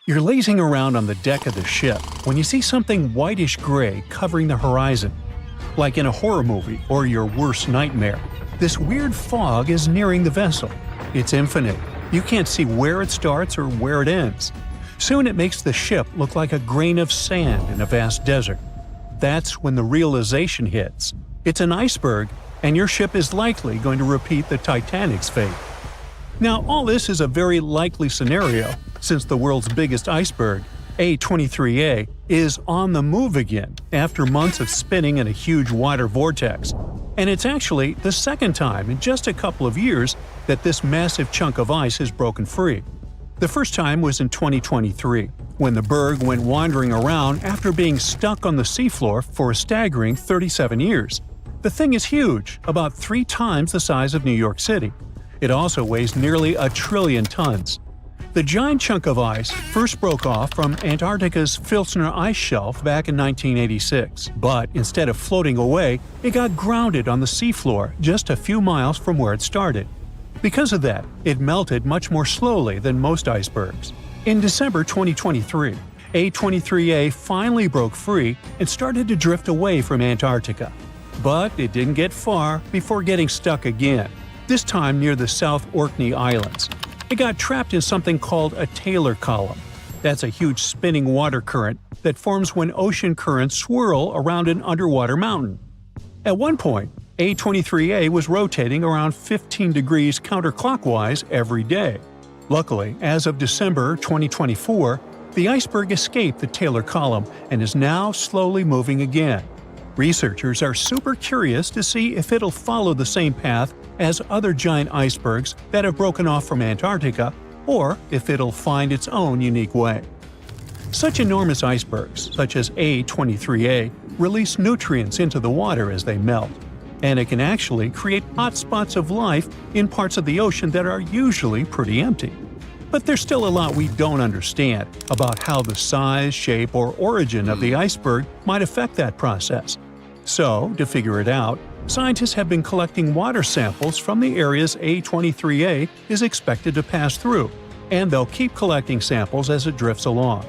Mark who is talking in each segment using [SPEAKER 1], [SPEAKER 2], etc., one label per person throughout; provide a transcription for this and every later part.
[SPEAKER 1] You're lazing around on the deck of the ship when you see something whitish-gray covering the horizon. Like in a horror movie or your worst nightmare, this weird fog is nearing the vessel. It's infinite. You can't see where it starts or where it ends. Soon it makes the ship look like a grain of sand in a vast desert. That's when the realization hits. It's an iceberg, and your ship is likely going to repeat the Titanic's fate. Now, all this is a very likely scenario, since the world's biggest iceberg, A23A, is on the move again after months of spinning in a huge water vortex. And it's actually the second time in just a couple of years that this massive chunk of ice has broken free. The first time was in 2023, when the berg went wandering around after being stuck on the seafloor for a staggering 37 years. The thing is huge, about 3 times the size of New York City. It also weighs nearly 1 trillion tons. The giant chunk of ice first broke off from Antarctica's Filsner ice shelf back in 1986, but instead of floating away, it got grounded on the seafloor just a few miles from where it started. Because of that, it melted much more slowly than most icebergs. In December 2023, A23A finally broke free and started to drift away from Antarctica. But it didn't get far before getting stuck again, this time near the South Orkney Islands. It got trapped in something called a Taylor column. That's a huge spinning water current that forms when ocean currents swirl around an underwater mountain. At one point, A23A was rotating around 15 degrees counterclockwise every day. Luckily, as of December 2024, the iceberg escaped the Taylor column and is now slowly moving again. Researchers are super curious to see if it'll follow the same path as other giant icebergs that have broken off from Antarctica, or if it'll find its own unique way. Such enormous icebergs, such as A23A, release nutrients into the water as they melt, and it can actually create hotspots of life in parts of the ocean that are usually pretty empty. But there's still a lot we don't understand about how the size, shape, or origin of the iceberg might affect that process. So, to figure it out, scientists have been collecting water samples from the areas A23A is expected to pass through, and they'll keep collecting samples as it drifts along.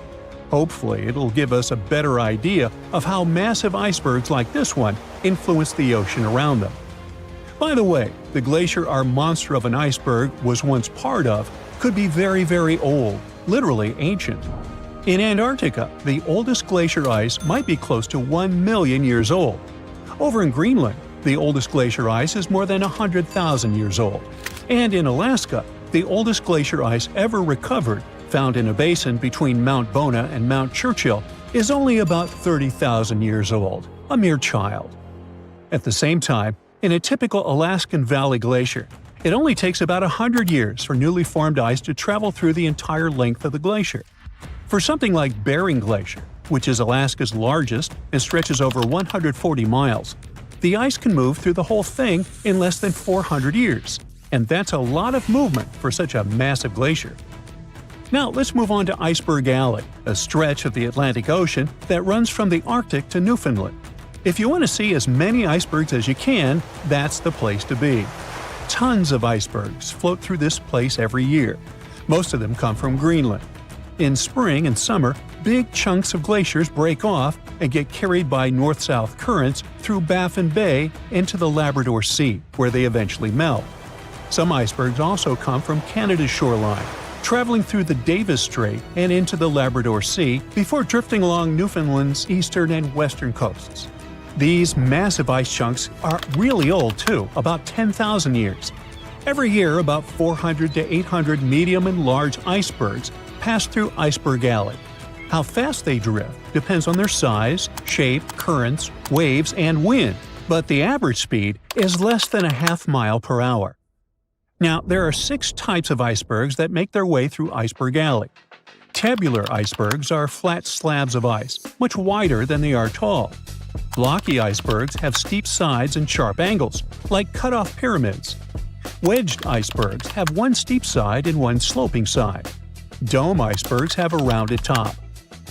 [SPEAKER 1] Hopefully, it'll give us a better idea of how massive icebergs like this one influence the ocean around them. By the way, the glacier our monster of an iceberg was once part of could be very, very old, literally ancient. In Antarctica, the oldest glacier ice might be close to 1 million years old. Over in Greenland, the oldest glacier ice is more than 100,000 years old. And in Alaska, the oldest glacier ice ever recovered, found in a basin between Mount Bona and Mount Churchill, is only about 30,000 years old, a mere child. At the same time, in a typical Alaskan Valley glacier, it only takes about 100 years for newly formed ice to travel through the entire length of the glacier. For something like Bering Glacier, which is Alaska's largest and stretches over 140 miles, the ice can move through the whole thing in less than 400 years. And that's a lot of movement for such a massive glacier. Now let's move on to Iceberg Alley, a stretch of the Atlantic Ocean that runs from the Arctic to Newfoundland. If you want to see as many icebergs as you can, that's the place to be. Tons of icebergs float through this place every year. Most of them come from Greenland. In spring and summer, big chunks of glaciers break off and get carried by north-south currents through Baffin Bay into the Labrador Sea, where they eventually melt. Some icebergs also come from Canada's shoreline, traveling through the Davis Strait and into the Labrador Sea before drifting along Newfoundland's eastern and western coasts. These massive ice chunks are really old too, about 10,000 years. Every year, about 400 to 800 medium and large icebergs pass through Iceberg Alley. How fast they drift depends on their size, shape, currents, waves, and wind, but the average speed is less than a half mile per hour. Now, there are 6 types of icebergs that make their way through Iceberg Alley. Tabular icebergs are flat slabs of ice, much wider than they are tall. Blocky icebergs have steep sides and sharp angles, like cut-off pyramids. Wedged icebergs have one steep side and one sloping side. Dome icebergs have a rounded top.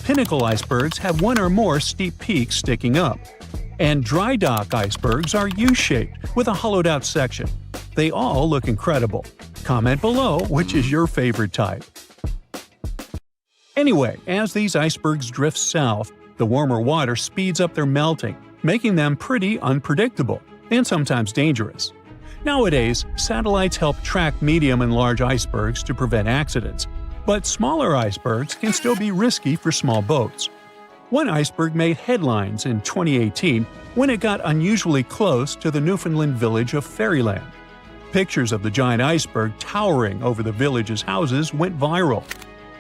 [SPEAKER 1] Pinnacle icebergs have one or more steep peaks sticking up. And dry dock icebergs are U-shaped with a hollowed-out section. They all look incredible. Comment below which is your favorite type. Anyway, as these icebergs drift south, the warmer water speeds up their melting, making them pretty unpredictable and sometimes dangerous. Nowadays, satellites help track medium and large icebergs to prevent accidents, but smaller icebergs can still be risky for small boats. One iceberg made headlines in 2018 when it got unusually close to the Newfoundland village of Fairyland. Pictures of the giant iceberg towering over the village's houses went viral.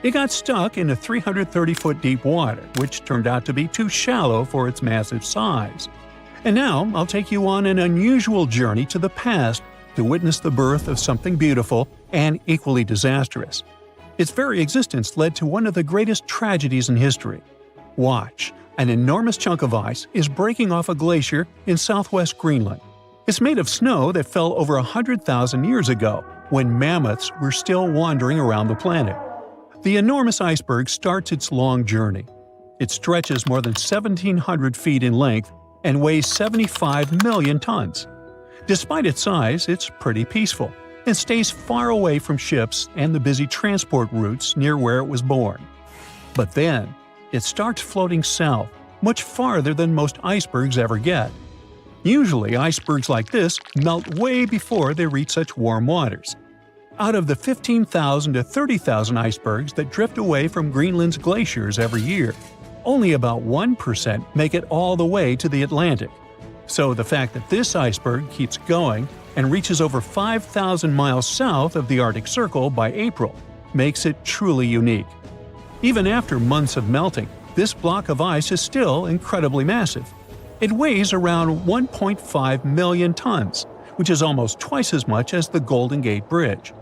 [SPEAKER 1] It got stuck in a 330-foot deep water, which turned out to be too shallow for its massive size. And now I'll take you on an unusual journey to the past to witness the birth of something beautiful and equally disastrous. Its very existence led to one of the greatest tragedies in history. Watch, an enormous chunk of ice is breaking off a glacier in southwest Greenland. It's made of snow that fell over 100,000 years ago, when mammoths were still wandering around the planet. The enormous iceberg starts its long journey. It stretches more than 1,700 feet in length and weighs 75 million tons. Despite its size, it's pretty peaceful and stays far away from ships and the busy transport routes near where it was born. But then, it starts floating south, much farther than most icebergs ever get. Usually, icebergs like this melt way before they reach such warm waters. Out of the 15,000 to 30,000 icebergs that drift away from Greenland's glaciers every year, only about 1% make it all the way to the Atlantic. So the fact that this iceberg keeps going and reaches over 5,000 miles south of the Arctic Circle by April makes it truly unique. Even after months of melting, this block of ice is still incredibly massive. It weighs around 1.5 million tons, which is almost twice as much as the Golden Gate Bridge.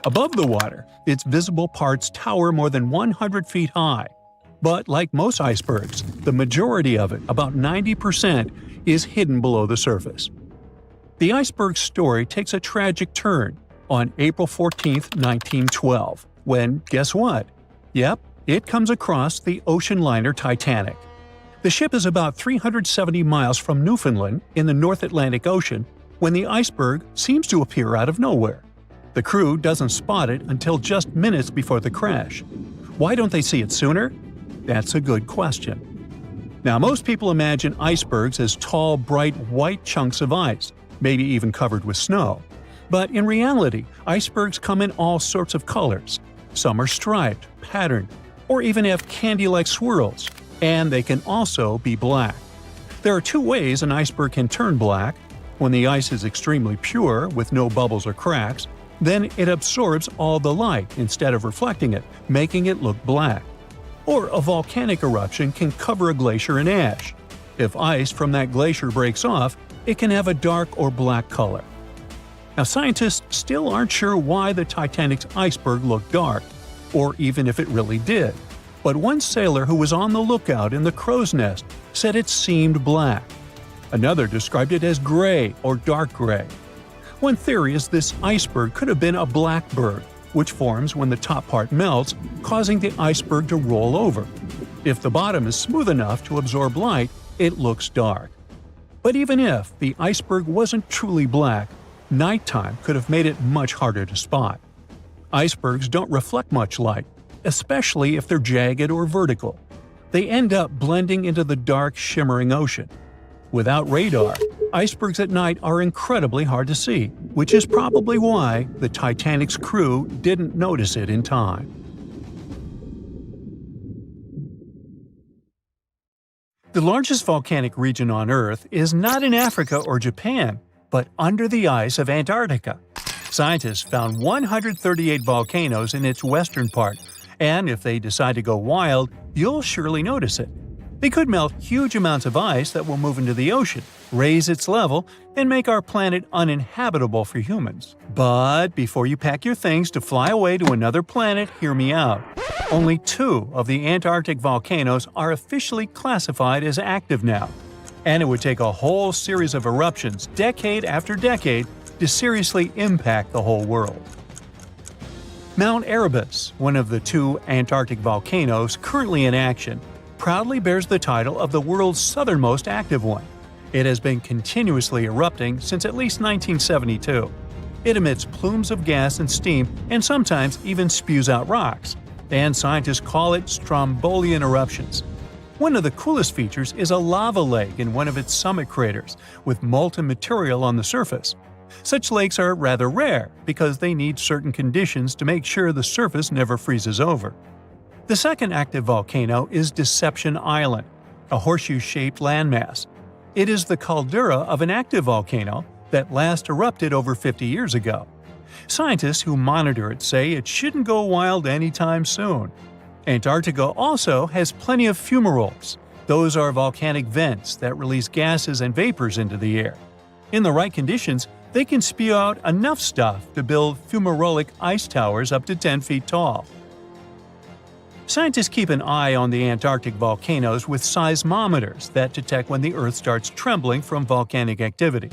[SPEAKER 1] Above the water, its visible parts tower more than 100 feet high. But like most icebergs, the majority of it, about 90%, is hidden below the surface. The iceberg's story takes a tragic turn on April 14, 1912, when, guess what? Yep, it comes across the ocean liner Titanic. The ship is about 370 miles from Newfoundland in the North Atlantic Ocean when the iceberg seems to appear out of nowhere. The crew doesn't spot it until just minutes before the crash. Why don't they see it sooner? That's a good question. Now, most people imagine icebergs as tall, bright, white chunks of ice, maybe even covered with snow. But in reality, icebergs come in all sorts of colors. Some are striped, patterned, or even have candy-like swirls, and they can also be black. There are two ways an iceberg can turn black. When the ice is extremely pure, with no bubbles or cracks, then it absorbs all the light instead of reflecting it, making it look black. Or a volcanic eruption can cover a glacier in ash. If ice from that glacier breaks off, it can have a dark or black color. Now, scientists still aren't sure why the Titanic's iceberg looked dark, or even if it really did. But one sailor who was on the lookout in the crow's nest said it seemed black. Another described it as gray or dark gray. One theory is this iceberg could have been a black berg, which forms when the top part melts, causing the iceberg to roll over. If the bottom is smooth enough to absorb light, it looks dark. But even if the iceberg wasn't truly black, nighttime could have made it much harder to spot. Icebergs don't reflect much light, especially if they're jagged or vertical. They end up blending into the dark, shimmering ocean. Without radar, icebergs at night are incredibly hard to see, which is probably why the Titanic's crew didn't notice it in time. The largest volcanic region on Earth is not in Africa or Japan, but under the ice of Antarctica. Scientists found 138 volcanoes in its western part, and if they decide to go wild, you'll surely notice it. They could melt huge amounts of ice that will move into the ocean, raise its level, and make our planet uninhabitable for humans. But before you pack your things to fly away to another planet, hear me out. Only 2 of the Antarctic volcanoes are officially classified as active now, and it would take a whole series of eruptions, decade after decade, to seriously impact the whole world. Mount Erebus, one of the 2 Antarctic volcanoes currently in action, proudly bears the title of the world's southernmost active one. It has been continuously erupting since at least 1972. It emits plumes of gas and steam and sometimes even spews out rocks. and scientists call it Strombolian eruptions. One of the coolest features is a lava lake in one of its summit craters, with molten material on the surface. Such lakes are rather rare because they need certain conditions to make sure the surface never freezes over. The second active volcano is Deception Island, a horseshoe-shaped landmass. It is the caldera of an active volcano that last erupted over 50 years ago. Scientists who monitor it say it shouldn't go wild anytime soon. Antarctica also has plenty of fumaroles. Those are volcanic vents that release gases and vapors into the air. In the right conditions, they can spew out enough stuff to build fumarolic ice towers up to 10 feet tall. Scientists keep an eye on the Antarctic volcanoes with seismometers that detect when the Earth starts trembling from volcanic activity.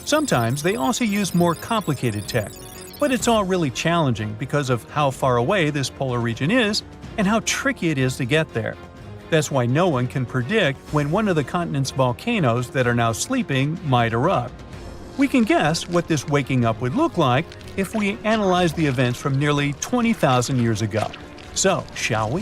[SPEAKER 1] Sometimes they also use more complicated tech, but it's all really challenging because of how far away this polar region is and how tricky it is to get there. That's why no one can predict when one of the continent's volcanoes that are now sleeping might erupt. We can guess what this waking up would look like if we analyze the events from nearly 20,000 years ago. So, shall we?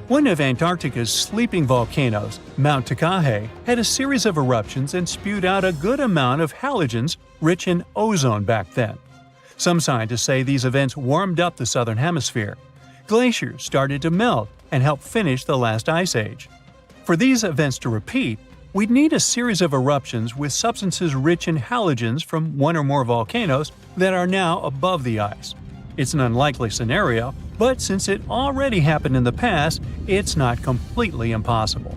[SPEAKER 1] One of Antarctica's sleeping volcanoes, Mount Takahe, had a series of eruptions and spewed out a good amount of halogens rich in ozone back then. Some scientists say these events warmed up the southern hemisphere. Glaciers started to melt and help finish the last ice age. For these events to repeat, we'd need a series of eruptions with substances rich in halogens from one or more volcanoes that are now above the ice. It's an unlikely scenario, but since it already happened in the past, it's not completely impossible.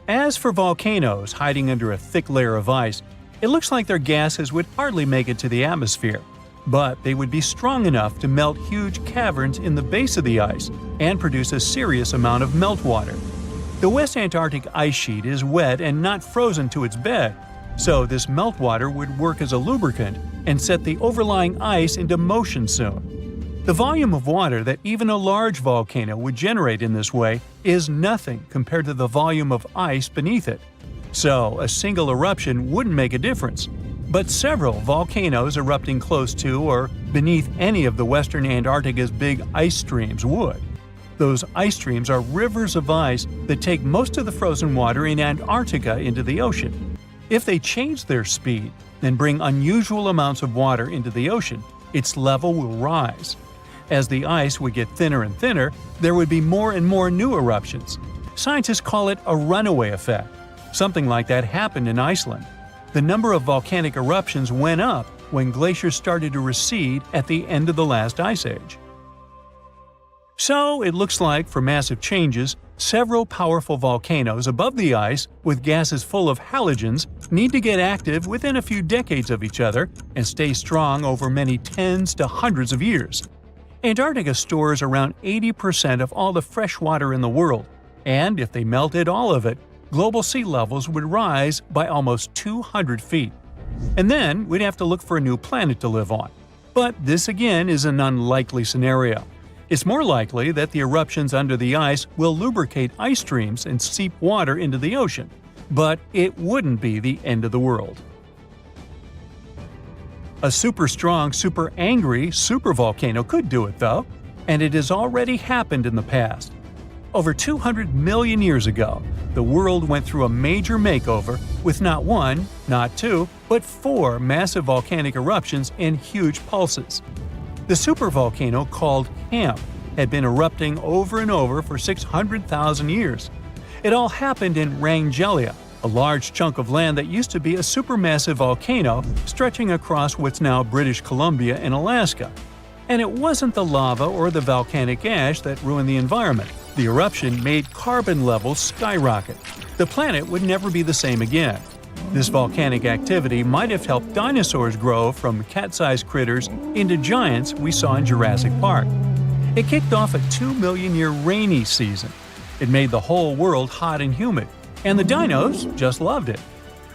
[SPEAKER 1] As for volcanoes hiding under a thick layer of ice, it looks like their gases would hardly make it to the atmosphere, but they would be strong enough to melt huge caverns in the base of the ice and produce a serious amount of meltwater. The West Antarctic ice sheet is wet and not frozen to its bed, so this meltwater would work as a lubricant and set the overlying ice into motion soon. The volume of water that even a large volcano would generate in this way is nothing compared to the volume of ice beneath it. So, a single eruption wouldn't make a difference. But several volcanoes erupting close to or beneath any of the western Antarctica's big ice streams would. Those ice streams are rivers of ice that take most of the frozen water in Antarctica into the ocean. If they change their speed and bring unusual amounts of water into the ocean, its level will rise. As the ice would get thinner and thinner, there would be more and more new eruptions. Scientists call it a runaway effect. Something like that happened in Iceland. The number of volcanic eruptions went up when glaciers started to recede at the end of the last ice age. So, it looks like, for massive changes, several powerful volcanoes above the ice with gases full of halogens need to get active within a few decades of each other and stay strong over many tens to hundreds of years. Antarctica stores around 80% of all the fresh water in the world, and if they melted all of it, global sea levels would rise by almost 200 feet. And then we'd have to look for a new planet to live on. But this again is an unlikely scenario. It's more likely that the eruptions under the ice will lubricate ice streams and seep water into the ocean, but it wouldn't be the end of the world. A super strong, super angry supervolcano could do it though, and it has already happened in the past. Over 200 million years ago, the world went through a major makeover with not one, not two, but 4 massive volcanic eruptions in huge pulses. The supervolcano called Camp had been erupting over and over for 600,000 years. It all happened in Wrangell, a large chunk of land that used to be a supermassive volcano stretching across what's now British Columbia and Alaska. And it wasn't the lava or the volcanic ash that ruined the environment. The eruption made carbon levels skyrocket. The planet would never be the same again. This volcanic activity might have helped dinosaurs grow from cat-sized critters into giants we saw in Jurassic Park. It kicked off a 2 million-year rainy season. It made the whole world hot and humid, and the dinos just loved it.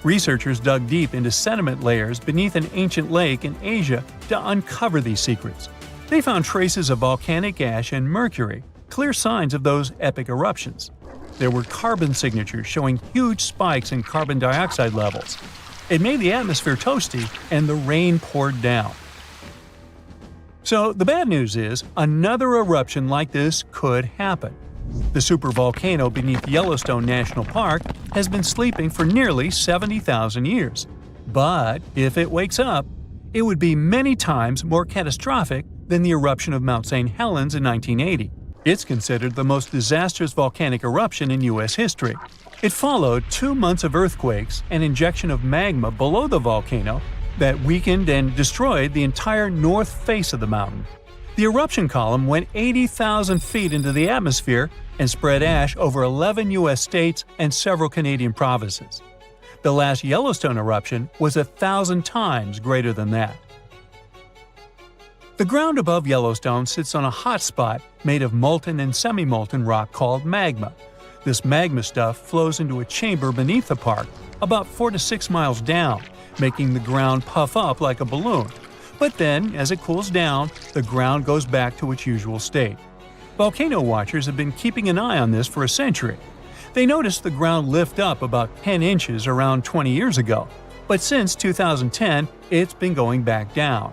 [SPEAKER 1] Researchers dug deep into sediment layers beneath an ancient lake in Asia to uncover these secrets. They found traces of volcanic ash and mercury, clear signs of those epic eruptions. There were carbon signatures showing huge spikes in carbon dioxide levels. It made the atmosphere toasty, and the rain poured down. So the bad news is, another eruption like this could happen. The supervolcano beneath Yellowstone National Park has been sleeping for nearly 70,000 years. But if it wakes up, it would be many times more catastrophic than the eruption of Mount St. Helens in 1980. It's considered the most disastrous volcanic eruption in U.S. history. It followed 2 months of earthquakes and injection of magma below the volcano that weakened and destroyed the entire north face of the mountain. The eruption column went 80,000 feet into the atmosphere and spread ash over 11 U.S. states and several Canadian provinces. The last Yellowstone eruption was 1,000 times greater than that. The ground above Yellowstone sits on a hot spot made of molten and semi-molten rock called magma. This magma stuff flows into a chamber beneath the park, about 4 to 6 miles down, making the ground puff up like a balloon. But then, as it cools down, the ground goes back to its usual state. Volcano watchers have been keeping an eye on this for a century. They noticed the ground lift up about 10 inches around 20 years ago, but since 2010, it's been going back down.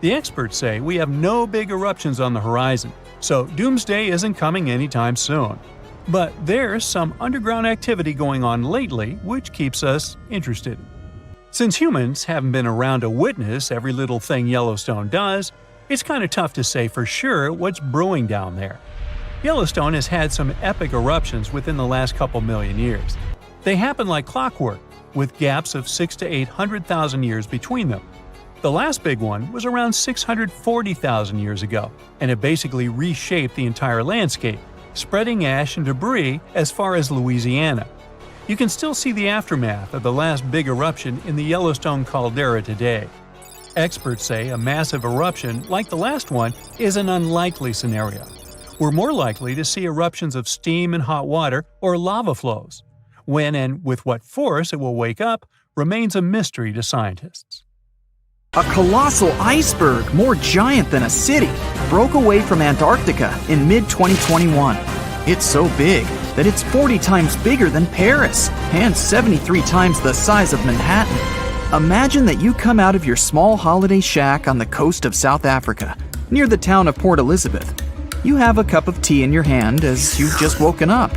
[SPEAKER 1] The experts say we have no big eruptions on the horizon, so doomsday isn't coming anytime soon. But there's some underground activity going on lately which keeps us interested. Since humans haven't been around to witness every little thing Yellowstone does, it's kind of tough to say for sure what's brewing down there. Yellowstone has had some epic eruptions within the last couple million years. They happen like clockwork, with gaps of 600,000 to 800,000 years between them. The last big one was around 640,000 years ago, and it basically reshaped the entire landscape, spreading ash and debris as far as Louisiana. You can still see the aftermath of the last big eruption in the Yellowstone caldera today. Experts say a massive eruption like the last one is an unlikely scenario. We're more likely to see eruptions of steam and hot water or lava flows. When and with what force it will wake up remains a mystery to scientists.
[SPEAKER 2] A colossal iceberg, more giant than a city, broke away from Antarctica in mid-2021. It's so big that it's 40 times bigger than Paris and 73 times the size of Manhattan. Imagine that you come out of your small holiday shack on the coast of South Africa, near the town of Port Elizabeth. You have a cup of tea in your hand as you've just woken up.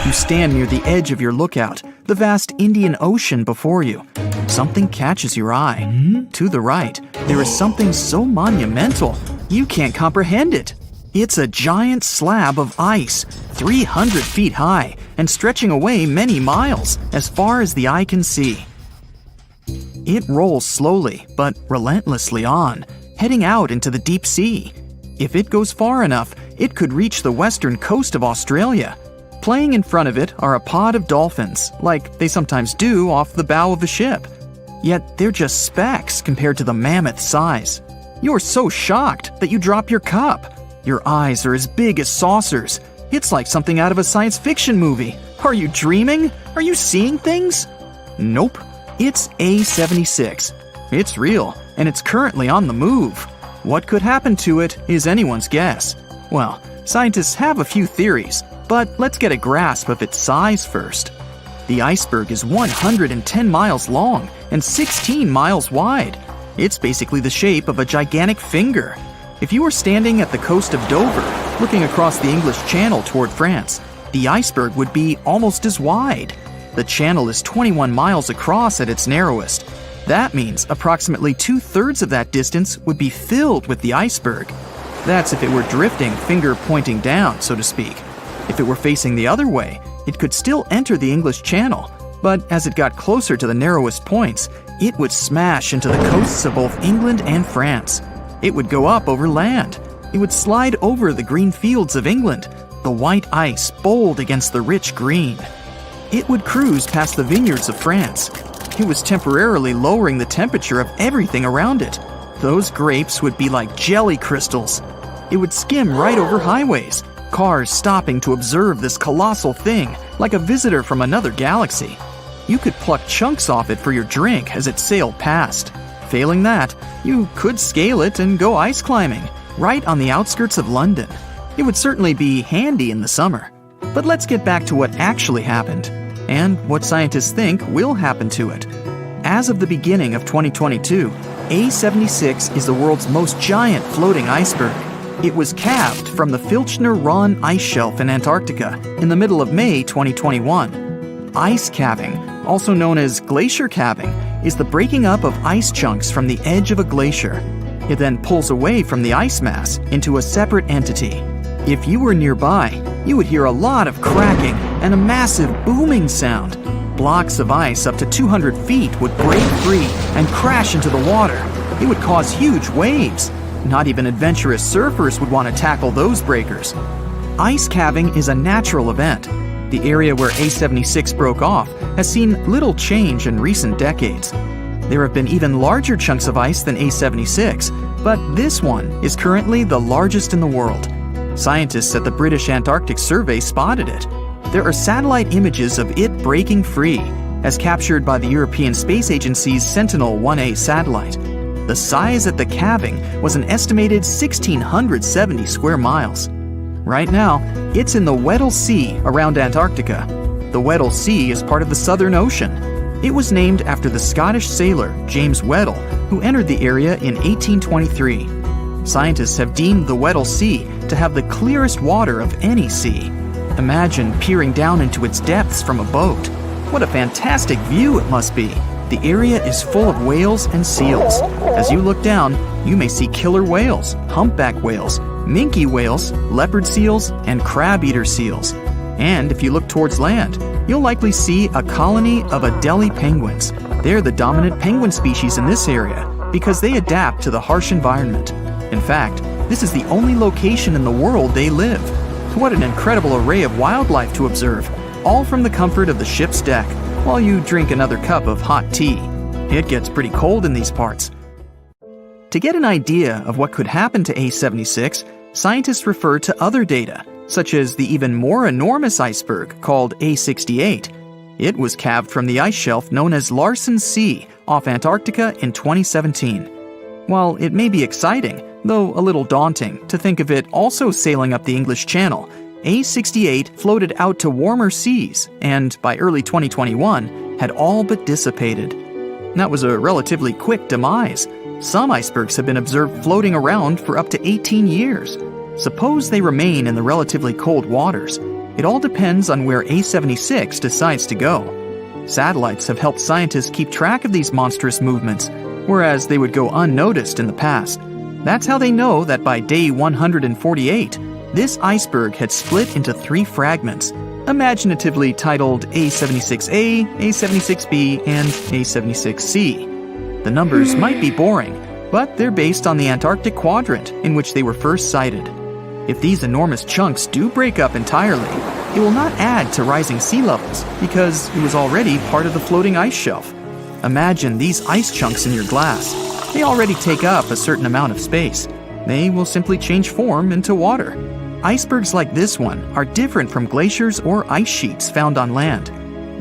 [SPEAKER 2] You stand near the edge of your lookout, the vast Indian Ocean before you. Something catches your eye. To the right, there is something so monumental, you can't comprehend it. It's a giant slab of ice, 300 feet high, and stretching away many miles, as far as the eye can see. It rolls slowly, but relentlessly on, heading out into the deep sea. If it goes far enough, it could reach the western coast of Australia. Playing in front of it are a pod of dolphins, like they sometimes do off the bow of a ship. Yet they're just specks compared to the mammoth size. You're so shocked that you drop your cup. Your eyes are as big as saucers. It's like something out of a science fiction movie. Are you dreaming? Are you seeing things? Nope. It's A76. It's real, and it's currently on the move. What could happen to it is anyone's guess. Well, scientists have a few theories, but let's get a grasp of its size first. The iceberg is 110 miles long and 16 miles wide. It's basically the shape of a gigantic finger. If you were standing at the coast of Dover, looking across the English Channel toward France, the iceberg would be almost as wide. The channel is 21 miles across at its narrowest. That means approximately 2/3 of that distance would be filled with the iceberg. That's if it were drifting finger pointing down, so to speak. If it were facing the other way, it could still enter the English Channel, but as it got closer to the narrowest points, it would smash into the coasts of both England and France. It would go up over land. It would slide over the green fields of England, the white ice bold against the rich green. It would cruise past the vineyards of France. It was temporarily lowering the temperature of everything around it. Those grapes would be like jelly crystals. It would skim right over highways, cars stopping to observe this colossal thing, like a visitor from another galaxy. You could pluck chunks off it for your drink as it sailed past. Failing that, you could scale it and go ice climbing, right on the outskirts of London. It would certainly be handy in the summer. But let's get back to what actually happened, and what scientists think will happen to it. As of the beginning of 2022, A76 is the world's most giant floating iceberg. It was calved from the Filchner-Ronne ice shelf in Antarctica in the middle of May 2021. Ice calving, also known as glacier calving, is the breaking up of ice chunks from the edge of a glacier. It then pulls away from the ice mass into a separate entity. If you were nearby, you would hear a lot of cracking and a massive booming sound. Blocks of ice up to 200 feet would break free and crash into the water. It would cause huge waves. Not even adventurous surfers would want to tackle those breakers. Ice calving is a natural event. The area where A76 broke off has seen little change in recent decades. There have been even larger chunks of ice than A76, but this one is currently the largest in the world. Scientists at the British Antarctic Survey spotted it. There are satellite images of it breaking free, as captured by the European Space Agency's Sentinel-1A satellite. The size at the calving was an estimated 1,670 square miles. Right now, it's in the Weddell Sea around Antarctica. The Weddell Sea is part of the Southern Ocean. It was named after the Scottish sailor James Weddell, who entered the area in 1823. Scientists have deemed the Weddell Sea to have the clearest water of any sea. Imagine peering down into its depths from a boat. What a fantastic view it must be. The area is full of whales and seals. As you look down, you may see killer whales, humpback whales, minke whales, leopard seals, and crab-eater seals. And if you look towards land, you'll likely see a colony of Adelie penguins. They're the dominant penguin species in this area because they adapt to the harsh environment. In fact, this is the only location in the world they live. What an incredible array of wildlife to observe, all from the comfort of the ship's deck, while you drink another cup of hot tea. It gets pretty cold in these parts. To get an idea of what could happen to A76, scientists refer to other data, such as the even more enormous iceberg called A68. It was calved from the ice shelf known as Larsen C off Antarctica in 2017. While it may be exciting, though a little daunting, to think of it also sailing up the English Channel, A68 floated out to warmer seas and, by early 2021, had all but dissipated. That was a relatively quick demise. Some icebergs have been observed floating around for up to 18 years. Suppose they remain in the relatively cold waters. It all depends on where A76 decides to go. Satellites have helped scientists keep track of these monstrous movements, whereas they would go unnoticed in the past. That's how they know that by day 148, this iceberg had split into 3 fragments, imaginatively titled A76A, A76B, and A76C. The numbers might be boring, but they're based on the Antarctic quadrant in which they were first sighted. If these enormous chunks do break up entirely, it will not add to rising sea levels because it was already part of the floating ice shelf. Imagine these ice chunks in your glass. They already take up a certain amount of space. They will simply change form into water. Icebergs like this one are different from glaciers or ice sheets found on land.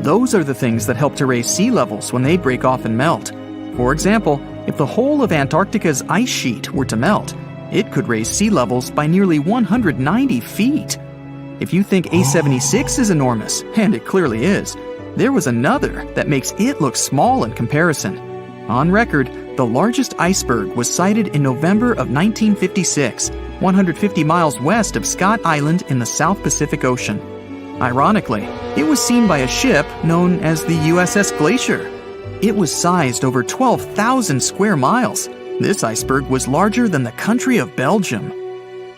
[SPEAKER 2] Those are the things that help to raise sea levels when they break off and melt. For example, if the whole of Antarctica's ice sheet were to melt, it could raise sea levels by nearly 190 feet. If you think A76 is enormous, and it clearly is, there was another that makes it look small in comparison. On record, the largest iceberg was sighted in November of 1956, 150 miles west of Scott Island in the South Pacific Ocean. Ironically, it was seen by a ship known as the USS Glacial. It was sized over 12,000 square miles. This iceberg was larger than the country of Belgium.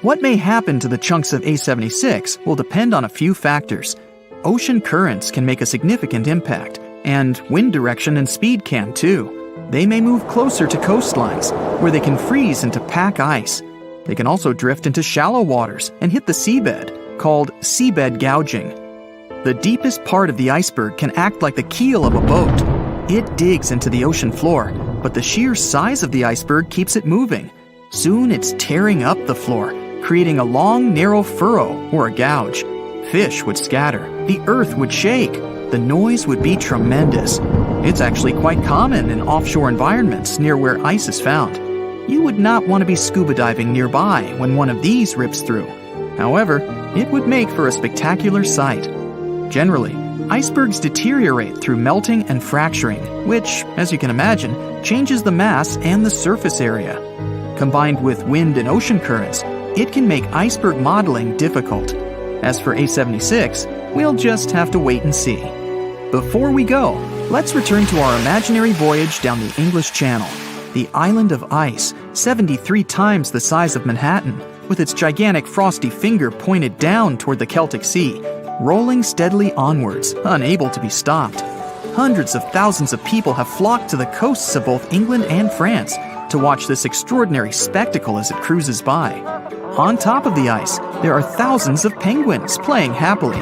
[SPEAKER 2] What may happen to the chunks of A76 will depend on a few factors. Ocean currents can make a significant impact, and wind direction and speed can too. They may move closer to coastlines, where they can freeze into pack ice. They can also drift into shallow waters and hit the seabed, called seabed gouging. The deepest part of the iceberg can act like the keel of a boat. It digs into the ocean floor, but the sheer size of the iceberg keeps it moving. Soon it's tearing up the floor, creating a long, narrow furrow or a gouge. Fish would scatter, the earth would shake, the noise would be tremendous. It's actually quite common in offshore environments near where ice is found. You would not want to be scuba diving nearby when one of these rips through. However, it would make for a spectacular sight. Generally, Icebergs deteriorate through melting and fracturing, which, as you can imagine, changes the mass and the surface area. Combined with wind and ocean currents, it can make iceberg modeling difficult. As for A76, we'll just have to wait and see. Before we go, let's return to our imaginary voyage down the English Channel. The island of ice, 73 times the size of Manhattan, with its gigantic frosty finger pointed down toward the Celtic Sea, rolling steadily onwards, unable to be stopped. Hundreds of thousands of people have flocked to the coasts of both England and France to watch this extraordinary spectacle as it cruises by. On top of the ice, there are thousands of penguins playing happily.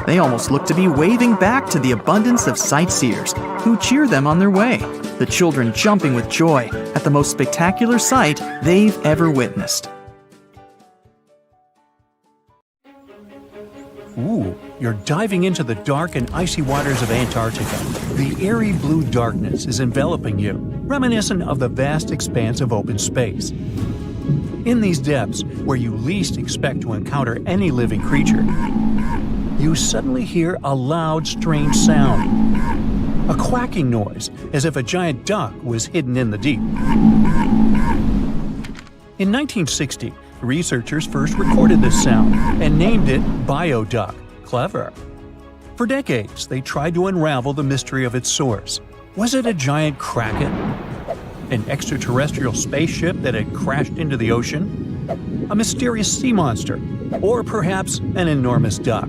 [SPEAKER 2] They almost look to be waving back to the abundance of sightseers who cheer them on their way, the children jumping with joy at the most spectacular sight they've ever witnessed.
[SPEAKER 1] Ooh, you're diving into the dark and icy waters of Antarctica. The eerie blue darkness is enveloping you, reminiscent of the vast expanse of open space. In these depths, where you least expect to encounter any living creature, you suddenly hear a loud, strange sound. A quacking noise, as if a giant duck was hidden in the deep. In 1960, researchers first recorded this sound and named it bioduck. Clever. For decades, they tried to unravel the mystery of its source. Was it a giant kraken? An extraterrestrial spaceship that had crashed into the ocean? A mysterious sea monster? Or perhaps an enormous duck?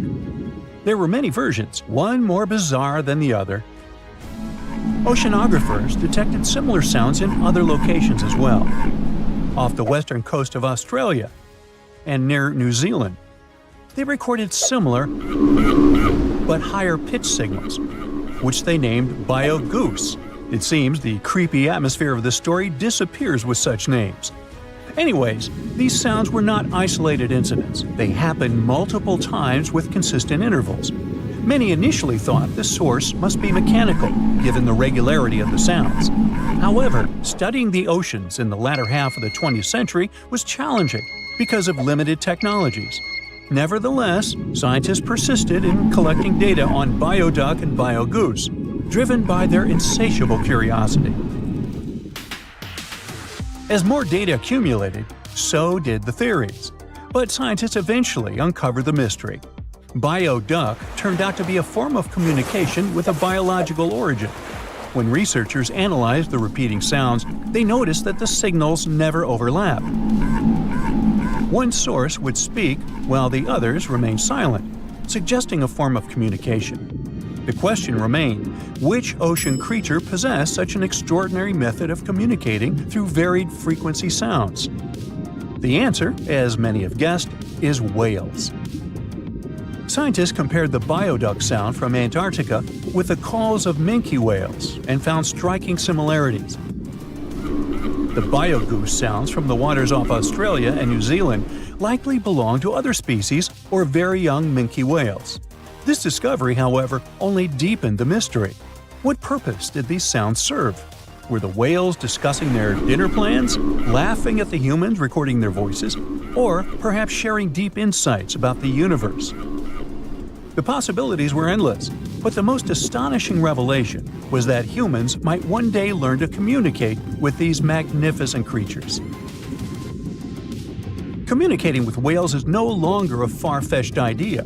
[SPEAKER 1] There were many versions, one more bizarre than the other. Oceanographers detected similar sounds in other locations as well. Off the western coast of Australia and near New Zealand, they recorded similar but higher pitch signals, which they named biogoose. It seems the creepy atmosphere of the story disappears with such names. Anyways, these sounds were not isolated incidents. They happened multiple times with consistent intervals. Many initially thought the source must be mechanical, given the regularity of the sounds. However, studying the oceans in the latter half of the 20th century was challenging because of limited technologies. Nevertheless, scientists persisted in collecting data on bioduck and biogoose, driven by their insatiable curiosity. As more data accumulated, so did the theories. But scientists eventually uncovered the mystery. Bioduck turned out to be a form of communication with a biological origin. When researchers analyzed the repeating sounds, they noticed that the signals never overlapped. One source would speak while the others remained silent, suggesting a form of communication. The question remained, which ocean creature possessed such an extraordinary method of communicating through varied frequency sounds? The answer, as many have guessed, is whales. Scientists compared the bioduck sound from Antarctica with the calls of minke whales and found striking similarities. The biogoose sounds from the waters off Australia and New Zealand likely belong to other species or very young minke whales. This discovery, however, only deepened the mystery. What purpose did these sounds serve? Were the whales discussing their dinner plans, laughing at the humans recording their voices, or perhaps sharing deep insights about the universe? The possibilities were endless, but the most astonishing revelation was that humans might one day learn to communicate with these magnificent creatures. Communicating with whales is no longer a far-fetched idea.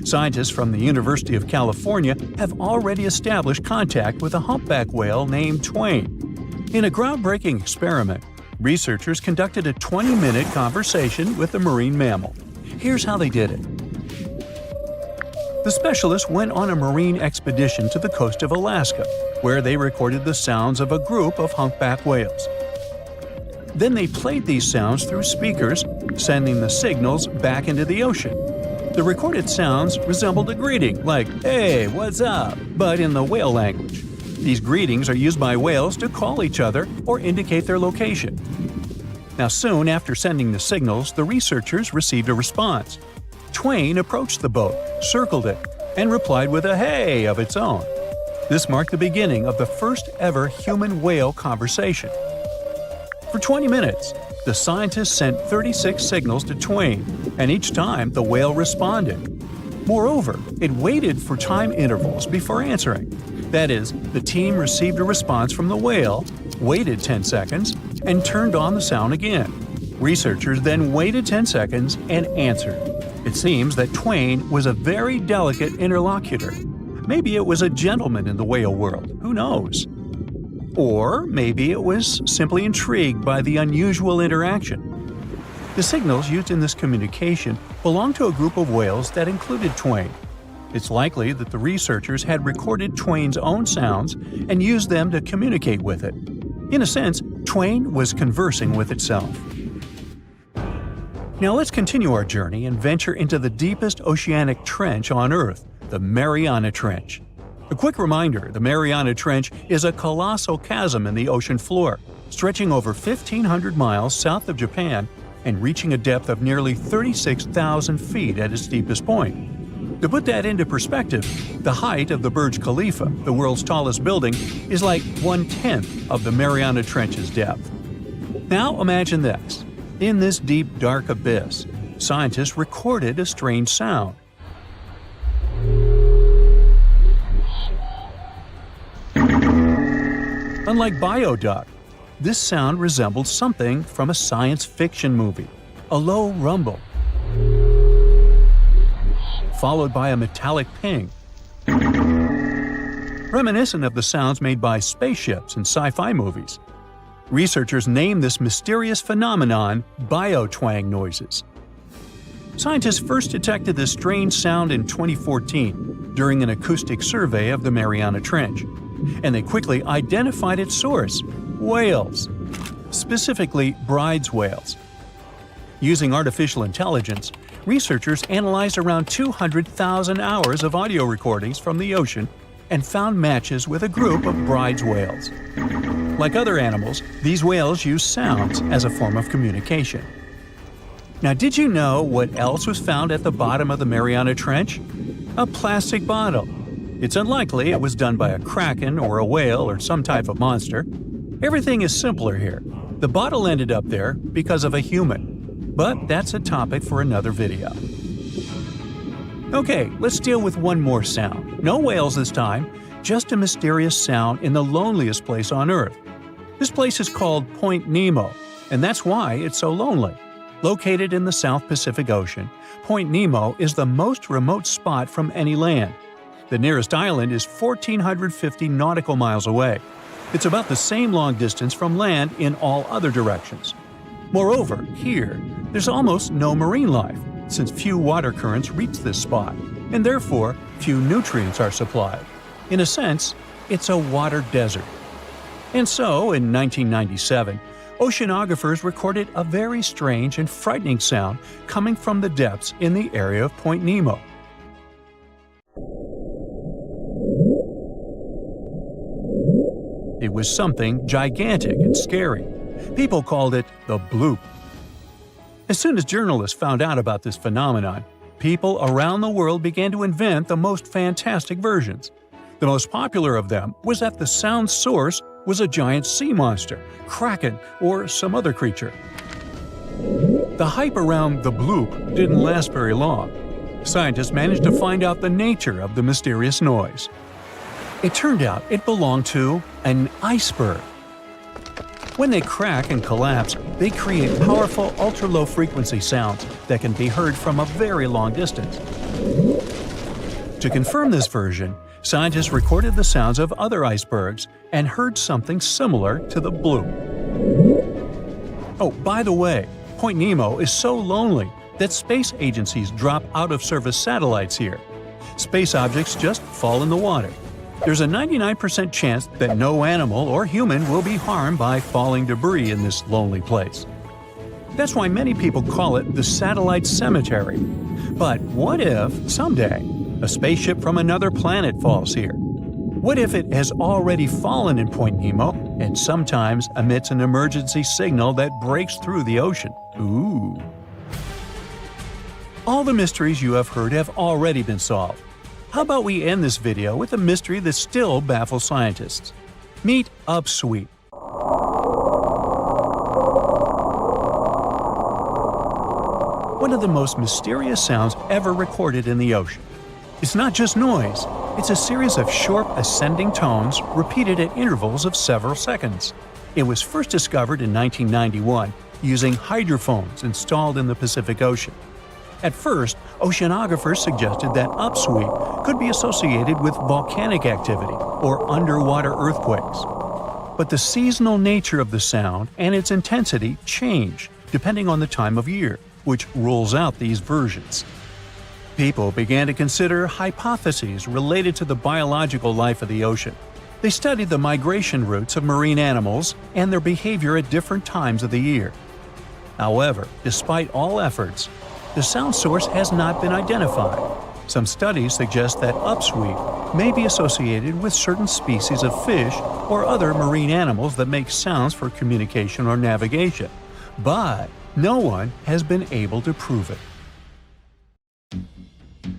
[SPEAKER 1] Scientists from the University of California have already established contact with a humpback whale named Twain. In a groundbreaking experiment, researchers conducted a 20-minute conversation with the marine mammal. Here's how they did it. The specialists went on a marine expedition to the coast of Alaska, where they recorded the sounds of a group of humpback whales. Then they played these sounds through speakers, sending the signals back into the ocean. The recorded sounds resembled a greeting, like, "Hey, what's up?" but in the whale language. These greetings are used by whales to call each other or indicate their location. Now, soon after sending the signals, the researchers received a response. Twain approached the boat, circled it, and replied with a "hey" of its own. This marked the beginning of the first ever human-whale conversation. For 20 minutes, the scientists sent 36 signals to Twain, and each time the whale responded. Moreover, it waited for time intervals before answering. That is, the team received a response from the whale, waited 10 seconds, and turned on the sound again. Researchers then waited 10 seconds and answered. It seems that Twain was a very delicate interlocutor. Maybe it was a gentleman in the whale world, who knows? Or maybe it was simply intrigued by the unusual interaction. The signals used in this communication belonged to a group of whales that included Twain. It's likely that the researchers had recorded Twain's own sounds and used them to communicate with it. In a sense, Twain was conversing with itself. Now let's continue our journey and venture into the deepest oceanic trench on Earth, the Mariana Trench. A quick reminder, the Mariana Trench is a colossal chasm in the ocean floor, stretching over 1,500 miles south of Japan and reaching a depth of nearly 36,000 feet at its deepest point. To put that into perspective, the height of the Burj Khalifa, the world's tallest building, is like 1/10 of the Mariana Trench's depth. Now imagine this. In this deep, dark abyss, scientists recorded a strange sound. Unlike bioduck, this sound resembled something from a science fiction movie, a low rumble, followed by a metallic ping, reminiscent of the sounds made by spaceships in sci-fi movies. Researchers named this mysterious phenomenon biotwang noises. Scientists first detected this strange sound in 2014 during an acoustic survey of the Mariana Trench, and they quickly identified its source: whales, specifically Bride's whales. Using artificial intelligence, researchers analyzed around 200,000 hours of audio recordings from the ocean and found matches with a group of Bride's whales. Like other animals, these whales use sounds as a form of communication. Now, did you know what else was found at the bottom of the Mariana Trench? A plastic bottle. It's unlikely it was done by a kraken or a whale or some type of monster. Everything is simpler here. The bottle ended up there because of a human. But that's a topic for another video. Okay, let's deal with one more sound. No whales this time, just a mysterious sound in the loneliest place on Earth. This place is called Point Nemo, and that's why it's so lonely. Located in the South Pacific Ocean, Point Nemo is the most remote spot from any land. The nearest island is 1,450 nautical miles away. It's about the same long distance from land in all other directions. Moreover, here, there's almost no marine life, since few water currents reach this spot, and therefore few nutrients are supplied. In a sense, it's a water desert. And so, in 1997, oceanographers recorded a very strange and frightening sound coming from the depths in the area of Point Nemo. It was something gigantic and scary. People called it the bloop. As soon as journalists found out about this phenomenon, people around the world began to invent the most fantastic versions. The most popular of them was that the sound source was a giant sea monster, kraken, or some other creature. The hype around the bloop didn't last very long. Scientists managed to find out the nature of the mysterious noise. It turned out it belonged to an iceberg. When they crack and collapse, they create powerful ultra-low frequency sounds that can be heard from a very long distance. To confirm this version, scientists recorded the sounds of other icebergs and heard something similar to the bloop. Oh, by the way, Point Nemo is so lonely that space agencies drop out-of-service satellites here. Space objects just fall in the water. There's a 99% chance that no animal or human will be harmed by falling debris in this lonely place. That's why many people call it the satellite cemetery. But what if, someday, a spaceship from another planet falls here? What if it has already fallen in Point Nemo and sometimes emits an emergency signal that breaks through the ocean? Ooh. All the mysteries you have heard have already been solved. How about we end this video with a mystery that still baffles scientists? Meet upsweep. One of the most mysterious sounds ever recorded in the ocean. It's not just noise, it's a series of short ascending tones repeated at intervals of several seconds. It was first discovered in 1991 using hydrophones installed in the Pacific Ocean. At first, oceanographers suggested that upsweep could be associated with volcanic activity or underwater earthquakes. But the seasonal nature of the sound and its intensity change depending on the time of year, which rules out these versions. People began to consider hypotheses related to the biological life of the ocean. They studied the migration routes of marine animals and their behavior at different times of the year. However, despite all efforts, the sound source has not been identified. Some studies suggest that upsweep may be associated with certain species of fish or other marine animals that make sounds for communication or navigation, but no one has been able to prove it.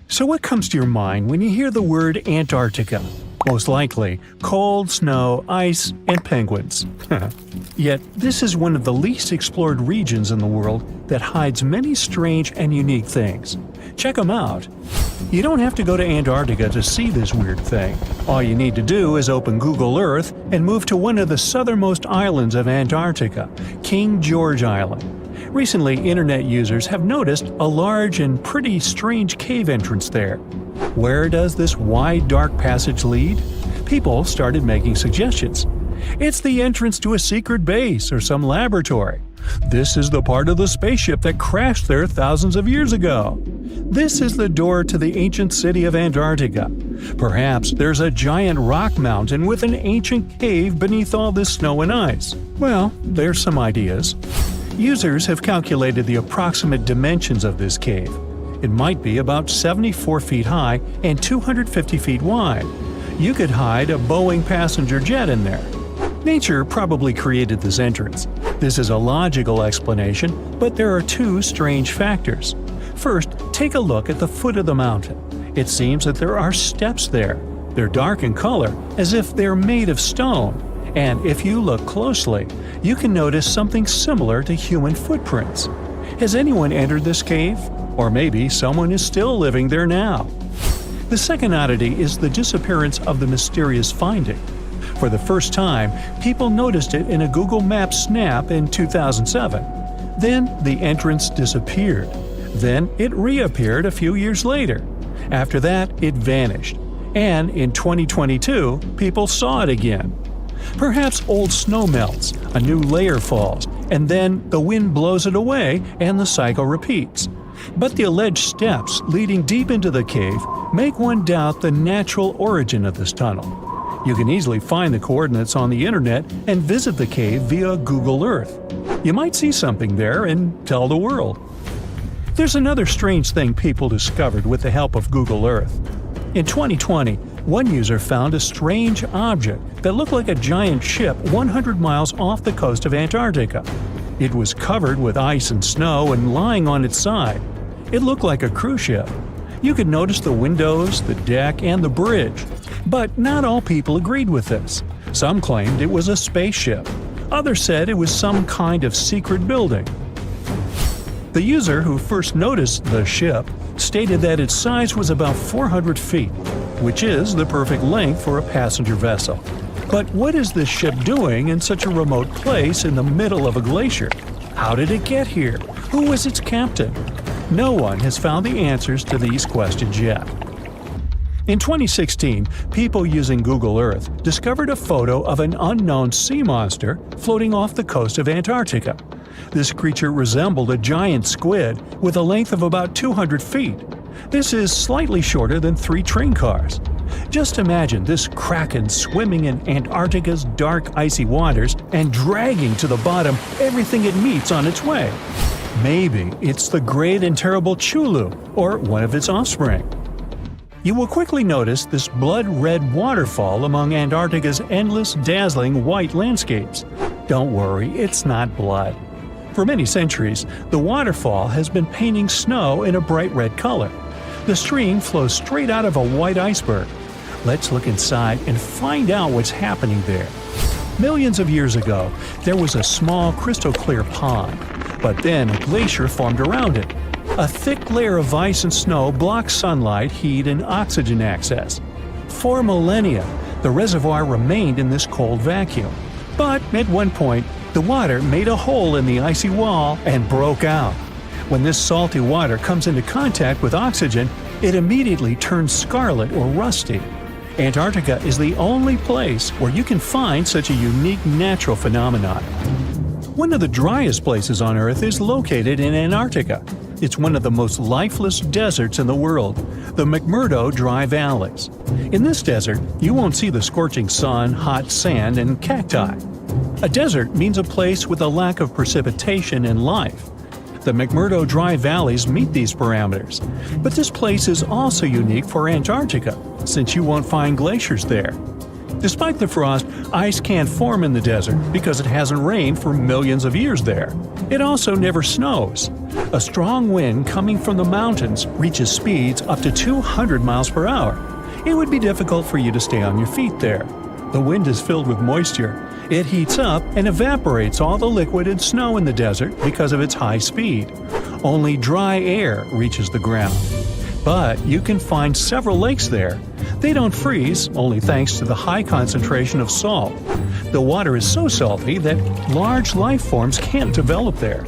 [SPEAKER 1] So what comes to your mind when you hear the word Antarctica? Most likely, cold, snow, ice, and penguins. Yet, this is one of the least explored regions in the world that hides many strange and unique things. Check them out. You don't have to go to Antarctica to see this weird thing. All you need to do is open Google Earth and move to one of the southernmost islands of Antarctica, King George Island. Recently, internet users have noticed a large and pretty strange cave entrance there. Where does this wide, dark passage lead? People started making suggestions. It's the entrance to a secret base or some laboratory. This is the part of the spaceship that crashed there thousands of years ago. This is the door to the ancient city of Antarctica. Perhaps there's a giant rock mountain with an ancient cave beneath all this snow and ice. Well, there's some ideas. Users have calculated the approximate dimensions of this cave. It might be about 74 feet high and 250 feet wide. You could hide a Boeing passenger jet in there. Nature probably created this entrance. This is a logical explanation, but there are two strange factors. First, take a look at the foot of the mountain. It seems that there are steps there. They're dark in color, as if they're made of stone. And if you look closely, you can notice something similar to human footprints. Has anyone entered this cave? Or maybe someone is still living there now. The second oddity is the disappearance of the mysterious finding. For the first time, people noticed it in a Google Maps snap in 2007. Then the entrance disappeared. Then it reappeared a few years later. After that, it vanished. And in 2022, people saw it again. Perhaps old snow melts, a new layer falls, and then the wind blows it away and the cycle repeats. But the alleged steps leading deep into the cave make one doubt the natural origin of this tunnel. You can easily find the coordinates on the internet and visit the cave via Google Earth. You might see something there and tell the world. There's another strange thing people discovered with the help of Google Earth. In 2020, one user found a strange object that looked like a giant ship 100 miles off the coast of Antarctica. It was covered with ice and snow and lying on its side. It looked like a cruise ship. You could notice the windows, the deck, and the bridge. But not all people agreed with this. Some claimed it was a spaceship. Others said it was some kind of secret building. The user who first noticed the ship stated that its size was about 400 feet, which is the perfect length for a passenger vessel. But what is this ship doing in such a remote place in the middle of a glacier? How did it get here? Who was its captain? No one has found the answers to these questions yet. In 2016, people using Google Earth discovered a photo of an unknown sea monster floating off the coast of Antarctica. This creature resembled a giant squid with a length of about 200 feet. This is slightly shorter than 3 train cars. Just imagine this kraken swimming in Antarctica's dark, icy waters and dragging to the bottom everything it meets on its way. Maybe it's the great and terrible Chulu, or one of its offspring. You will quickly notice this blood-red waterfall among Antarctica's endless, dazzling white landscapes. Don't worry, it's not blood. For many centuries, the waterfall has been painting snow in a bright red color. The stream flows straight out of a white iceberg. Let's look inside and find out what's happening there. Millions of years ago, there was a small crystal-clear pond, but then a glacier formed around it. A thick layer of ice and snow blocks sunlight, heat, and oxygen access. For millennia, the reservoir remained in this cold vacuum. But at one point, the water made a hole in the icy wall and broke out. When this salty water comes into contact with oxygen, it immediately turns scarlet or rusty. Antarctica is the only place where you can find such a unique natural phenomenon. One of the driest places on Earth is located in Antarctica. It's one of the most lifeless deserts in the world, the McMurdo Dry Valleys. In this desert, you won't see the scorching sun, hot sand, and cacti. A desert means a place with a lack of precipitation and life. The McMurdo Dry Valleys meet these parameters. But this place is also unique for Antarctica, since you won't find glaciers there. Despite the frost, ice can't form in the desert because it hasn't rained for millions of years there. It also never snows. A strong wind coming from the mountains reaches speeds up to 200 miles per hour. It would be difficult for you to stay on your feet there. The wind is filled with moisture. It heats up and evaporates all the liquid and snow in the desert because of its high speed. Only dry air reaches the ground. But you can find several lakes there. They don't freeze, only thanks to the high concentration of salt. The water is so salty that large life forms can't develop there.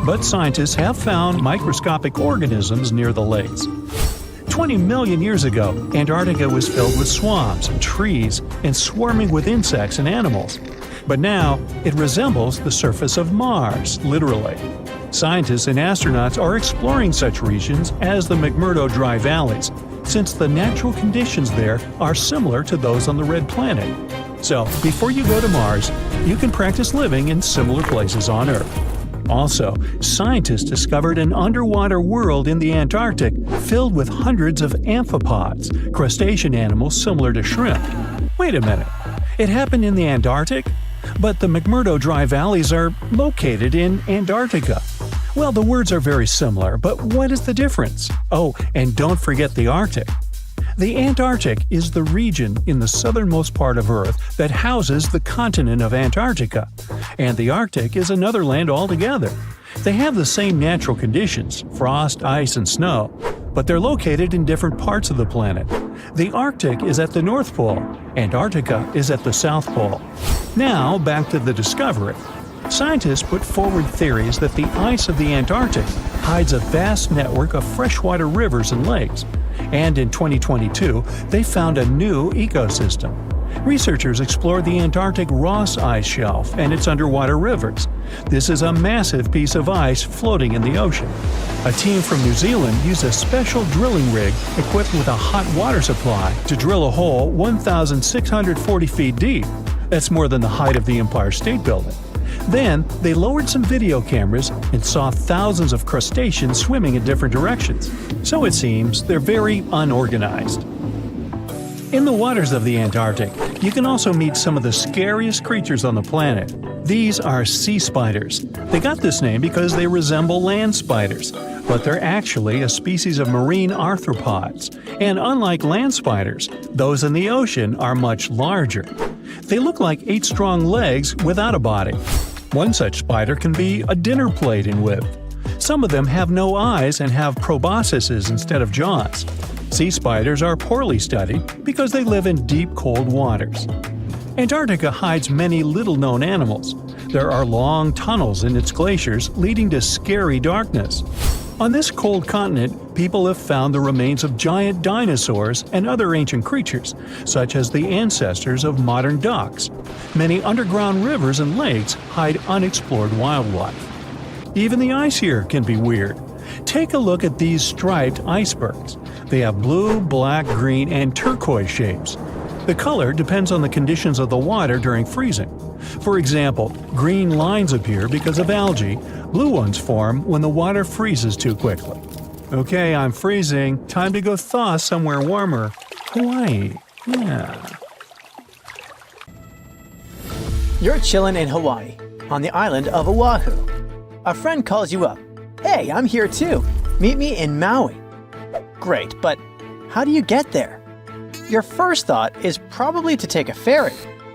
[SPEAKER 1] But scientists have found microscopic organisms near the lakes. 20 million years ago, Antarctica was filled with swamps, trees, and swarming with insects and animals. But now, it resembles the surface of Mars, literally. Scientists and astronauts are exploring such regions as the McMurdo Dry Valleys, since the natural conditions there are similar to those on the Red Planet. So, before you go to Mars, you can practice living in similar places on Earth. Also, scientists discovered an underwater world in the Antarctic filled with hundreds of amphipods, crustacean animals similar to shrimp. Wait a minute, it happened in the Antarctic? But the McMurdo Dry Valleys are located in Antarctica. Well, the words are very similar, but what is the difference? Oh, and don't forget the Arctic. The Antarctic is the region in the southernmost part of Earth that houses the continent of Antarctica, and the Arctic is another land altogether. They have the same natural conditions, frost, ice, and snow, but they're located in different parts of the planet. The Arctic is at the North Pole, Antarctica is at the South Pole. Now, back to the discovery. Scientists put forward theories that the ice of the Antarctic hides a vast network of freshwater rivers and lakes. And in 2022, they found a new ecosystem. Researchers explored the Antarctic Ross Ice Shelf and its underwater rivers. This is a massive piece of ice floating in the ocean. A team from New Zealand used a special drilling rig equipped with a hot water supply to drill a hole 1,640 feet deep. That's more than the height of the Empire State Building. Then, they lowered some video cameras and saw thousands of crustaceans swimming in different directions. So it seems they're very unorganized. In the waters of the Antarctic, you can also meet some of the scariest creatures on the planet. These are sea spiders. They got this name because they resemble land spiders, but they're actually a species of marine arthropods. And unlike land spiders, those in the ocean are much larger. They look like 8 strong legs without a body. One such spider can be a dinner plate in width. Some of them have no eyes and have proboscises instead of jaws. Sea spiders are poorly studied because they live in deep, cold waters. Antarctica hides many little-known animals. There are long tunnels in its glaciers leading to scary darkness. On this cold continent, people have found the remains of giant dinosaurs and other ancient creatures, such as the ancestors of modern ducks. Many underground rivers and lakes hide unexplored wildlife. Even the ice here can be weird. Take a look at these striped icebergs. They have blue, black, green, and turquoise shapes. The color depends on the conditions of the water during freezing. For example, green lines appear because of algae, blue ones form when the water freezes too quickly. Okay, I'm freezing. Time to go thaw somewhere warmer. Hawaii. Yeah.
[SPEAKER 3] You're chillin' in Hawaii, on the island of Oahu. A friend calls you up. Hey, I'm here too. Meet me in Maui. Great, but how do you get there? Your first thought is probably to take a ferry,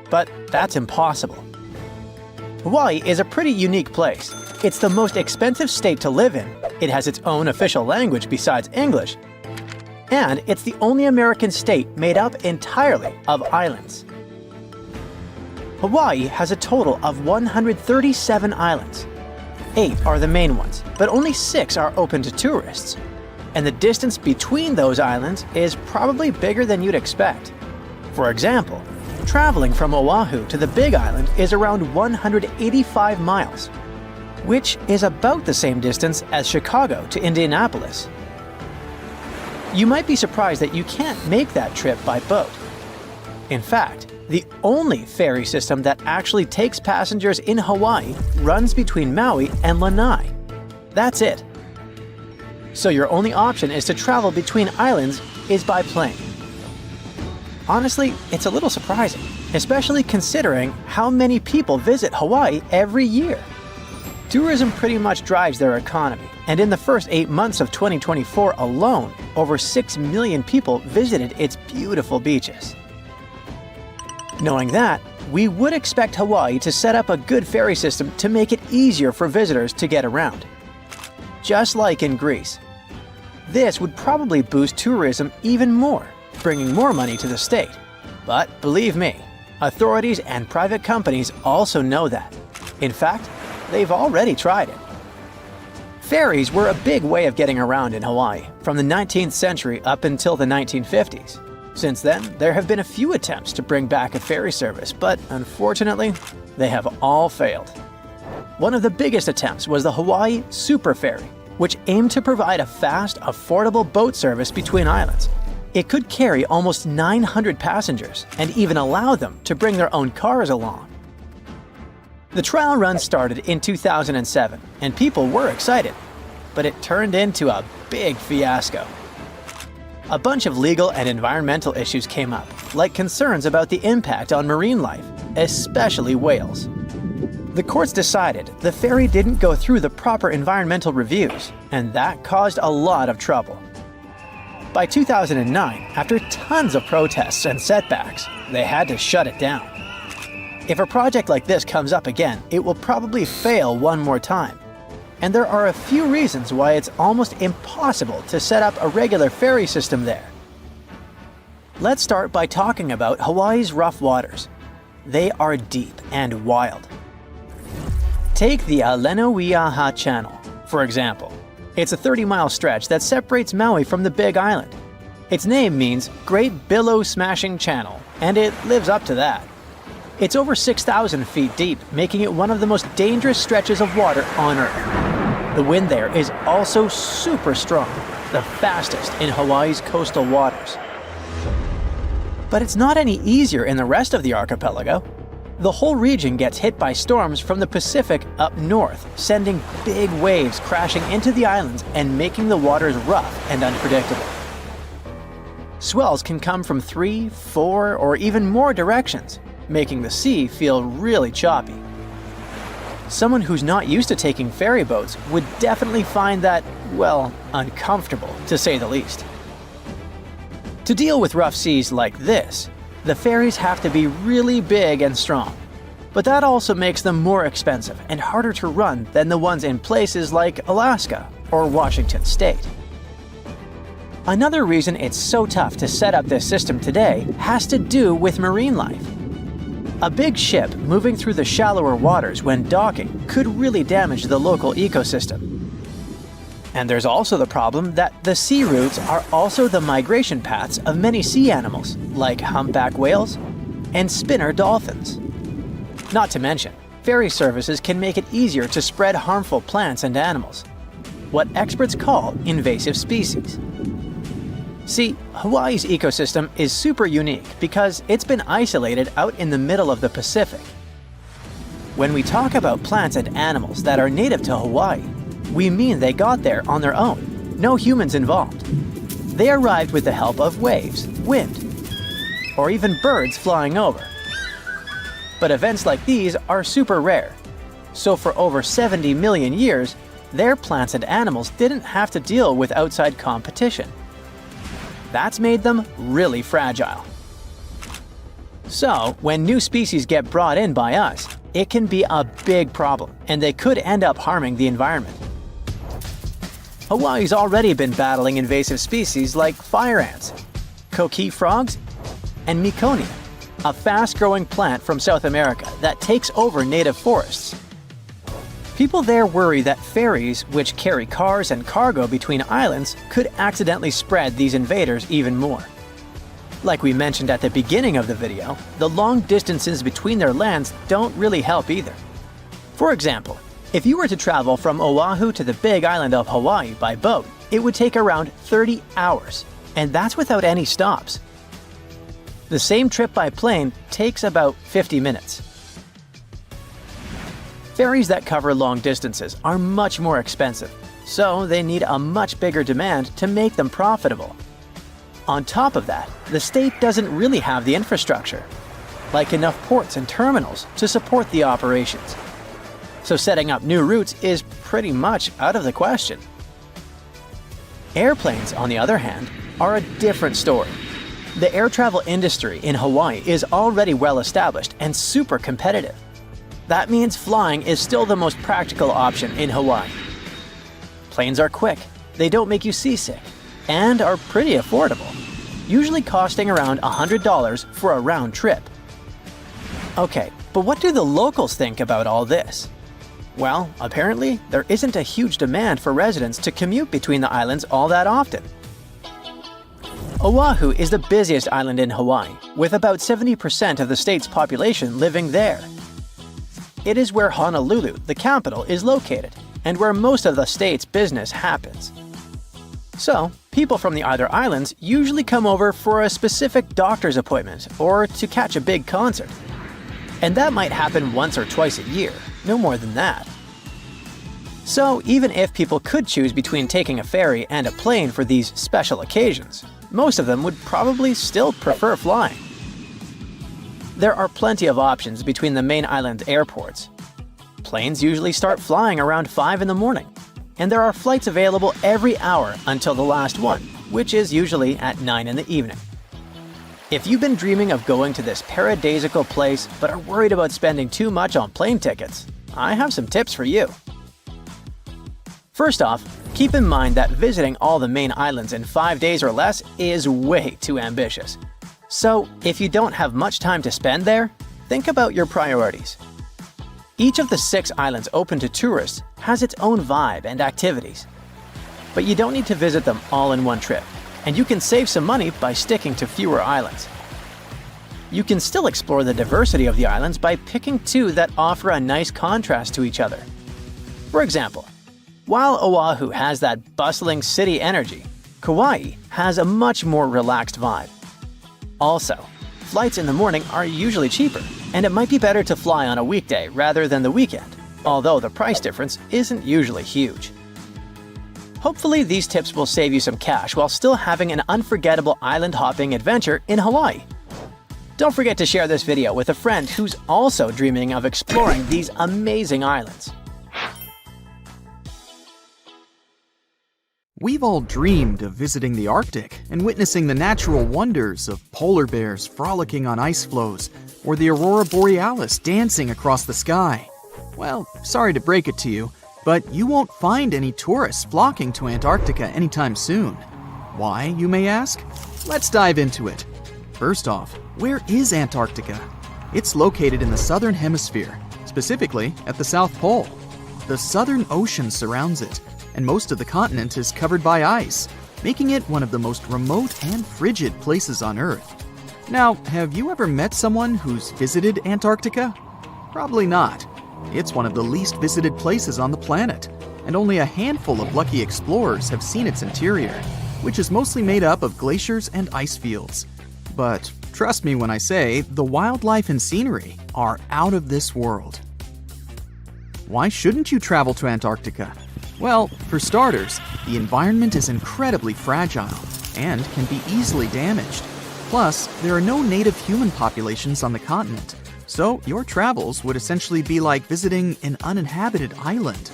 [SPEAKER 3] but that's impossible. Hawaii is a pretty unique place. It's the most expensive state to live in, It has its own official language besides English, and it's the only American state made up entirely of islands. Hawaii has a total of 137 islands. 8 are the main ones, but only 6 are open to tourists. And the distance between those islands is probably bigger than you'd expect. For example, traveling from Oahu to the Big Island is around 185 miles, which is about the same distance as Chicago to Indianapolis. You might be surprised that you can't make that trip by boat. In fact, the only ferry system that actually takes passengers in Hawaii runs between Maui and Lanai. That's it. So your only option is to travel between islands is by plane. Honestly, it's a little surprising, especially considering how many people visit Hawaii every year. Tourism pretty much drives their economy, and in the first 8 months of 2024 alone, over 6 million people visited its beautiful beaches. Knowing that, we would expect Hawaii to set up a good ferry system to make it easier for visitors to get around. Just like in Greece. This would probably boost tourism even more, bringing more money to the state. But believe me, authorities and private companies also know that. In fact, they've already tried it. Ferries were a big way of getting around in Hawaii from the 19th century up until the 1950s. Since then, there have been a few attempts to bring back a ferry service, but unfortunately, they have all failed. One of the biggest attempts was the Hawaii Super Ferry, which aimed to provide a fast, affordable boat service between islands. It could carry almost 900 passengers and even allow them to bring their own cars along. The trial run started in 2007, and people were excited, but it turned into a big fiasco. A bunch of legal and environmental issues came up, like concerns about the impact on marine life, especially whales. The courts decided the ferry didn't go through the proper environmental reviews, and that caused a lot of trouble. By 2009, after tons of protests and setbacks, they had to shut it down. If a project like this comes up again, it will probably fail one more time. And there are a few reasons why it's almost impossible to set up a regular ferry system there. Let's start by talking about Hawaii's rough waters. They are deep and wild. Take the Alenoiaha Channel, for example. It's a 30-mile stretch that separates Maui from the Big Island. Its name means Great Billow Smashing Channel, and it lives up to that. It's over 6,000 feet deep, making it one of the most dangerous stretches of water on Earth. The wind there is also super strong, the fastest in Hawaii's coastal waters. But it's not any easier in the rest of the archipelago. The whole region gets hit by storms from the Pacific up north, sending big waves crashing into the islands and making the waters rough and unpredictable. Swells can come from 3, 4, or even more directions, making the sea feel really choppy. Someone who's not used to taking ferry boats would definitely find that, well, uncomfortable, to say the least. To deal with rough seas like this, the ferries have to be really big and strong. But that also makes them more expensive and harder to run than the ones in places like Alaska or Washington State. Another reason it's so tough to set up this system today has to do with marine life. A big ship moving through the shallower waters when docking could really damage the local ecosystem. And there's also the problem that the sea routes are also the migration paths of many sea animals, like humpback whales and spinner dolphins. Not to mention, ferry services can make it easier to spread harmful plants and animals, what experts call invasive species. See, Hawaii's ecosystem is super unique because it's been isolated out in the middle of the Pacific. When we talk about plants and animals that are native to Hawaii, we mean they got there on their own, no humans involved. They arrived with the help of waves, wind, or even birds flying over. But events like these are super rare, so for over 70 million years, their plants and animals didn't have to deal with outside competition. That's made them really fragile. So, when new species get brought in by us, it can be a big problem, and they could end up harming the environment. Hawaii's already been battling invasive species like fire ants, coqui frogs, and Meconium, a fast-growing plant from South America that takes over native forests. People there worry that ferries, which carry cars and cargo between islands, could accidentally spread these invaders even more. Like we mentioned at the beginning of the video, the long distances between their lands don't really help either. For example, if you were to travel from Oahu to the big island of Hawaii by boat, it would take around 30 hours, and that's without any stops. The same trip by plane takes about 50 minutes. Ferries that cover long distances are much more expensive, so they need a much bigger demand to make them profitable. On top of that, the state doesn't really have the infrastructure, like enough ports and terminals to support the operations. So setting up new routes is pretty much out of the question. Airplanes, on the other hand, are a different story. The air travel industry in Hawaii is already well established and super competitive. That means flying is still the most practical option in Hawaii. Planes are quick, they don't make you seasick, and are pretty affordable, usually costing around $100 for a round trip. Okay, but what do the locals think about all this? Well, apparently, there isn't a huge demand for residents to commute between the islands all that often. Oahu is the busiest island in Hawaii, with about 70% of the state's population living there. It is where Honolulu, the capital, is located, and where most of the state's business happens. So, people from the other islands usually come over for a specific doctor's appointment or to catch a big concert. And that might happen once or twice a year, no more than that. So, even if people could choose between taking a ferry and a plane for these special occasions, most of them would probably still prefer flying. There are plenty of options between the main island airports. Planes usually start flying around 5 in the morning, and there are flights available every hour until the last one, which is usually at 9 in the evening. If you've been dreaming of going to this paradisiacal place but are worried about spending too much on plane tickets, I have some tips for you. First off, keep in mind that visiting all the main islands in 5 days or less is way too ambitious. So, if you don't have much time to spend there, think about your priorities. Each of the 6 islands open to tourists has its own vibe and activities. But you don't need to visit them all in one trip, and you can save some money by sticking to fewer islands. You can still explore the diversity of the islands by picking 2 that offer a nice contrast to each other. For example, while Oahu has that bustling city energy, Kauai has a much more relaxed vibe. Also, flights in the morning are usually cheaper, and it might be better to fly on a weekday rather than the weekend, although the price difference isn't usually huge. Hopefully these tips will save you some cash while still having an unforgettable island hopping adventure in Hawaii. Don't forget to share this video with a friend who's also dreaming of exploring these amazing islands.
[SPEAKER 2] We've all dreamed of visiting the Arctic and witnessing the natural wonders of polar bears frolicking on ice floes or the aurora borealis dancing across the sky. Well, sorry to break it to you, but you won't find any tourists flocking to Antarctica anytime soon. Why, you may ask? Let's dive into it. First off, where is Antarctica? It's located in the southern hemisphere, specifically at the South Pole. The Southern Ocean surrounds it, and most of the continent is covered by ice, making it one of the most remote and frigid places on Earth. Now, have you ever met someone who's visited Antarctica? Probably not. It's one of the least visited places on the planet, and only a handful of lucky explorers have seen its interior, which is mostly made up of glaciers and ice fields. But trust me when I say the wildlife and scenery are out of this world. Why shouldn't you travel to Antarctica? Well, for starters, the environment is incredibly fragile and can be easily damaged. Plus, there are no native human populations on the continent, so your travels would essentially be like visiting an uninhabited island.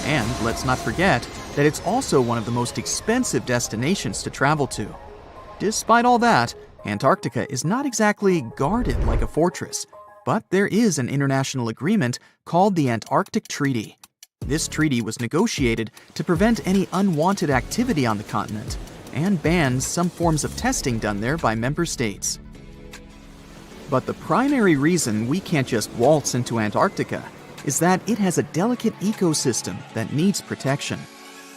[SPEAKER 2] And let's not forget that it's also one of the most expensive destinations to travel to. Despite all that, Antarctica is not exactly guarded like a fortress, but there is an international agreement called the Antarctic Treaty. This treaty was negotiated to prevent any unwanted activity on the continent and bans some forms of testing done there by member states. But the primary reason we can't just waltz into Antarctica is that it has a delicate ecosystem that needs protection.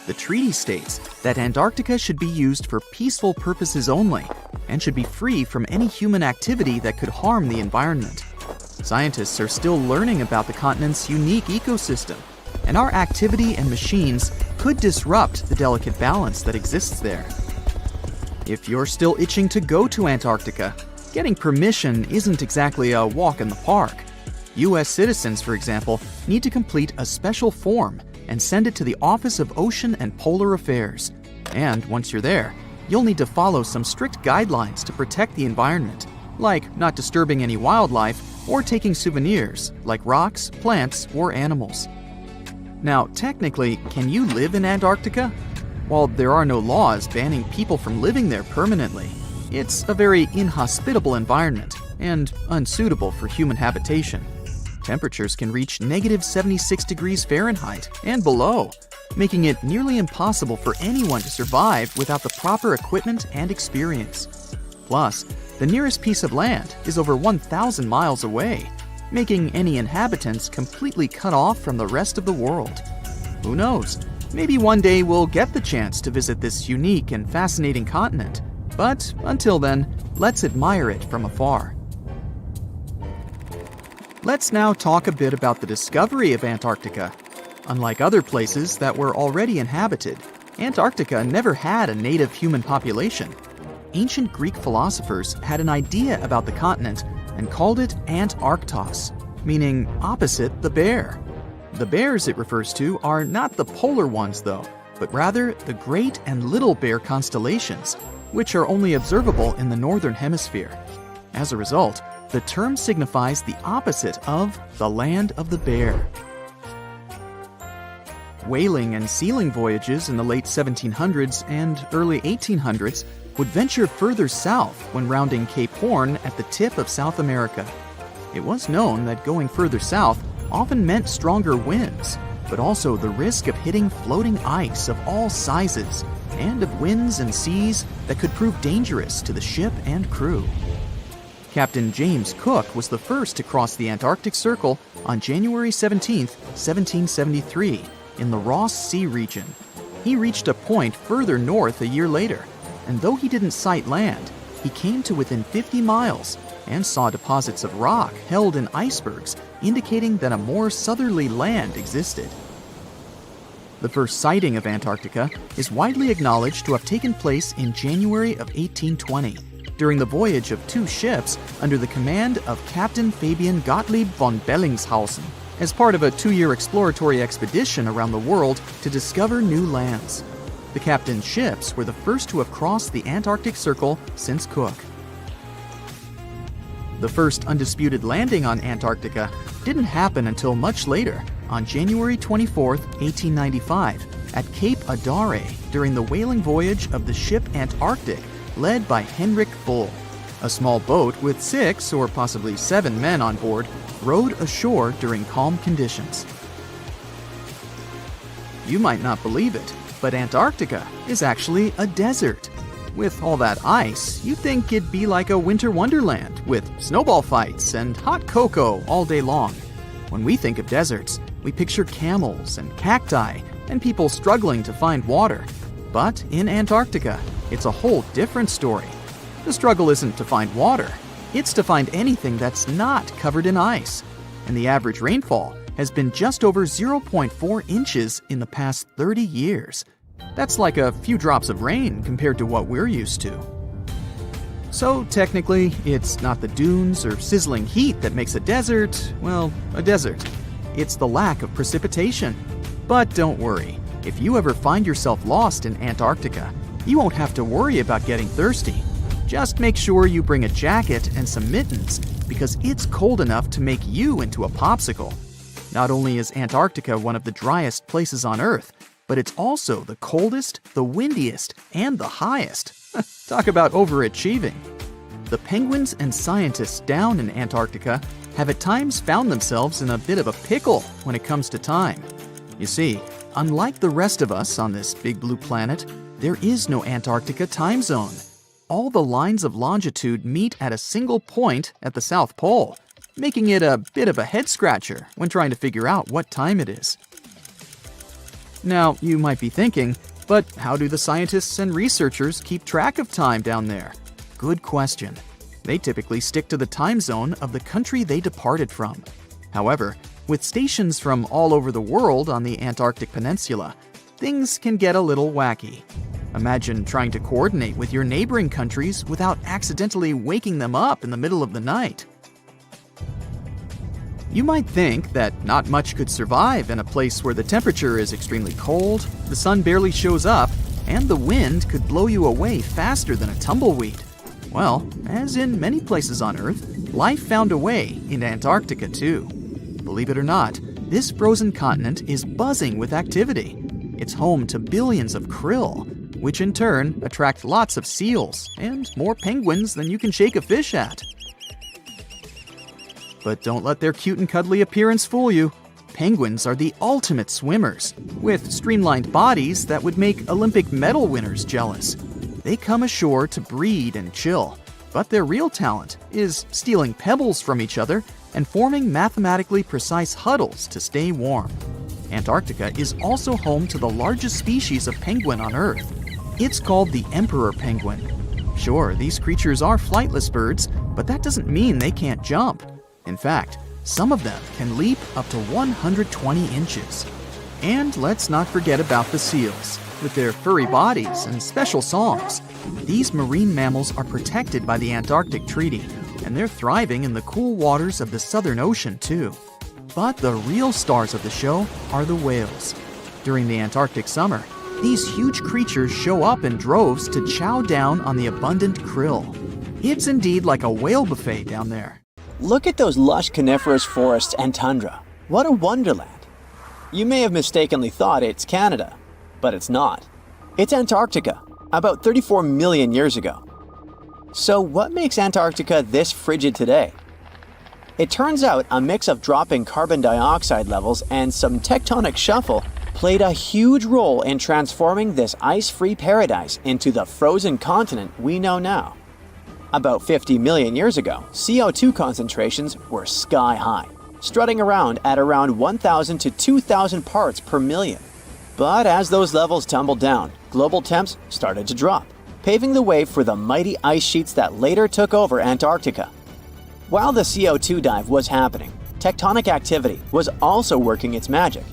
[SPEAKER 2] The treaty states that Antarctica should be used for peaceful purposes only and should be free from any human activity that could harm the environment. Scientists are still learning about the continent's unique ecosystem, and our activity and machines could disrupt the delicate balance that exists there. If you're still itching to go to Antarctica, getting permission isn't exactly a walk in the park. U.S. citizens, for example, need to complete a special form and send it to the Office of Ocean and Polar Affairs. And once you're there, you'll need to follow some strict guidelines to protect the environment, like not disturbing any wildlife or taking souvenirs like rocks, plants, or animals. Now, technically, can you live in Antarctica? While there are no laws banning people from living there permanently, it's a very inhospitable environment and unsuitable for human habitation. Temperatures can reach -76 degrees Fahrenheit and below, making it nearly impossible for anyone to survive without the proper equipment and experience. Plus, the nearest piece of land is over 1,000 miles away, making any inhabitants completely cut off from the rest of the world. Who knows? Maybe one day we'll get the chance to visit this unique and fascinating continent. But until then, let's admire it from afar. Let's now talk a bit about the discovery of Antarctica. Unlike other places that were already inhabited, Antarctica never had a native human population. Ancient Greek philosophers had an idea about the continent and called it Antarctos, meaning opposite the bear. The bears it refers to are not the polar ones, though, but rather the Great and Little Bear constellations, which are only observable in the northern hemisphere. As a result, the term signifies the opposite of the land of the bear. Whaling and sealing voyages in the late 1700s and early 1800s would venture further south when rounding Cape Horn at the tip of South America. It was known that going further south often meant stronger winds, but also the risk of hitting floating ice of all sizes and of winds and seas that could prove dangerous to the ship and crew. Captain James Cook was the first to cross the Antarctic Circle on January 17, 1773, in the Ross Sea region. He reached a point further north a year later, and though he didn't sight land, he came to within 50 miles and saw deposits of rock held in icebergs, indicating that a more southerly land existed. The first sighting of Antarctica is widely acknowledged to have taken place in January of 1820, during the voyage of two ships under the command of Captain Fabian Gottlieb von Bellingshausen, as part of a 2-year exploratory expedition around the world to discover new lands. The captain's ships were the first to have crossed the Antarctic Circle since Cook. The first undisputed landing on Antarctica didn't happen until much later, on January 24, 1895, at Cape Adare during the whaling voyage of the ship Antarctic, led by Henrik Bull. A small boat with 6 or possibly 7 men on board rowed ashore during calm conditions. You might not believe it, but Antarctica is actually a desert. With all that ice, you'd think it'd be like a winter wonderland with snowball fights and hot cocoa all day long. When we think of deserts, we picture camels and cacti and people struggling to find water. But in Antarctica, it's a whole different story. The struggle isn't to find water, it's to find anything that's not covered in ice. And the average rainfall has been just over 0.4 inches in the past 30 years. That's like a few drops of rain compared to what we're used to. So technically, it's not the dunes or sizzling heat that makes a desert, well, a desert. It's the lack of precipitation. But don't worry, if you ever find yourself lost in Antarctica, you won't have to worry about getting thirsty. Just make sure you bring a jacket and some mittens, because it's cold enough to make you into a popsicle. Not only is Antarctica one of the driest places on Earth, but it's also the coldest, the windiest, and the highest. Talk about overachieving. The penguins and scientists down in Antarctica have at times found themselves in a bit of a pickle when it comes to time. You see, unlike the rest of us on this big blue planet, there is no Antarctica time zone. All the lines of longitude meet at a single point at the South Pole, making it a bit of a head-scratcher when trying to figure out what time it is. Now, you might be thinking, but how do the scientists and researchers keep track of time down there? Good question. They typically stick to the time zone of the country they departed from. However, with stations from all over the world on the Antarctic Peninsula, things can get a little wacky. Imagine trying to coordinate with your neighboring countries without accidentally waking them up in the middle of the night. You might think that not much could survive in a place where the temperature is extremely cold, the sun barely shows up, and the wind could blow you away faster than a tumbleweed. Well, as in many places on Earth, life found a way in Antarctica too. Believe it or not, this frozen continent is buzzing with activity. It's home to billions of krill, which in turn attract lots of seals and more penguins than you can shake a fish at. But don't let their cute and cuddly appearance fool you. Penguins are the ultimate swimmers, with streamlined bodies that would make Olympic medal winners jealous. They come ashore to breed and chill, but their real talent is stealing pebbles from each other and forming mathematically precise huddles to stay warm. Antarctica is also home to the largest species of penguin on Earth. It's called the emperor penguin. Sure, these creatures are flightless birds, but that doesn't mean they can't jump. In fact, some of them can leap up to 120 inches. And let's not forget about the seals. With their furry bodies and special songs, these marine mammals are protected by the Antarctic Treaty, and they're thriving in the cool waters of the Southern Ocean too. But the real stars of the show are the whales. During the Antarctic summer, these huge creatures show up in droves to chow down on the abundant krill. It's indeed like a whale buffet down there.
[SPEAKER 3] Look at those lush coniferous forests and tundra. What a wonderland. You may have mistakenly thought it's Canada, but it's not. It's Antarctica, about 34 million years ago. So what makes Antarctica this frigid today? It turns out a mix of dropping carbon dioxide levels and some tectonic shuffle played a huge role in transforming this ice-free paradise into the frozen continent we know now. About 50 million years ago, CO2 concentrations were sky high, strutting around at around 1,000 to 2,000 parts per million. But as those levels tumbled down, global temps started to drop, paving the way for the mighty ice sheets that later took over Antarctica. While the CO2 dive was happening, tectonic activity was also working its magic.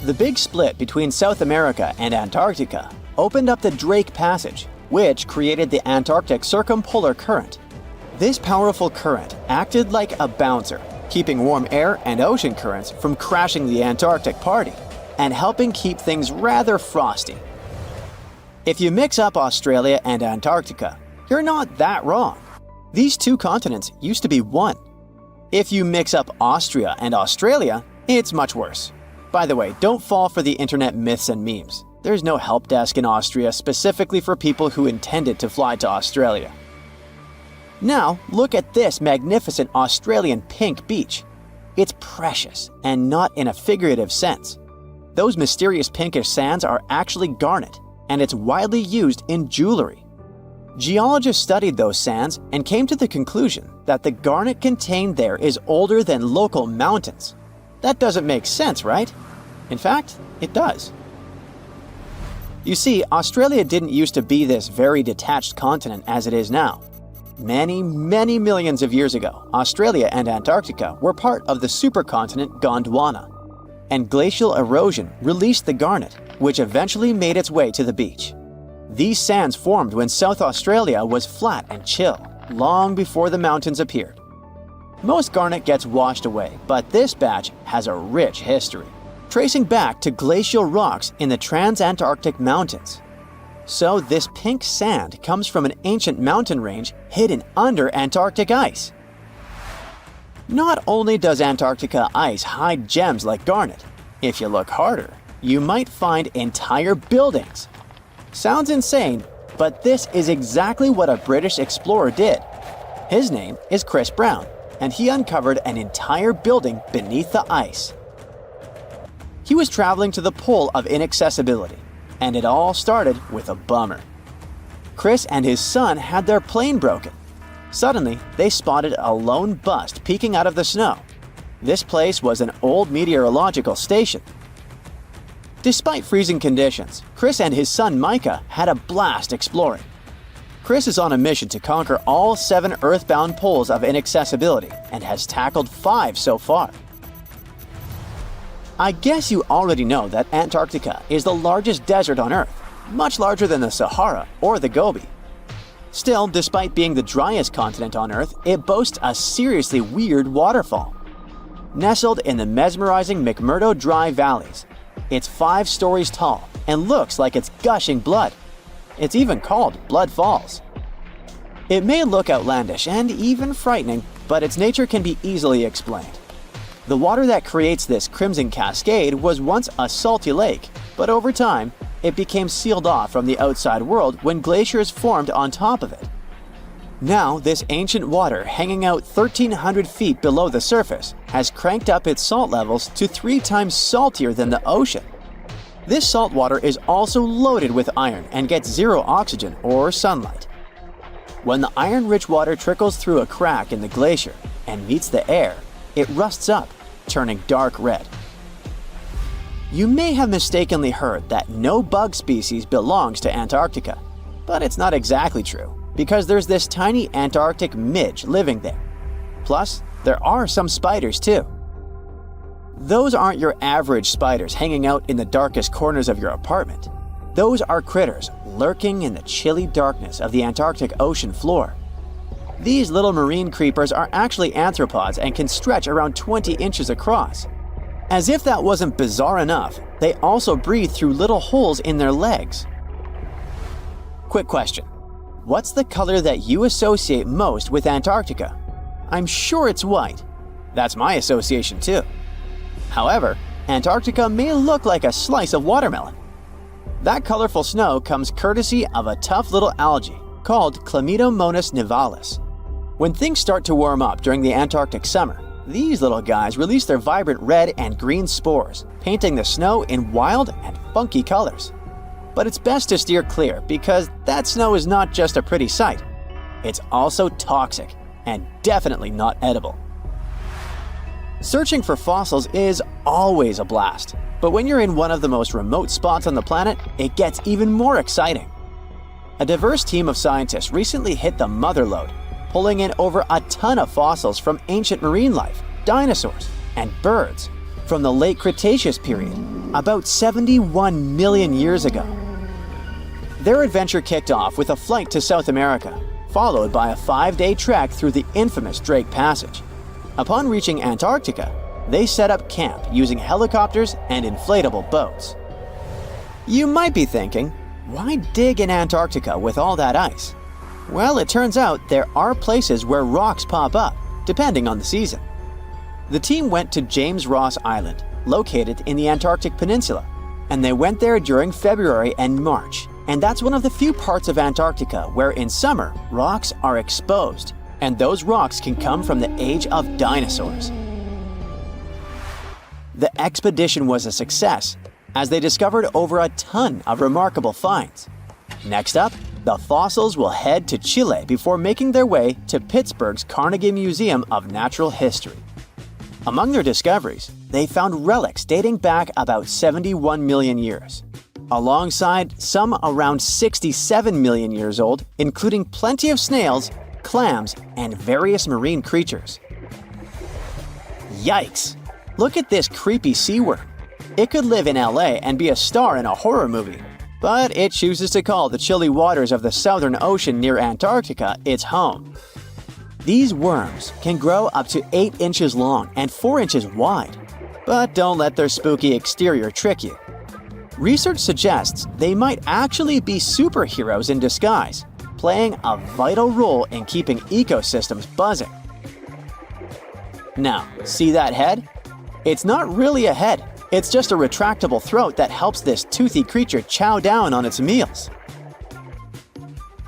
[SPEAKER 3] The big split between South America and Antarctica opened up the Drake Passage, which created the Antarctic Circumpolar Current. This powerful current acted like a bouncer, keeping warm air and ocean currents from crashing the Antarctic party, and helping keep things rather frosty. If you mix up Australia and Antarctica, you're not that wrong. These two continents used to be one. If you mix up Austria and Australia, it's much worse. By the way, don't fall for the internet myths and memes. There's no help desk in Austria specifically for people who intended to fly to Australia. Now, look at this magnificent Australian pink beach. It's precious, and not in a figurative sense. Those mysterious pinkish sands are actually garnet, and it's widely used in jewelry. Geologists studied those sands and came to the conclusion that the garnet contained there is older than local mountains. That doesn't make sense, right? In fact, it does. You see, Australia didn't used to be this very detached continent as it is now. Many, many millions of years ago, Australia and Antarctica were part of the supercontinent Gondwana, and glacial erosion released the garnet, which eventually made its way to the beach. These sands formed when South Australia was flat and chill, long before the mountains appeared. Most garnet gets washed away, but this batch has a rich history, tracing back to glacial rocks in the Transantarctic Mountains. So this pink sand comes from an ancient mountain range hidden under Antarctic ice. Not only does Antarctica ice hide gems like garnet, if you look harder, you might find entire buildings. Sounds insane, but this is exactly what a British explorer did. His name is Chris Brown, and he uncovered an entire building beneath the ice. He was traveling to the pole of inaccessibility, and it all started with a bummer. Chris and his son had their plane broken. Suddenly, they spotted a lone bust peeking out of the snow. This place was an old meteorological station. Despite freezing conditions, Chris and his son Micah had a blast exploring. Chris is on a mission to conquer all 7 earthbound poles of inaccessibility and has tackled 5 so far. I guess you already know that Antarctica is the largest desert on Earth, much larger than the Sahara or the Gobi. Still, despite being the driest continent on Earth, it boasts a seriously weird waterfall. Nestled in the mesmerizing McMurdo Dry Valleys, it's 5 stories tall and looks like it's gushing blood. It's even called Blood Falls. It may look outlandish and even frightening, but its nature can be easily explained. The water that creates this crimson cascade was once a salty lake, but over time, it became sealed off from the outside world when glaciers formed on top of it. Now, this ancient water hanging out 1,300 feet below the surface has cranked up its salt levels to 3 times saltier than the ocean. This salt water is also loaded with iron and gets 0 oxygen or sunlight. When the iron-rich water trickles through a crack in the glacier and meets the air, it rusts up, turning dark red. You may have mistakenly heard that no bug species belongs to Antarctica, but it's not exactly true, because there's this tiny Antarctic midge living there. Plus, there are some spiders too. Those aren't your average spiders hanging out in the darkest corners of your apartment. Those are critters lurking in the chilly darkness of the Antarctic ocean floor. These little marine creepers are actually arthropods and can stretch around 20 inches across. As if that wasn't bizarre enough, they also breathe through little holes in their legs. Quick question. What's the color that you associate most with Antarctica? I'm sure it's white. That's my association too. However, Antarctica may look like a slice of watermelon. That colorful snow comes courtesy of a tough little algae called Chlamydomonas nivalis. When things start to warm up during the Antarctic summer, these little guys release their vibrant red and green spores, painting the snow in wild and funky colors. But it's best to steer clear because that snow is not just a pretty sight. It's also toxic and definitely not edible. Searching for fossils is always a blast, but when you're in one of the most remote spots on the planet, it gets even more exciting. A diverse team of scientists recently hit the mother lode, pulling in over a ton of fossils from ancient marine life, dinosaurs, and birds from the late Cretaceous period, about 71 million years ago. Their adventure kicked off with a flight to South America, followed by a 5-day trek through the infamous Drake Passage. Upon reaching Antarctica, they set up camp using helicopters and inflatable boats. You might be thinking, why dig in Antarctica with all that ice? Well, it turns out there are places where rocks pop up, depending on the season. The team went to James Ross Island, located in the Antarctic Peninsula, and they went there during February and March. And that's one of the few parts of Antarctica where in summer, rocks are exposed, and those rocks can come from the age of dinosaurs. The expedition was a success, as they discovered over a ton of remarkable finds. Next up, the fossils will head to Chile before making their way to Pittsburgh's Carnegie Museum of Natural History. Among their discoveries, they found relics dating back about 71 million years, alongside some around 67 million years old, including plenty of snails, clams, and various marine creatures. Yikes! Look at this creepy sea worm. It could live in LA and be a star in a horror movie, but it chooses to call the chilly waters of the Southern Ocean near Antarctica its home. These worms can grow up to 8 inches long and 4 inches wide, but don't let their spooky exterior trick you. Research suggests they might actually be superheroes in disguise, playing a vital role in keeping ecosystems buzzing. Now, see that head? It's not really a head, it's just a retractable throat that helps this toothy creature chow down on its meals.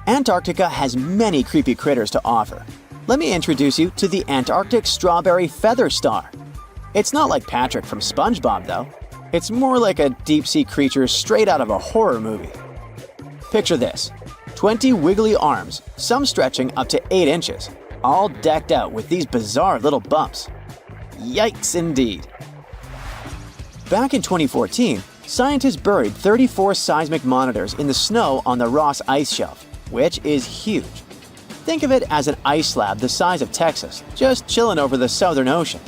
[SPEAKER 3] Antarctica has many creepy critters to offer. Let me introduce you to the Antarctic strawberry feather star. It's not like Patrick from SpongeBob though. It's more like a deep-sea creature straight out of a horror movie. Picture this: 20 wiggly arms, some stretching up to 8 inches, all decked out with these bizarre little bumps. Yikes indeed. Back in 2014, scientists buried 34 seismic monitors in the snow on the Ross Ice Shelf, which is huge. Think of it as an ice slab the size of Texas, just chilling over the Southern Ocean.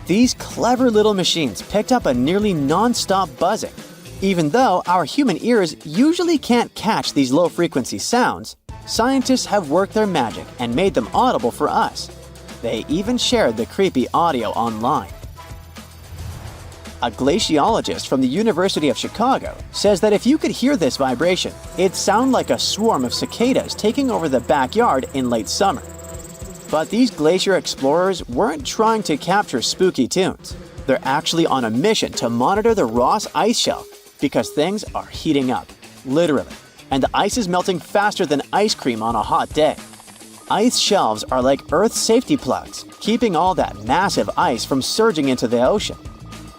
[SPEAKER 3] These clever little machines picked up a nearly non-stop buzzing. Even though our human ears usually can't catch these low-frequency sounds, scientists have worked their magic and made them audible for us. They even shared the creepy audio online. A glaciologist from the University of Chicago says that if you could hear this vibration, it'd sound like a swarm of cicadas taking over the backyard in late summer. But these glacier explorers weren't trying to capture spooky tunes. They're actually on a mission to monitor the Ross Ice Shelf because things are heating up, literally, and the ice is melting faster than ice cream on a hot day. Ice shelves are like Earth's safety plugs, keeping all that massive ice from surging into the ocean.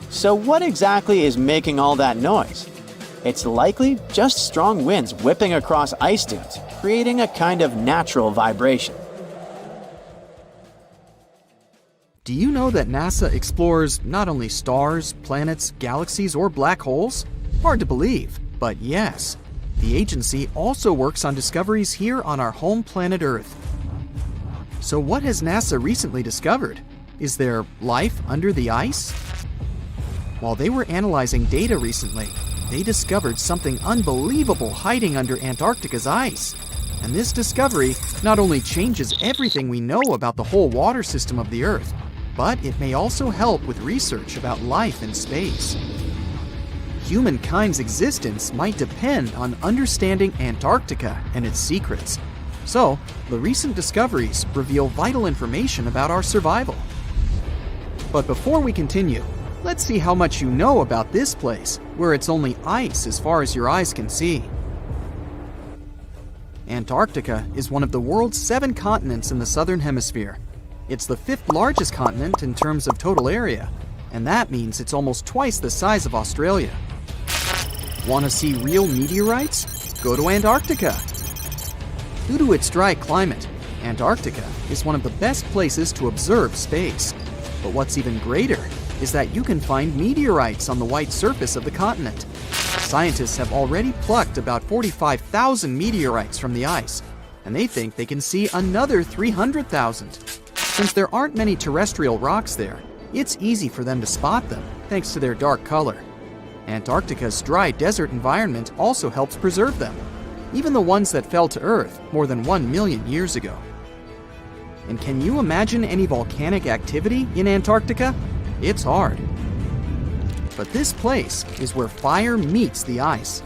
[SPEAKER 3] So what exactly is making all that noise? It's likely just strong winds whipping across ice dunes, creating a kind of natural vibration.
[SPEAKER 2] Do you know that NASA explores not only stars, planets, galaxies, or black holes? Hard to believe, but yes. The agency also works on discoveries here on our home planet Earth. So what has NASA recently discovered? Is there life under the ice? While they were analyzing data recently, they discovered something unbelievable hiding under Antarctica's ice. And this discovery not only changes everything we know about the whole water system of the Earth, but it may also help with research about life in space. Humankind's existence might depend on understanding Antarctica and its secrets. So, the recent discoveries reveal vital information about our survival. But before we continue, let's see how much you know about this place, where it's only ice as far as your eyes can see. Antarctica is one of the world's 7 continents in the southern hemisphere. It's the 5th largest continent in terms of total area, and that means it's almost twice the size of Australia. Want to see real meteorites? Go to Antarctica. Due to its dry climate, Antarctica is one of the best places to observe space. But what's even greater is that you can find meteorites on the white surface of the continent. Scientists have already plucked about 45,000 meteorites from the ice, and they think they can see another 300,000. Since there aren't many terrestrial rocks there, it's easy for them to spot them, thanks to their dark color. Antarctica's dry desert environment also helps preserve them, even the ones that fell to Earth more than 1 million years ago. And can you imagine any volcanic activity in Antarctica? It's hard. But this place is where fire meets the ice.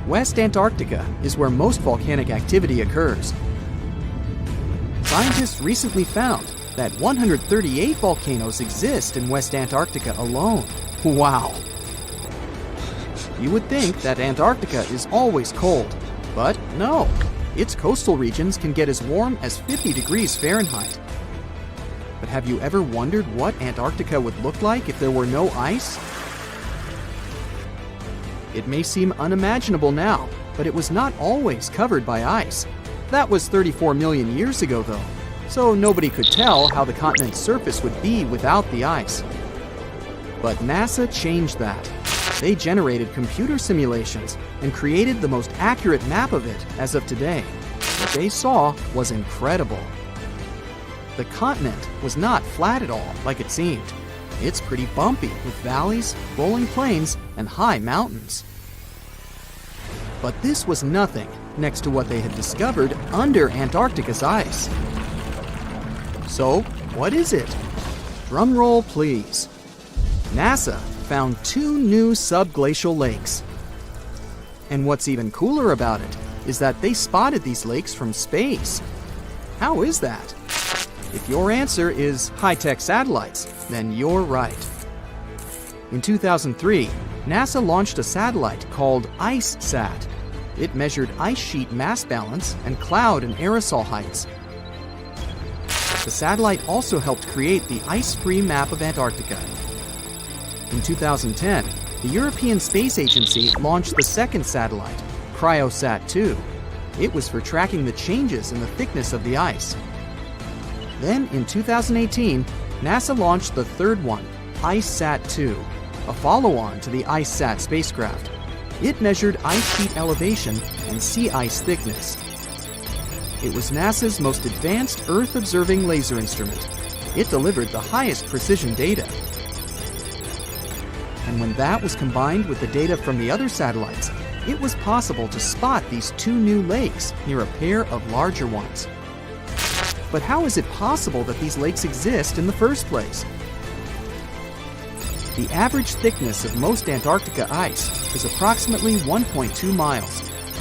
[SPEAKER 2] West Antarctica is where most volcanic activity occurs. Scientists recently found that 138 volcanoes exist in West Antarctica alone. Wow! You would think that Antarctica is always cold, but no. Its coastal regions can get as warm as 50 degrees Fahrenheit. But have you ever wondered what Antarctica would look like if there were no ice? It may seem unimaginable now, but it was not always covered by ice. That was 34 million years ago, though, so nobody could tell how the continent's surface would be without the ice. But NASA changed that. They generated computer simulations and created the most accurate map of it as of today. What they saw was incredible. The continent was not flat at all like it seemed. It's pretty bumpy with valleys, rolling plains, and high mountains. But this was nothing next to what they had discovered under Antarctica's ice. So, what is it? Drum roll, please. NASA found 2 new subglacial lakes. And what's even cooler about it is that they spotted these lakes from space. How is that? If your answer is high-tech satellites, then you're right. In 2003, NASA launched a satellite called IceSat. It measured ice sheet mass balance and cloud and aerosol heights. The satellite also helped create the ice-free map of Antarctica. In 2010, the European Space Agency launched the second satellite, Cryosat-2. It was for tracking the changes in the thickness of the ice. Then, in 2018, NASA launched the third one, IceSat-2, a follow-on to the IceSat spacecraft. It measured ice sheet elevation and sea ice thickness. It was NASA's most advanced Earth-observing laser instrument. It delivered the highest precision data. And when that was combined with the data from the other satellites, it was possible to spot these two new lakes near a pair of larger ones. But how is it possible that these lakes exist in the first place? The average thickness of most Antarctica ice is approximately 1.2 miles.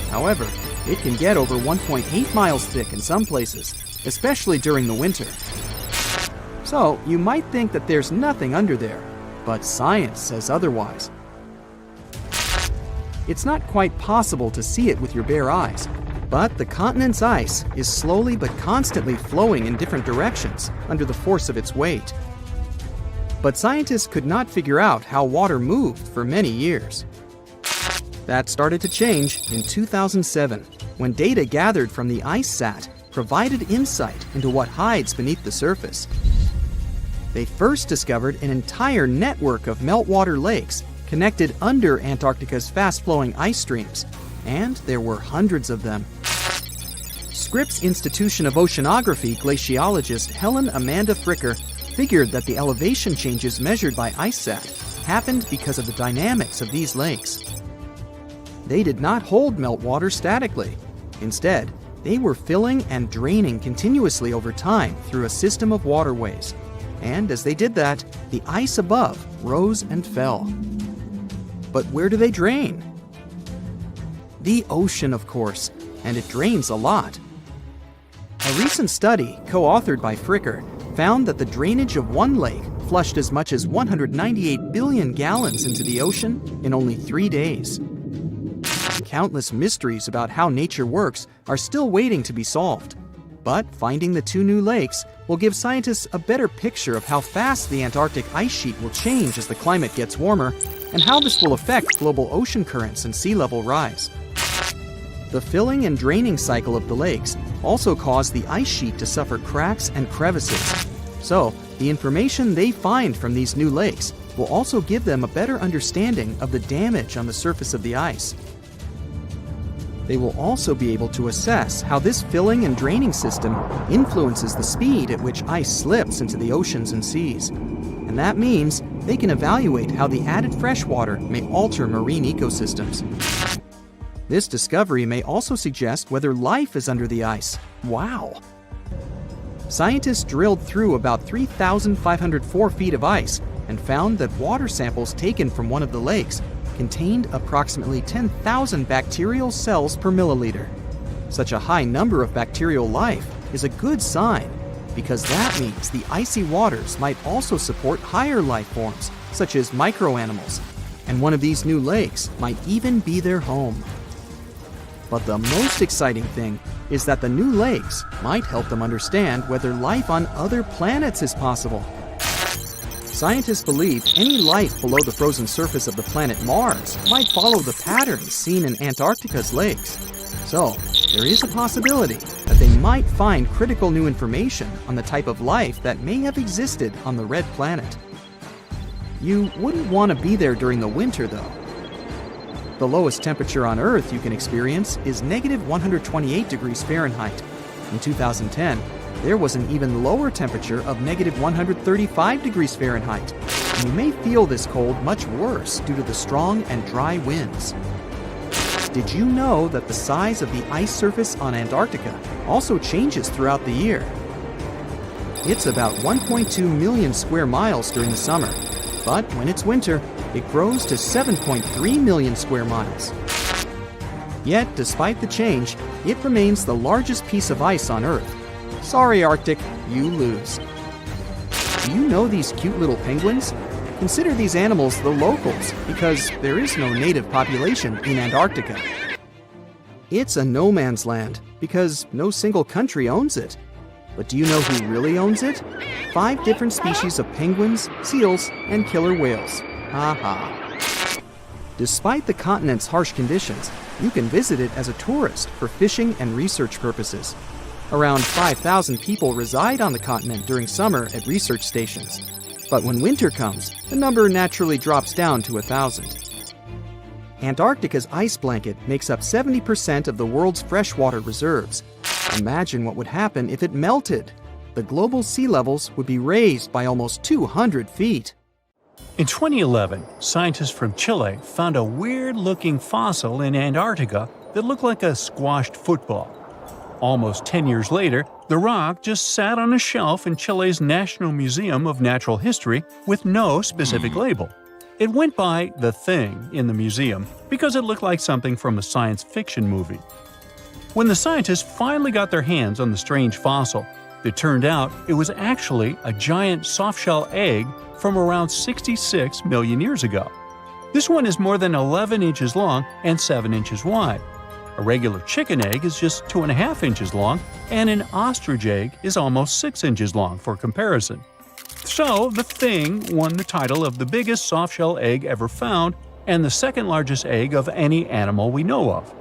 [SPEAKER 2] However, it can get over 1.8 miles thick in some places, especially during the winter. So, you might think that there's nothing under there, but science says otherwise. It's not quite possible to see it with your bare eyes, but the continent's ice is slowly but constantly flowing in different directions under the force of its weight. But scientists could not figure out how water moved for many years. That started to change in 2007, when data gathered from the IceSat provided insight into what hides beneath the surface. They first discovered an entire network of meltwater lakes connected under Antarctica's fast-flowing ice streams, and there were hundreds of them. Scripps Institution of Oceanography glaciologist Helen Amanda Fricker figured that the elevation changes measured by IceSat happened because of the dynamics of these lakes. They did not hold meltwater statically. Instead, they were filling and draining continuously over time through a system of waterways. And as they did that, the ice above rose and fell. But where do they drain? The ocean, of course, and it drains a lot. A recent study, co-authored by Fricker, found that the drainage of one lake flushed as much as 198 billion gallons into the ocean in only 3 days. Countless mysteries about how nature works are still waiting to be solved. But finding the two new lakes will give scientists a better picture of how fast the Antarctic ice sheet will change as the climate gets warmer, and how this will affect global ocean currents and sea level rise. The filling and draining cycle of the lakes also caused the ice sheet to suffer cracks and crevices. So, the information they find from these new lakes will also give them a better understanding of the damage on the surface of the ice. They will also be able to assess how this filling and draining system influences the speed at which ice slips into the oceans and seas. And that means they can evaluate how the added fresh water may alter marine ecosystems. This discovery may also suggest whether life is under the ice. Wow! Scientists drilled through about 3,504 feet of ice and found that water samples taken from one of the lakes contained approximately 10,000 bacterial cells per milliliter. Such a high number of bacterial life is a good sign, because that means the icy waters might also support higher life forms, such as microanimals, and one of these new lakes might even be their home. But the most exciting thing is that the new lakes might help them understand whether life on other planets is possible. Scientists believe any life below the frozen surface of the planet Mars might follow the patterns seen in Antarctica's lakes. So, there is a possibility that they might find critical new information on the type of life that may have existed on the red planet. You wouldn't want to be there during the winter, though. The lowest temperature on Earth you can experience is negative 128 degrees Fahrenheit. In 2010, there was an even lower temperature of negative 135 degrees Fahrenheit, and you may feel this cold much worse due to the strong and dry winds. Did you know that the size of the ice surface on Antarctica also changes throughout the year? It's about 1.2 million square miles during the summer, but when it's winter, it grows to 7.3 million square miles. Yet, despite the change, it remains the largest piece of ice on Earth. Sorry, Arctic, you lose. Do you know these cute little penguins? Consider these animals the locals, because there is no native population in Antarctica. It's a no man's land, because no single country owns it. But do you know who really owns it? 5 different species of penguins, seals, and killer whales. Haha. Despite the continent's harsh conditions, you can visit it as a tourist for fishing and research purposes. Around 5,000 people reside on the continent during summer at research stations. But when winter comes, the number naturally drops down to 1,000. Antarctica's ice blanket makes up 70% of the world's freshwater reserves. Imagine what would happen if it melted. The global sea levels would be raised by almost 200 feet.
[SPEAKER 1] In 2011, scientists from Chile found a weird-looking fossil in Antarctica that looked like a squashed football. Almost 10 years later, the rock just sat on a shelf in Chile's National Museum of Natural History with no specific label. It went by The Thing in the museum because it looked like something from a science fiction movie. When the scientists finally got their hands on the strange fossil, it turned out it was actually a giant softshell egg from around 66 million years ago. This one is more than 11 inches long and 7 inches wide. A regular chicken egg is just 2.5 inches long, and an ostrich egg is almost 6 inches long for comparison. So, the Thing won the title of the biggest softshell egg ever found and the second largest egg of any animal we know of.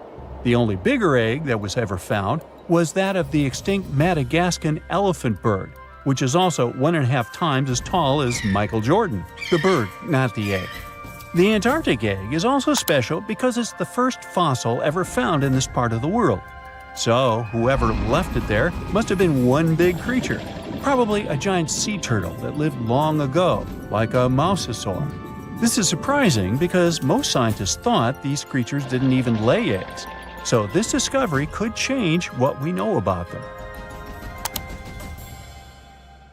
[SPEAKER 1] The only bigger egg that was ever found was that of the extinct Madagascan elephant berg, which is also 1.5 times as tall as Michael Jordan. The berg, not the egg. The Antarctic egg is also special because it's the first fossil ever found in this part of the world. So, whoever left it there must have been one big creature, probably a giant sea turtle that lived long ago, like a mosasaur. This is surprising because most scientists thought these creatures didn't even lay eggs. So this discovery could change what we know about them.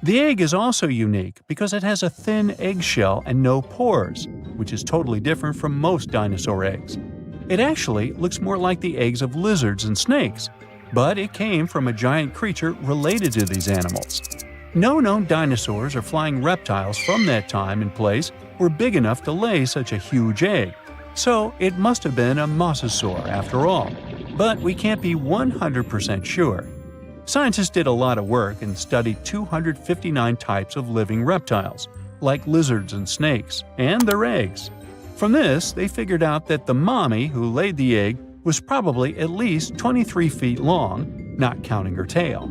[SPEAKER 1] The egg is also unique because it has a thin eggshell and no pores, which is totally different from most dinosaur eggs. It actually looks more like the eggs of lizards and snakes, but it came from a giant creature related to these animals. No known dinosaurs or flying reptiles from that time and place were big enough to lay such a huge egg, so it must have been a mosasaur after all. But we can't be 100% sure. Scientists did a lot of work and studied 259 types of living reptiles, like lizards and snakes, and their eggs. From this, they figured out that the mommy who laid the egg was probably at least 23 feet long, not counting her tail.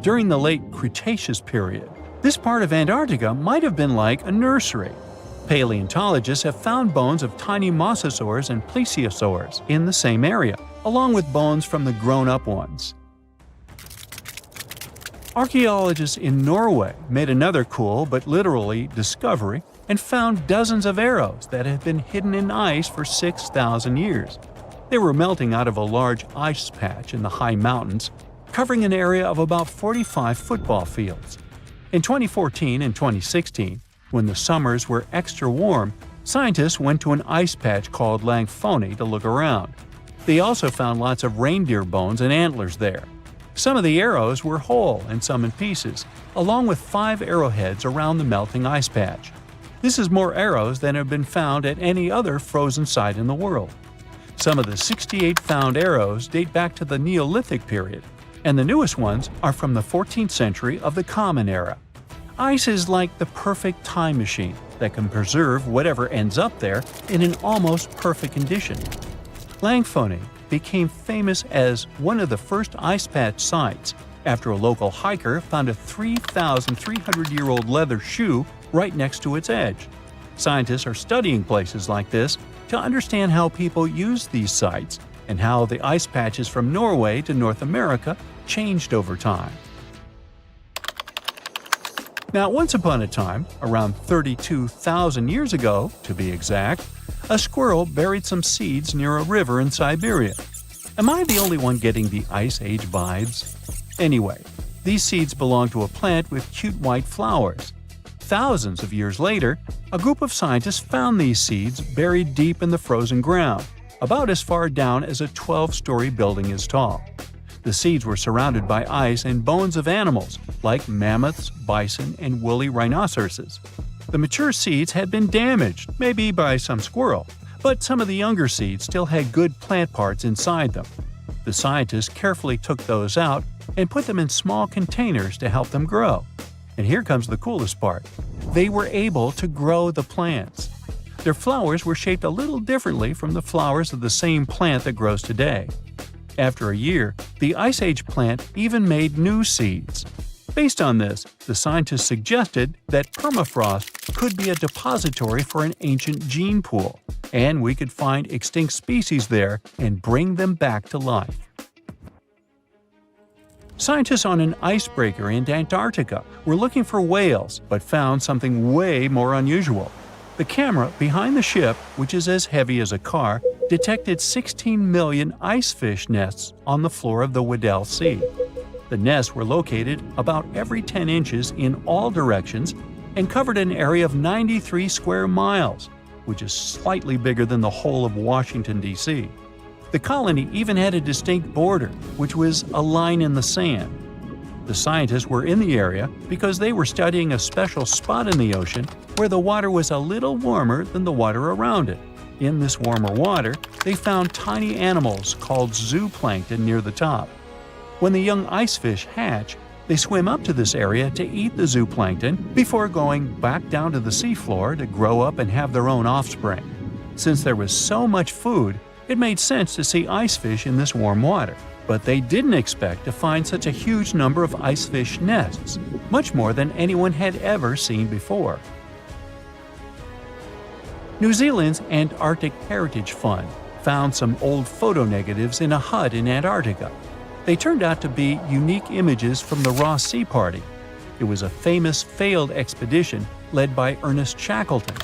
[SPEAKER 1] During the late Cretaceous period, this part of Antarctica might have been like a nursery. Paleontologists have found bones of tiny mosasaurs and plesiosaurs in the same area, along with bones from the grown-up ones. Archaeologists in Norway made another cool but literally discovery and found dozens of arrows that had been hidden in ice for 6,000 years. They were melting out of a large ice patch in the high mountains, covering an area of about 45 football fields. In 2014 and 2016, when the summers were extra warm, scientists went to an ice patch called Langfoni to look around. They also found lots of reindeer bones and antlers there. Some of the arrows were whole and some in pieces, along with 5 arrowheads around the melting ice patch. This is more arrows than have been found at any other frozen site in the world. Some of the 68 found arrows date back to the Neolithic period, and the newest ones are from the 14th century of the Common Era. Ice is like the perfect time machine that can preserve whatever ends up there in an almost perfect condition. Langfoni became famous as one of the first ice patch sites after a local hiker found a 3,300-year-old leather shoe right next to its edge. Scientists are studying places like this to understand how people use these sites and how the ice patches from Norway to North America changed over time. Now, once upon a time, around 32,000 years ago, to be exact, a squirrel buried some seeds near a river in Siberia. Am I the only one getting the Ice Age vibes? Anyway, these seeds belong to a plant with cute white flowers. Thousands of years later, a group of scientists found these seeds buried deep in the frozen ground, about as far down as a 12-story building is tall. The seeds were surrounded by ice and bones of animals, like mammoths, bison, and woolly rhinoceroses. The mature seeds had been damaged, maybe by some squirrel, but some of the younger seeds still had good plant parts inside them. The scientists carefully took those out and put them in small containers to help them grow. And here comes the coolest part. They were able to grow the plants. Their flowers were shaped a little differently from the flowers of the same plant that grows today. After a year, the Ice Age plant even made new seeds. Based on this, the scientists suggested that permafrost could be a depository for an ancient gene pool, and we could find extinct species there and bring them back to life. Scientists on an icebreaker in Antarctica were looking for whales, but found something way more unusual. The camera behind the ship, which is as heavy as a car, detected 16 million icefish nests on the floor of the Weddell Sea. The nests were located about every 10 inches in all directions and covered an area of 93 square miles, which is slightly bigger than the whole of Washington, D.C. The colony even had a distinct border, which was a line in the sand. The scientists were in the area because they were studying a special spot in the ocean where the water was a little warmer than the water around it. In this warmer water, they found tiny animals called zooplankton near the top. When the young icefish hatch, they swim up to this area to eat the zooplankton before going back down to the seafloor to grow up and have their own offspring. Since there was so much food, it made sense to see icefish in this warm water. But they didn't expect to find such a huge number of icefish nests, much more than anyone had ever seen before. New Zealand's Antarctic Heritage Fund found some old photo negatives in a hut in Antarctica. They turned out to be unique images from the Ross Sea Party. It was a famous failed expedition led by Ernest Shackleton.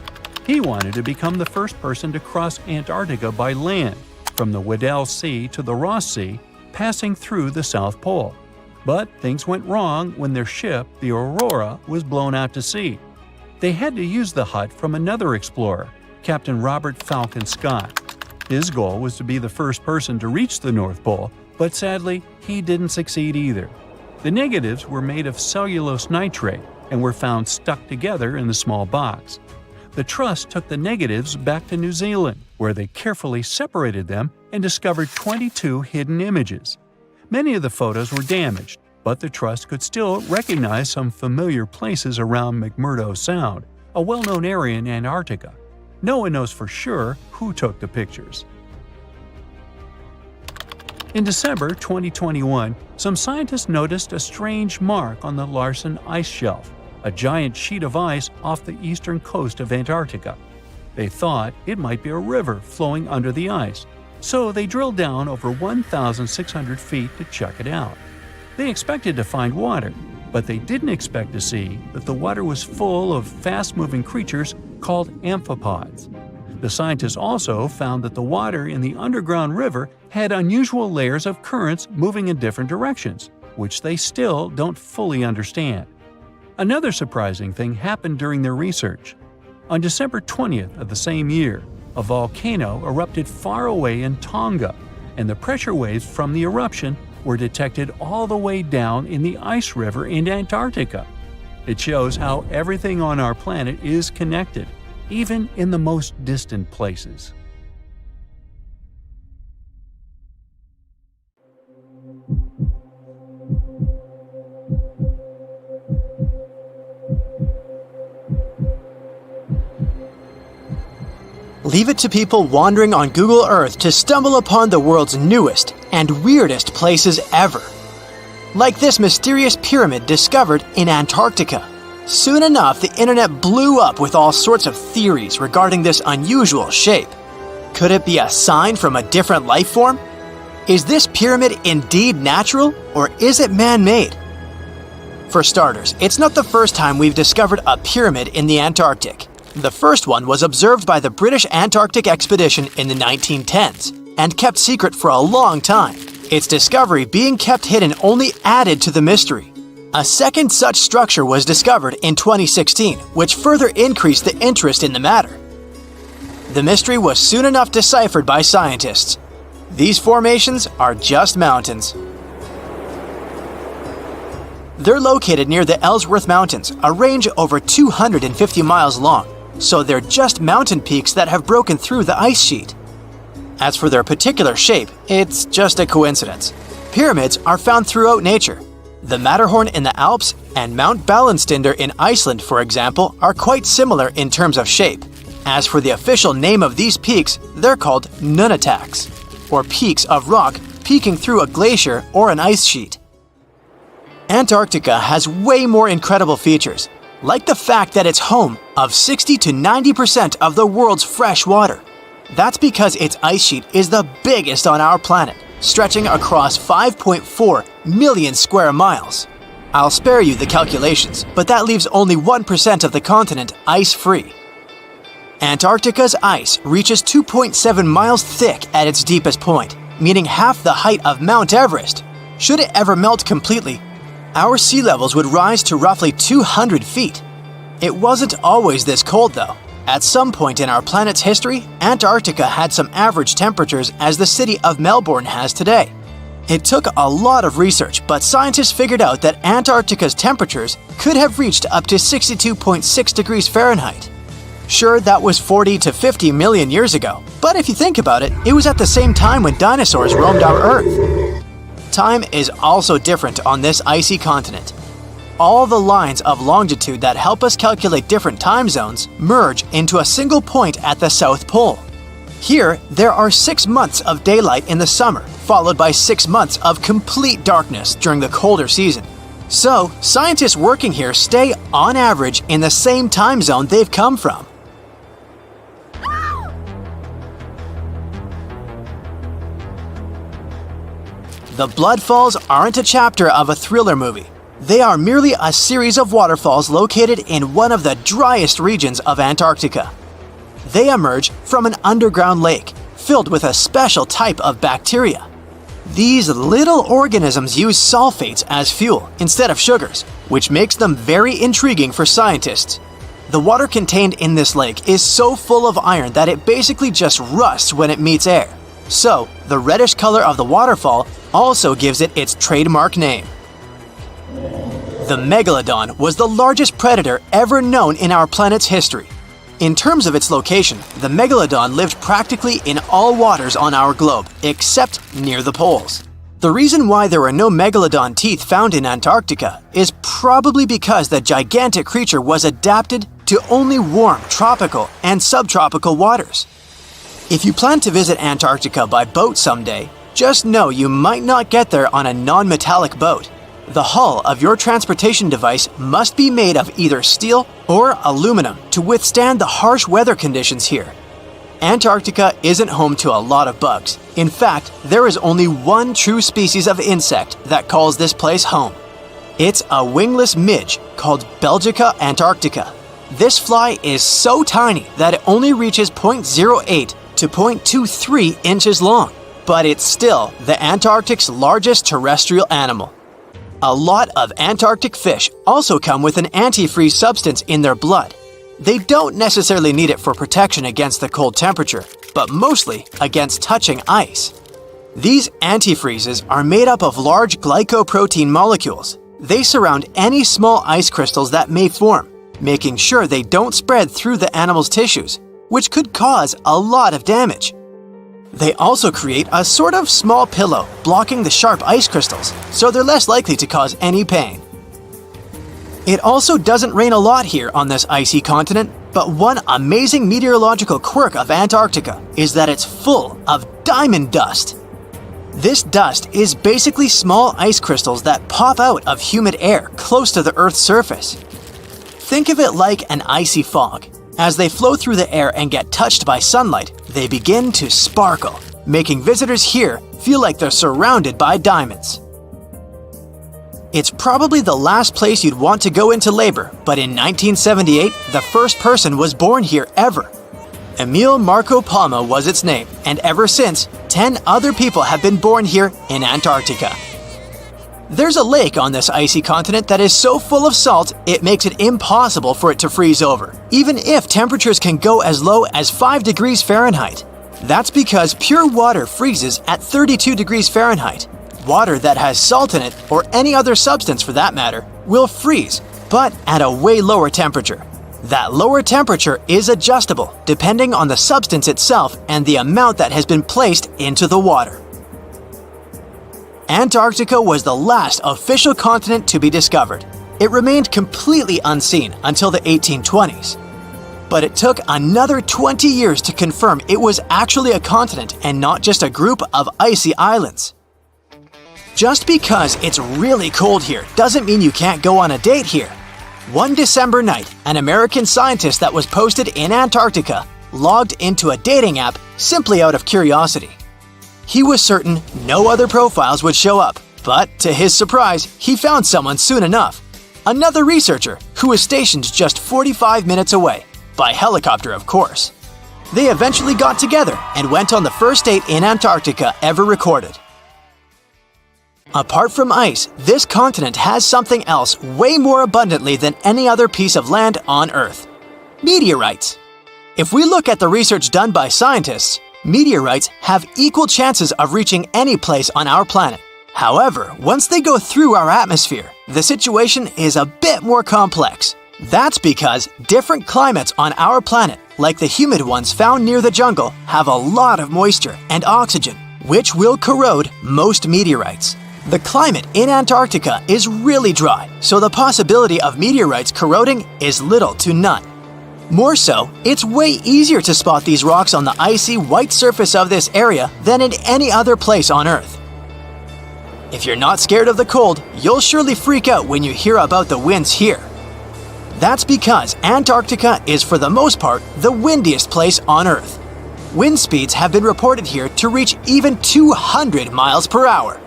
[SPEAKER 1] He wanted to become the first person to cross Antarctica by land, from the Weddell Sea to the Ross Sea, passing through the South Pole. But things went wrong when their ship, the Aurora, was blown out to sea. They had to use the hut from another explorer, Captain Robert Falcon Scott. His goal was to be the first person to reach the North Pole, but sadly, he didn't succeed either. The negatives were made of cellulose nitrate and were found stuck together in the small box. The Trust took the negatives back to New Zealand, where they carefully separated them and discovered 22 hidden images. Many of the photos were damaged, but the Trust could still recognize some familiar places around McMurdo Sound, a well-known area in Antarctica. No one knows for sure who took the pictures. In December 2021, some scientists noticed a strange mark on the Larsen Ice Shelf, a giant sheet of ice off the eastern coast of Antarctica. They thought it might be a river flowing under the ice, so they drilled down over 1,600 feet to check it out. They expected to find water, but they didn't expect to see that the water was full of fast-moving creatures called amphipods. The scientists also found that the water in the underground river had unusual layers of currents moving in different directions, which they still don't fully understand. Another surprising thing happened during their research. On December 20th of the same year, a volcano erupted far away in Tonga, and the pressure waves from the eruption were detected all the way down in the ice river in Antarctica. It shows how everything on our planet is connected, even in the most distant places.
[SPEAKER 3] Leave it to people wandering on Google Earth to stumble upon the world's newest and weirdest places ever. Like this mysterious pyramid discovered in Antarctica. Soon enough, the internet blew up with all sorts of theories regarding this unusual shape. Could it be a sign from a different life form? Is this pyramid indeed natural, or is it man-made? For starters, it's not the first time we've discovered a pyramid in the Antarctic. The first one was observed by the British Antarctic expedition in the 1910s and kept secret for a long time. Its discovery being kept hidden only added to the mystery. A second such structure was discovered in 2016, which further increased the interest in the matter. The mystery was soon enough deciphered by scientists. These formations are just mountains. They're located near the Ellsworth Mountains, a range over 250 miles long, so they're just mountain peaks that have broken through the ice sheet. As for their particular shape, it's just a coincidence. Pyramids are found throughout nature. The Matterhorn in the Alps and Mount Ballenstinder in Iceland, for example, are quite similar in terms of shape, As for the official name of these peaks, they're called nunataks, or peaks of rock peeking through a glacier or an ice sheet. Antarctica has way more incredible features, like the fact that it's home of 60 to 90% of the world's fresh water. That's because its ice sheet is the biggest on our planet, stretching across 5.4 million square miles. I'll spare you the calculations, but that leaves only 1% of the continent ice-free. Antarctica's ice reaches 2.7 miles thick at its deepest point, meaning half the height of Mount Everest. Should it ever melt completely, our sea levels would rise to roughly 200 feet. It wasn't always this cold, though. At some point in our planet's history, Antarctica had some average temperatures as the city of Melbourne has today. It took a lot of research, but scientists figured out that Antarctica's temperatures could have reached up to 62.6 degrees Fahrenheit. Sure, that was 40 to 50 million years ago, but if you think about it, it was at the same time when dinosaurs roamed our Earth. Time is also different on this icy continent. All the lines of longitude that help us calculate different time zones merge into a single point at the South Pole. Here, there are 6 months of daylight in the summer, followed by 6 months of complete darkness during the colder season. So, scientists working here stay, on average, in the same time zone they've come from. The Blood Falls aren't a chapter of a thriller movie. They are merely a series of waterfalls located in one of the driest regions of Antarctica. They emerge from an underground lake filled with a special type of bacteria. These little organisms use sulfates as fuel instead of sugars, which makes them very intriguing for scientists. The water contained in this lake is so full of iron that it basically just rusts when it meets air. So, the reddish color of the waterfall also gives it its trademark name. The megalodon was the largest predator ever known in our planet's history. In terms of its location, the megalodon lived practically in all waters on our globe, except near the poles. The reason why there are no megalodon teeth found in Antarctica is probably because the gigantic creature was adapted to only warm tropical and subtropical waters. If you plan to visit Antarctica by boat someday, just know you might not get there on a non-metallic boat. The hull of your transportation device must be made of either steel or aluminum to withstand the harsh weather conditions here. Antarctica isn't home to a lot of bugs. In fact, there is only one true species of insect that calls this place home. It's a wingless midge called Belgica antarctica. This fly is so tiny that it only reaches 0.08 to 0.23 inches long, but it's still the Antarctic's largest terrestrial animal. A lot of Antarctic fish also come with an antifreeze substance in their blood. They don't necessarily need it for protection against the cold temperature, but mostly against touching ice. These antifreezes are made up of large glycoprotein molecules. They surround any small ice crystals that may form, making sure they don't spread through the animal's tissues, which could cause a lot of damage. They also create a sort of small pillow blocking the sharp ice crystals, so they're less likely to cause any pain. It also doesn't rain a lot here on this icy continent, but one amazing meteorological quirk of Antarctica is that it's full of diamond dust. This dust is basically small ice crystals that pop out of humid air close to the Earth's surface. Think of it like an icy fog. As they flow through the air and get touched by sunlight, they begin to sparkle, making visitors here feel like they're surrounded by diamonds. It's probably the last place you'd want to go into labor, but in 1978, the first person was born here ever. Emil Marco Palma was its name, and ever since, 10 other people have been born here in Antarctica. There's a lake on this icy continent that is so full of salt, it makes it impossible for it to freeze over, even if temperatures can go as low as 5 degrees Fahrenheit. That's because pure water freezes at 32 degrees Fahrenheit. Water that has salt in it, or any other substance for that matter, will freeze, but at a way lower temperature. That lower temperature is adjustable depending on the substance itself and the amount that has been placed into the water. Antarctica was the last official continent to be discovered. It remained completely unseen until the 1820s. But it took another 20 years to confirm it was actually a continent and not just a group of icy islands. Just because it's really cold here doesn't mean you can't go on a date here. One December night, an American scientist that was posted in Antarctica logged into a dating app simply out of curiosity. He was certain no other profiles would show up, but to his surprise, he found someone soon enough. Another researcher who was stationed just 45 minutes away, by helicopter of course. They eventually got together and went on the first date in Antarctica ever recorded. Apart from ice, this continent has something else way more abundantly than any other piece of land on Earth: meteorites. If we look at the research done by scientists, meteorites have equal chances of reaching any place on our planet. However, once they go through our atmosphere, the situation is a bit more complex. That's because different climates on our planet, like the humid ones found near the jungle, have a lot of moisture and oxygen, which will corrode most meteorites. The climate in Antarctica is really dry, so the possibility of meteorites corroding is little to none. More so, it's way easier to spot these rocks on the icy white surface of this area than in any other place on Earth. If you're not scared of the cold, you'll surely freak out when you hear about the winds here. That's because Antarctica is for the most part the windiest place on Earth. Wind speeds have been reported here to reach even 200 miles per hour.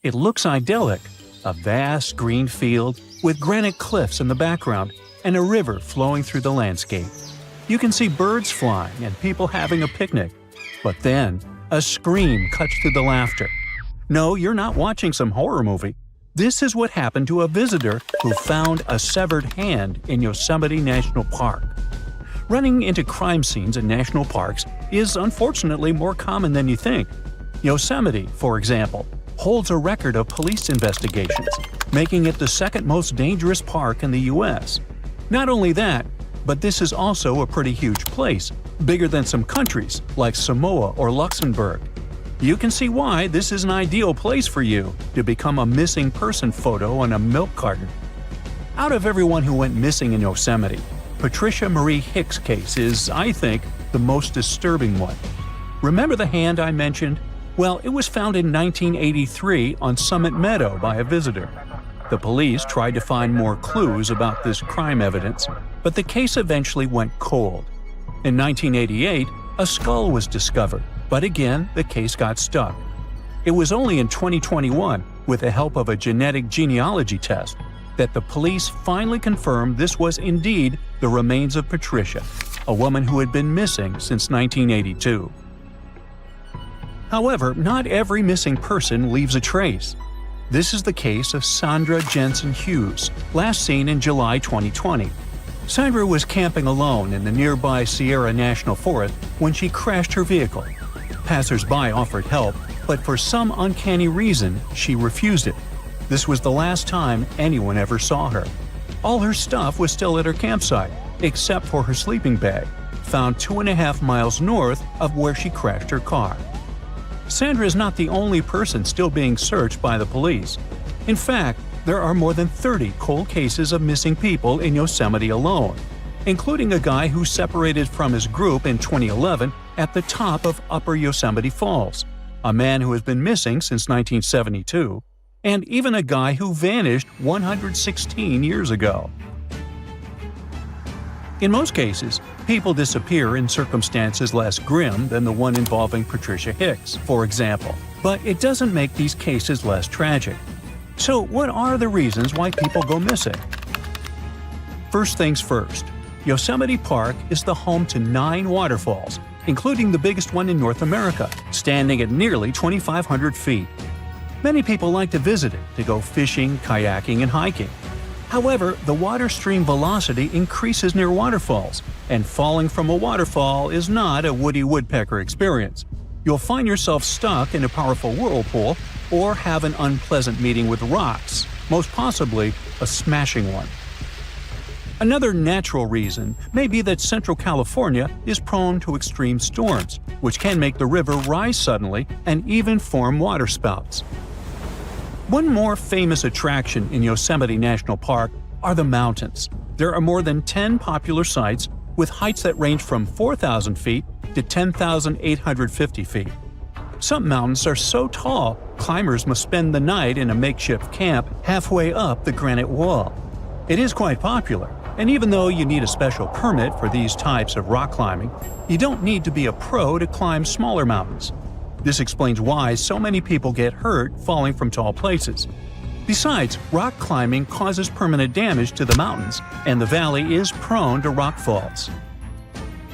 [SPEAKER 1] It looks idyllic, a vast green field with granite cliffs in the background and a river flowing through the landscape. You can see birds flying and people having a picnic. But then, a scream cuts through the laughter. No, you're not watching some horror movie. This is what happened to a visitor who found a severed hand in Yosemite National Park. Running into crime scenes in national parks is unfortunately more common than you think. Yosemite, for example, holds a record of police investigations, making it the second most dangerous park in the U.S. Not only that, but this is also a pretty huge place, bigger than some countries like Samoa or Luxembourg. You can see why this is an ideal place for you to become a missing person photo on a milk carton. Out of everyone who went missing in Yosemite, Patricia Marie Hicks' case is, I think, the most disturbing one. Remember the hand I mentioned? Well, it was found in 1983 on Summit Meadow by a visitor. The police tried to find more clues about this crime evidence, but the case eventually went cold. In 1988, a skull was discovered, but again, the case got stuck. It was only in 2021, with the help of a genetic genealogy test, that the police finally confirmed this was indeed the remains of Patricia, a woman who had been missing since 1982. However, not every missing person leaves a trace. This is the case of Sandra Jensen Hughes, last seen in July 2020. Sandra was camping alone in the nearby Sierra National Forest when she crashed her vehicle. Passers-by offered help, but for some uncanny reason, she refused it. This was the last time anyone ever saw her. All her stuff was still at her campsite, except for her sleeping bag, found 2.5 miles north of where she crashed her car. Sandra is not the only person still being searched by the police. In fact, there are more than 30 cold cases of missing people in Yosemite alone, including a guy who separated from his group in 2011 at the top of Upper Yosemite Falls, a man who has been missing since 1972, and even a guy who vanished 116 years ago. In most cases, people disappear in circumstances less grim than the one involving Patricia Hicks, for example, but it doesn't make these cases less tragic. So what are the reasons why people go missing? First things first, Yosemite Park is the home to 9 waterfalls, including the biggest one in North America, standing at nearly 2,500 feet. Many people like to visit it to go fishing, kayaking, and hiking. However, the water stream velocity increases near waterfalls, and falling from a waterfall is not a Woody Woodpecker experience. You'll find yourself stuck in a powerful whirlpool or have an unpleasant meeting with rocks, most possibly a smashing one. Another natural reason may be that Central California is prone to extreme storms, which can make the river rise suddenly and even form waterspouts. One more famous attraction in Yosemite National Park are the mountains. There are more than 10 popular sites with heights that range from 4,000 feet to 10,850 feet. Some mountains are so tall, climbers must spend the night in a makeshift camp halfway up the granite wall. It is quite popular, and even though you need a special permit for these types of rock climbing, you don't need to be a pro to climb smaller mountains. This explains why so many people get hurt falling from tall places. Besides, rock climbing causes permanent damage to the mountains, and the valley is prone to rock falls.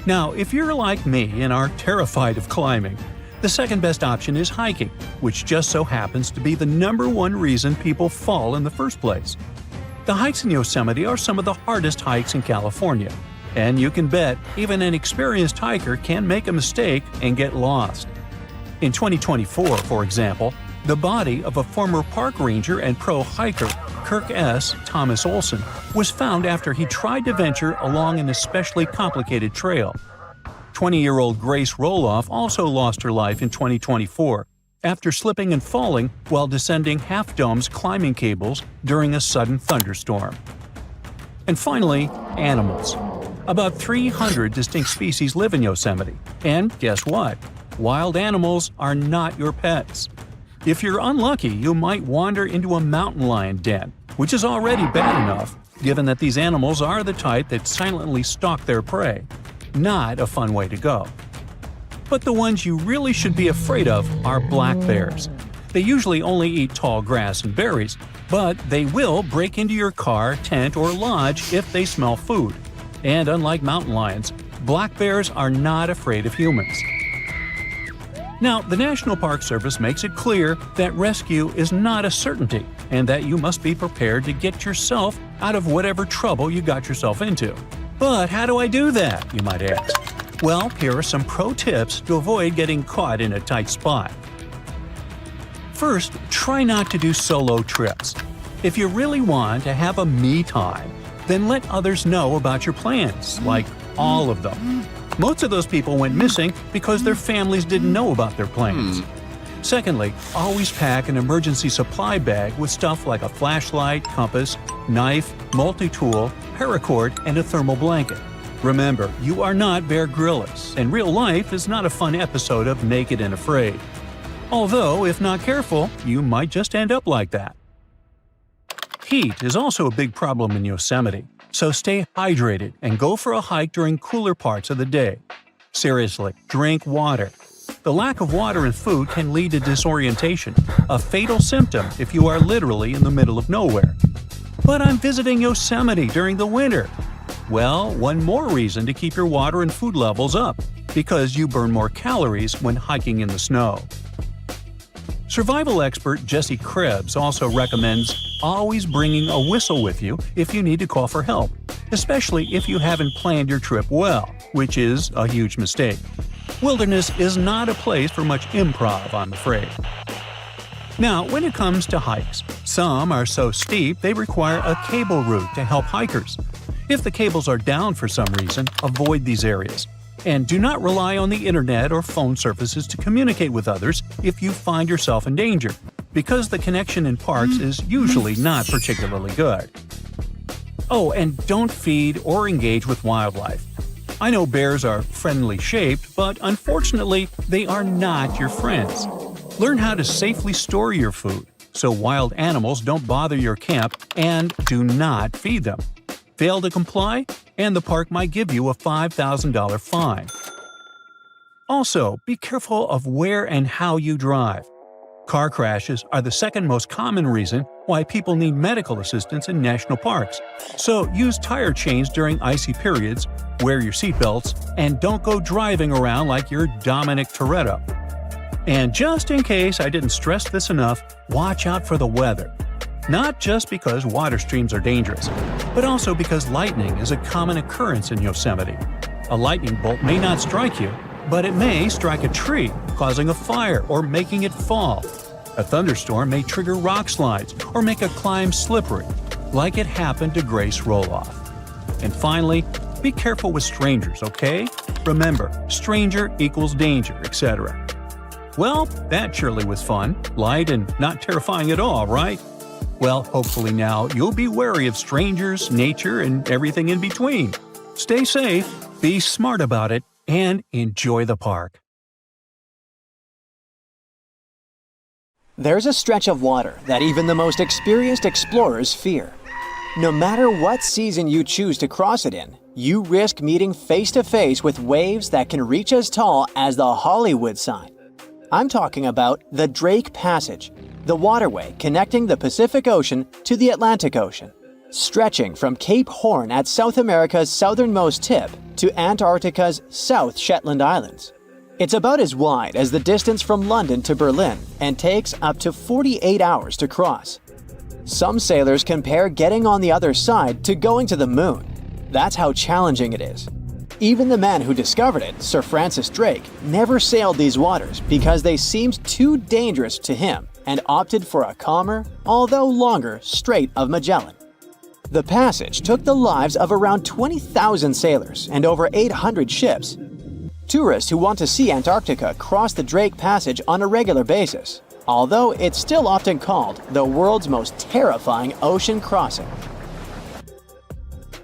[SPEAKER 1] Now, if you're like me and are terrified of climbing, the second best option is hiking, which just so happens to be the #1 reason people fall in the first place. The hikes in Yosemite are some of the hardest hikes in California, and you can bet even an experienced hiker can make a mistake and get lost. In 2024, for example, the body of a former park ranger and pro hiker, Kirk S. Thomas Olson, was found after he tried to venture along an especially complicated trail. 20-year-old Grace Roloff also lost her life in 2024 after slipping and falling while descending half-domes climbing cables during a sudden thunderstorm. And finally, animals. About 300 distinct species live in Yosemite, and guess what? Wild animals are not your pets. If you're unlucky, you might wander into a mountain lion den, which is already bad enough, given that these animals are the type that silently stalk their prey. Not a fun way to go. But the ones you really should be afraid of are black bears. They usually only eat tall grass and berries, but they will break into your car, tent, or lodge if they smell food. And unlike mountain lions, black bears are not afraid of humans. Now, the National Park Service makes it clear that rescue is not a certainty and that you must be prepared to get yourself out of whatever trouble you got yourself into. But how do I do that, you might ask? Well, here are some pro tips to avoid getting caught in a tight spot. First, try not to do solo trips. If you really want to have a me time, then let others know about your plans, like all of them. Most of those people went missing because their families didn't know about their plans. Secondly, always pack an emergency supply bag with stuff like a flashlight, compass, knife, multi-tool, paracord, and a thermal blanket. Remember, you are not Bear Grylls, and real life is not a fun episode of Naked and Afraid. Although, if not careful, you might just end up like that. Heat is also a big problem in Yosemite, so stay hydrated and go for a hike during cooler parts of the day. Seriously, drink water. The lack of water and food can lead to disorientation, a fatal symptom if you are literally in the middle of nowhere. But I'm visiting Yosemite during the winter. Well, one more reason to keep your water and food levels up, because you burn more calories when hiking in the snow. Survival expert Jesse Krebs also recommends always bringing a whistle with you if you need to call for help, especially if you haven't planned your trip well, which is a huge mistake. Wilderness is not a place for much improv, I'm afraid. Now, when it comes to hikes, some are so steep they require a cable route to help hikers. If the cables are down for some reason, avoid these areas. And do not rely on the internet or phone services to communicate with others if you find yourself in danger, because the connection in parks is usually not particularly good. Oh, and don't feed or engage with wildlife. I know bears are friendly shaped, but unfortunately, they are not your friends. Learn how to safely store your food so wild animals don't bother your camp, and do not feed them. Fail to comply, and the park might give you a $5,000 fine. Also, be careful of where and how you drive. Car crashes are the second most common reason why people need medical assistance in national parks, so use tire chains during icy periods, wear your seatbelts, and don't go driving around like you're Dominic Toretto. And just in case I didn't stress this enough, watch out for the weather. Not just because water streams are dangerous, but also because lightning is a common occurrence in Yosemite. A lightning bolt may not strike you, but it may strike a tree, causing a fire or making it fall. A thunderstorm may trigger rock slides or make a climb slippery, like it happened to Grace Roloff. And finally, be careful with strangers, okay? Remember, stranger equals danger, etc. Well, that surely was fun, light, and not terrifying at all, right? Well, hopefully now you'll be wary of strangers, nature, and everything in between. Stay safe, be smart about it, and enjoy the park.
[SPEAKER 3] There's a stretch of water that even the most experienced explorers fear. No matter what season you choose to cross it in, you risk meeting face-to-face with waves that can reach as tall as the Hollywood sign. I'm talking about the Drake Passage, the waterway connecting the Pacific Ocean to the Atlantic Ocean, stretching from Cape Horn at South America's southernmost tip to Antarctica's South Shetland Islands. It's about as wide as the distance from London to Berlin and takes up to 48 hours to cross. Some sailors compare getting on the other side to going to the moon. That's how challenging it is. Even the man who discovered it, Sir Francis Drake, never sailed these waters because they seemed too dangerous to him and opted for a calmer, although longer, Strait of Magellan. The passage took the lives of around 20,000 sailors and over 800 ships. Tourists who want to see Antarctica cross the Drake Passage on a regular basis, although it's still often called the world's most terrifying ocean crossing.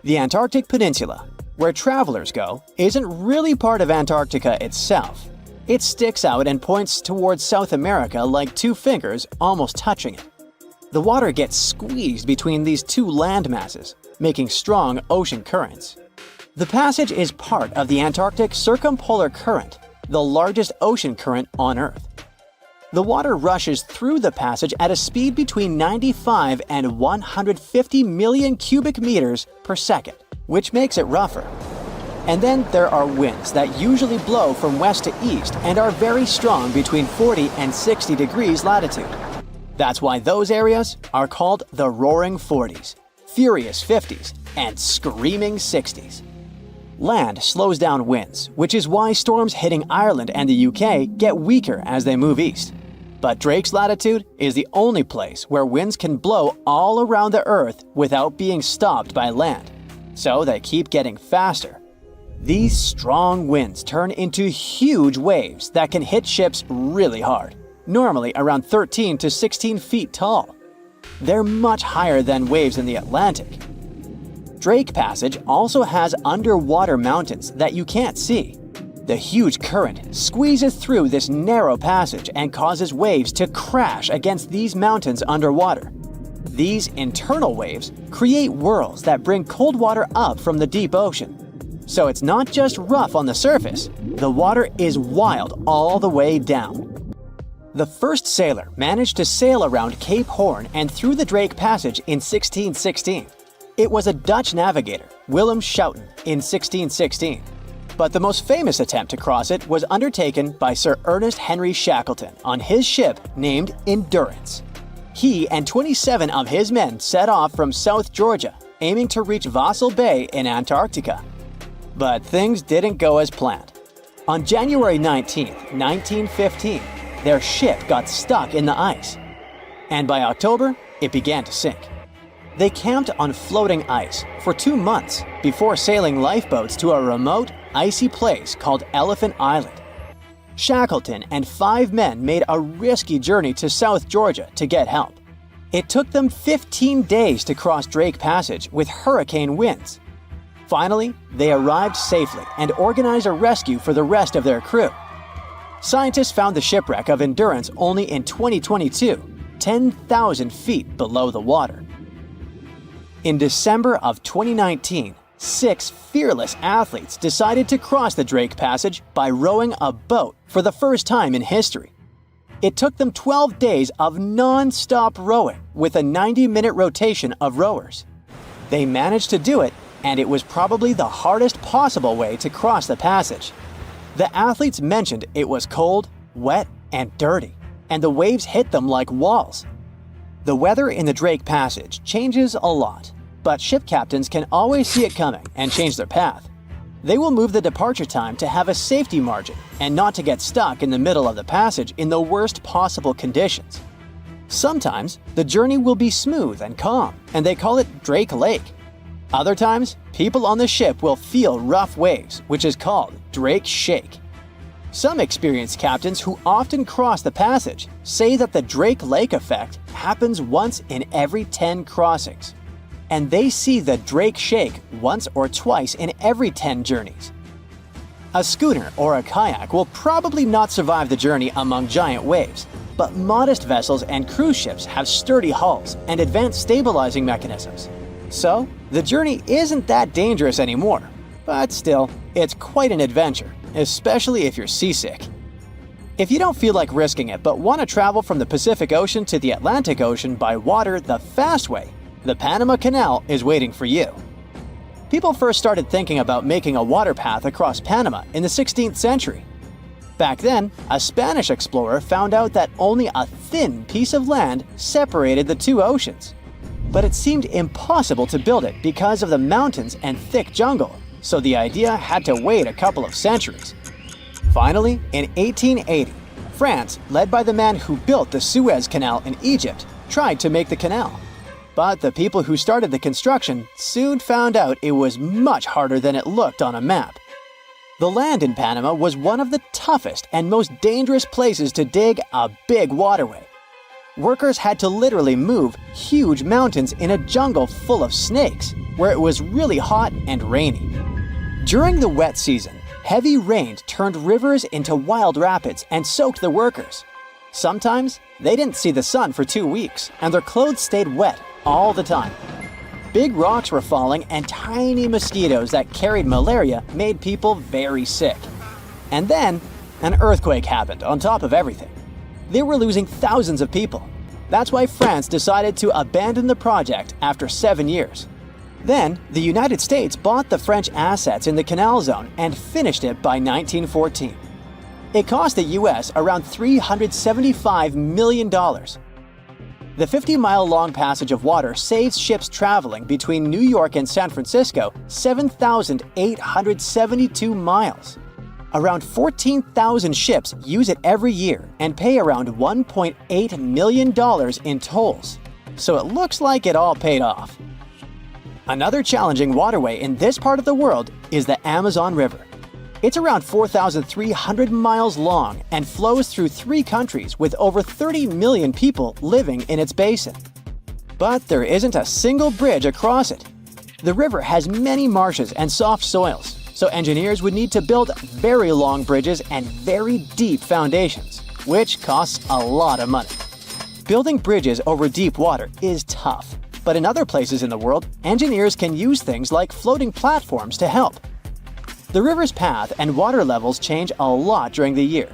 [SPEAKER 3] The Antarctic Peninsula, where travelers go, isn't really part of Antarctica itself. It sticks out and points towards South America like two fingers almost touching it. The water gets squeezed between these two land masses, making strong ocean currents. The passage is part of the Antarctic Circumpolar Current, the largest ocean current on Earth. The water rushes through the passage at a speed between 95 and 150 million cubic meters per second, which makes it rougher. And then there are winds that usually blow from west to east and are very strong between 40 and 60 degrees latitude. That's why those areas are called the Roaring Forties, Furious 50s, and Screaming 60s. Land slows down winds, which is why storms hitting Ireland and the UK get weaker as they move east. But Drake's latitude is the only place where winds can blow all around the Earth without being stopped by land. So they keep getting faster. These strong winds turn into huge waves that can hit ships really hard, normally around 13 to 16 feet tall. They're much higher than waves in the Atlantic. Drake Passage also has underwater mountains that you can't see. The huge current squeezes through this narrow passage and causes waves to crash against these mountains underwater. These internal waves create whirls that bring cold water up from the deep ocean. So it's not just rough on the surface, the water is wild all the way down. The first sailor managed to sail around Cape Horn and through the Drake Passage in 1616. It was a Dutch navigator, Willem Schouten, in 1616. But the most famous attempt to cross it was undertaken by Sir Ernest Henry Shackleton on his ship named Endurance. He and 27 of his men set off from South Georgia, aiming to reach Vassal Bay in Antarctica. But things didn't go as planned. On January 19, 1915, their ship got stuck in the ice. And by October, it began to sink. They camped on floating ice for 2 months before sailing lifeboats to a remote, icy place called Elephant Island. Shackleton and 5 men made a risky journey to South Georgia to get help. It took them 15 days to cross Drake Passage with hurricane winds. Finally, they arrived safely and organized a rescue for the rest of their crew. Scientists found the shipwreck of Endurance only in 2022, 10,000 feet below the water. In December of 2019, 6 fearless athletes decided to cross the Drake Passage by rowing a boat for the first time in history. It took them 12 days of non-stop rowing with a 90-minute rotation of rowers. They managed to do it, and it was probably the hardest possible way to cross the passage. The athletes mentioned it was cold, wet, and dirty, and the waves hit them like walls. The weather in the Drake Passage changes a lot, but ship captains can always see it coming and change their path. They will move the departure time to have a safety margin and not to get stuck in the middle of the passage in the worst possible conditions. Sometimes, the journey will be smooth and calm, and they call it Drake Lake. Other times, people on the ship will feel rough waves, which is called Drake Shake. Some experienced captains who often cross the passage say that the Drake Lake effect happens once in every 10 crossings, and they see the Drake shake once or twice in every 10 journeys. A schooner or a kayak will probably not survive the journey among giant waves, but modest vessels and cruise ships have sturdy hulls and advanced stabilizing mechanisms. So, the journey isn't that dangerous anymore, but still, it's quite an adventure, especially if you're seasick. If you don't feel like risking it but want to travel from the Pacific Ocean to the Atlantic Ocean by water the fast way, the Panama Canal is waiting for you. People first started thinking about making a water path across Panama in the 16th century. Back then, a Spanish explorer found out that only a thin piece of land separated the two oceans. But it seemed impossible to build it because of the mountains and thick jungle, so the idea had to wait a couple of centuries. Finally, in 1880, France, led by the man who built the Suez Canal in Egypt, tried to make the canal. But the people who started the construction soon found out it was much harder than it looked on a map. The land in Panama was one of the toughest and most dangerous places to dig a big waterway. Workers had to literally move huge mountains in a jungle full of snakes, where it was really hot and rainy. During the wet season, heavy rain turned rivers into wild rapids and soaked the workers. Sometimes, they didn't see the sun for 2 weeks, and their clothes stayed wet all the time. Big rocks were falling, and tiny mosquitoes that carried malaria made people very sick. And then, an earthquake happened on top of everything. They were losing thousands of people. That's why France decided to abandon the project after 7 years. Then, the United States bought the French assets in the canal zone and finished it by 1914. It cost the US around $375 million. The 50-mile-long passage of water saves ships traveling between New York and San Francisco 7,872 miles. Around 14,000 ships use it every year and pay around $1.8 million in tolls. So it looks like it all paid off. Another challenging waterway in this part of the world is the Amazon River. It's around 4,300 miles long and flows through 3 countries with over 30 million people living in its basin. But there isn't a single bridge across it. The river has many marshes and soft soils, so engineers would need to build very long bridges and very deep foundations, which costs a lot of money. Building bridges over deep water is tough, but in other places in the world, engineers can use things like floating platforms to help. The river's path and water levels change a lot during the year.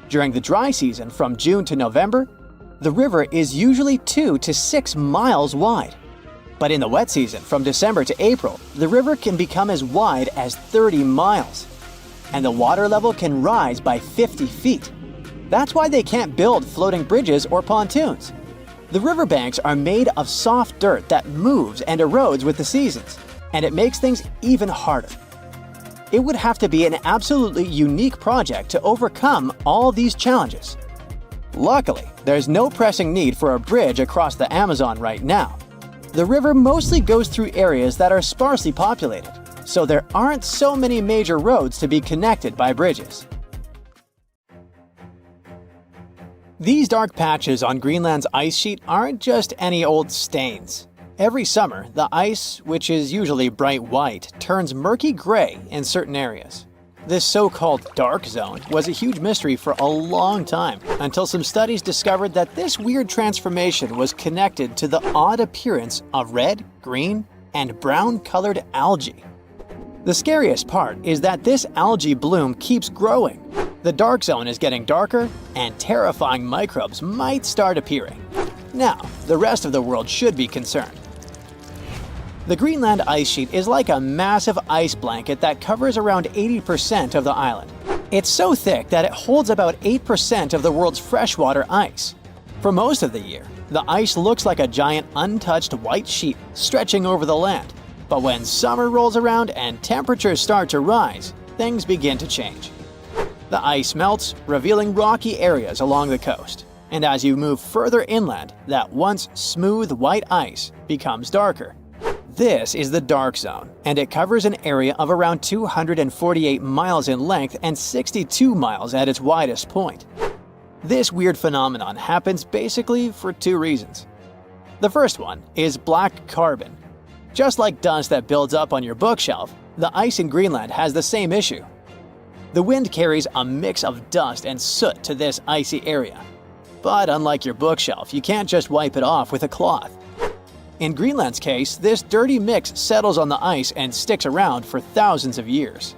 [SPEAKER 3] During the dry season from June to November, the river is usually 2 to 6 miles wide. But in the wet season from December to April, the river can become as wide as 30 miles. And the water level can rise by 50 feet. That's why they can't build floating bridges or pontoons. The riverbanks are made of soft dirt that moves and erodes with the seasons, and it makes things even harder. It would have to be an absolutely unique project to overcome all these challenges. Luckily, there's no pressing need for a bridge across the Amazon right now. The river mostly goes through areas that are sparsely populated, so there aren't so many major roads to be connected by bridges. These dark patches on Greenland's ice sheet aren't just any old stains. Every summer, the ice, which is usually bright white, turns murky gray in certain areas. This so-called dark zone was a huge mystery for a long time, until some studies discovered that this weird transformation was connected to the odd appearance of red, green, and brown-colored algae. The scariest part is that this algae bloom keeps growing. The dark zone is getting darker, and terrifying microbes might start appearing. Now, the rest of the world should be concerned. The Greenland ice sheet is like a massive ice blanket that covers around 80% of the island. It's so thick that it holds about 8% of the world's freshwater ice. For most of the year, the ice looks like a giant untouched white sheet stretching over the land. But when summer rolls around and temperatures start to rise, things begin to change. The ice melts, revealing rocky areas along the coast. And as you move further inland, that once smooth white ice becomes darker. This is the dark zone, and it covers an area of around 248 miles in length and 62 miles at its widest point. This weird phenomenon happens basically for two reasons. The first one is black carbon. Just like dust that builds up on your bookshelf, the ice in Greenland has the same issue. The wind carries a mix of dust and soot to this icy area. But unlike your bookshelf, you can't just wipe it off with a cloth. In Greenland's case, this dirty mix settles on the ice and sticks around for thousands of years.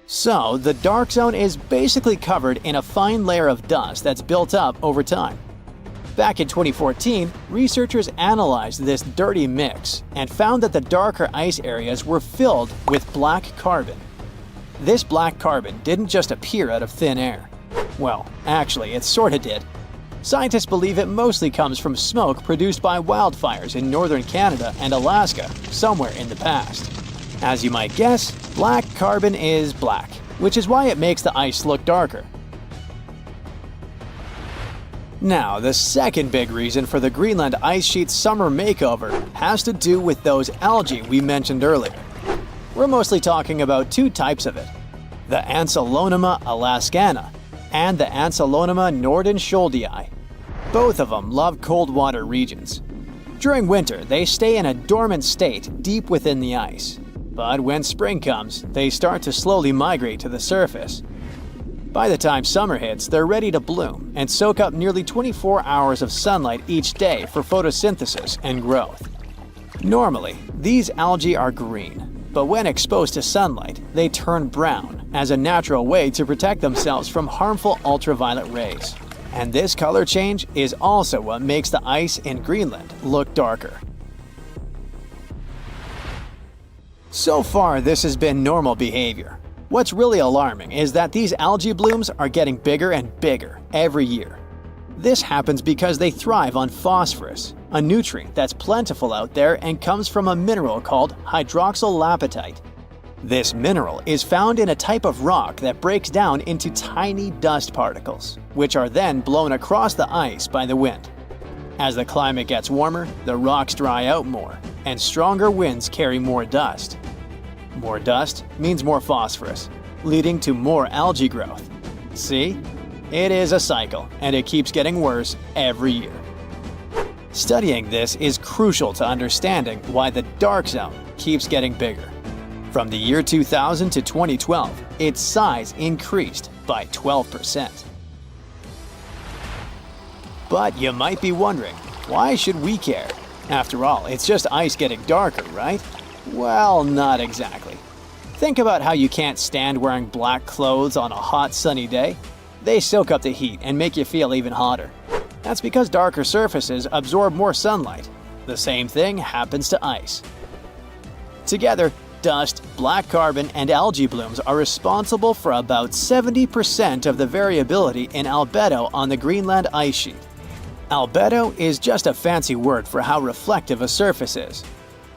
[SPEAKER 3] So, the dark zone is basically covered in a fine layer of dust that's built up over time. Back in 2014, researchers analyzed this dirty mix and found that the darker ice areas were filled with black carbon. This black carbon didn't just appear out of thin air. Well, actually, it sorta did. Scientists believe it mostly comes from smoke produced by wildfires in northern Canada and Alaska somewhere in the past. As you might guess, black carbon is black, which is why it makes the ice look darker. Now, the second big reason for the Greenland ice sheet's summer makeover has to do with those algae we mentioned earlier. We're mostly talking about two types of it: the Ancylonema alaskana and the Ancylonema nordenskjoldii. Both of them love cold water regions. During winter, they stay in a dormant state deep within the ice. But when spring comes, they start to slowly migrate to the surface. By the time summer hits, they're ready to bloom and soak up nearly 24 hours of sunlight each day for photosynthesis and growth. Normally, these algae are green, but when exposed to sunlight, they turn brown as a natural way to protect themselves from harmful ultraviolet rays. And this color change is also what makes the ice in Greenland look darker. So far, this has been normal behavior. What's really alarming is that these algae blooms are getting bigger and bigger every year. This happens because they thrive on phosphorus, a nutrient that's plentiful out there and comes from a mineral called hydroxylapatite. This mineral is found in a type of rock that breaks down into tiny dust particles, which are then blown across the ice by the wind. As the climate gets warmer, the rocks dry out more, and stronger winds carry more dust. More dust means more phosphorus, leading to more algae growth. See? It is a cycle, and it keeps getting worse every year. Studying this is crucial to understanding why the dark zone keeps getting bigger. From the year 2000 to 2012, its size increased by 12%. But you might be wondering, why should we care? After all, it's just ice getting darker, right? Well, not exactly. Think about how you can't stand wearing black clothes on a hot, sunny day. They soak up the heat and make you feel even hotter. That's because darker surfaces absorb more sunlight. The same thing happens to ice. Together, dust, black carbon, and algae blooms are responsible for about 70% of the variability in albedo on the Greenland ice sheet. Albedo is just a fancy word for how reflective a surface is.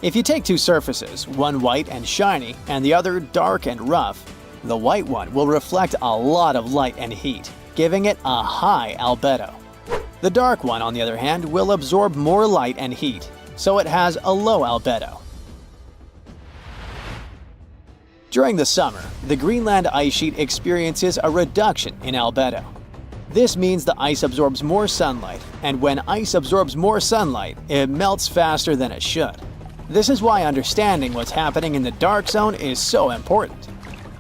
[SPEAKER 3] If you take two surfaces, one white and shiny and the other dark and rough, the white one will reflect a lot of light and heat, giving it a high albedo. The dark one, on the other hand, will absorb more light and heat, so it has a low albedo. During the summer, the Greenland ice sheet experiences a reduction in albedo. This means the ice absorbs more sunlight, and when ice absorbs more sunlight, it melts faster than it should. This is why understanding what's happening in the dark zone is so important.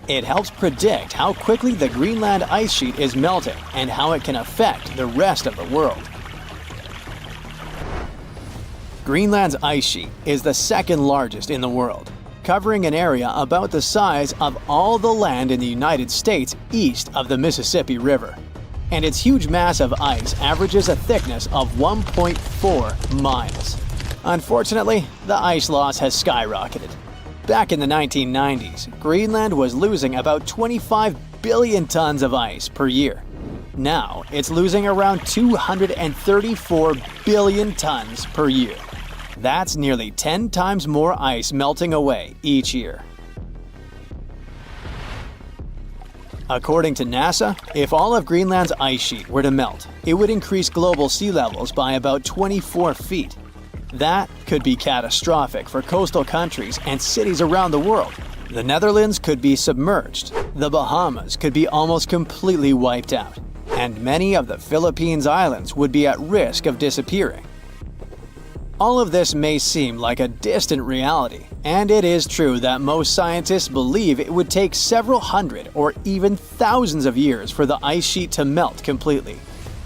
[SPEAKER 3] It helps predict how quickly the Greenland ice sheet is melting and how it can affect the rest of the world. Greenland's ice sheet is the second largest in the world, covering an area about the size of all the land in the United States east of the Mississippi River. And its huge mass of ice averages a thickness of 1.4 miles. Unfortunately, the ice loss has skyrocketed. Back in the 1990s, Greenland was losing about 25 billion tons of ice per year. Now, it's losing around 234 billion tons per year. That's nearly 10 times more ice melting away each year. According to NASA, if all of Greenland's ice sheet were to melt, it would increase global sea levels by about 24 feet. That could be catastrophic for coastal countries and cities around the world. The Netherlands could be submerged, the Bahamas could be almost completely wiped out, and many of the Philippines Islands would be at risk of disappearing. All of this may seem like a distant reality, and it is true that most scientists believe it would take several hundred or even thousands of years for the ice sheet to melt completely.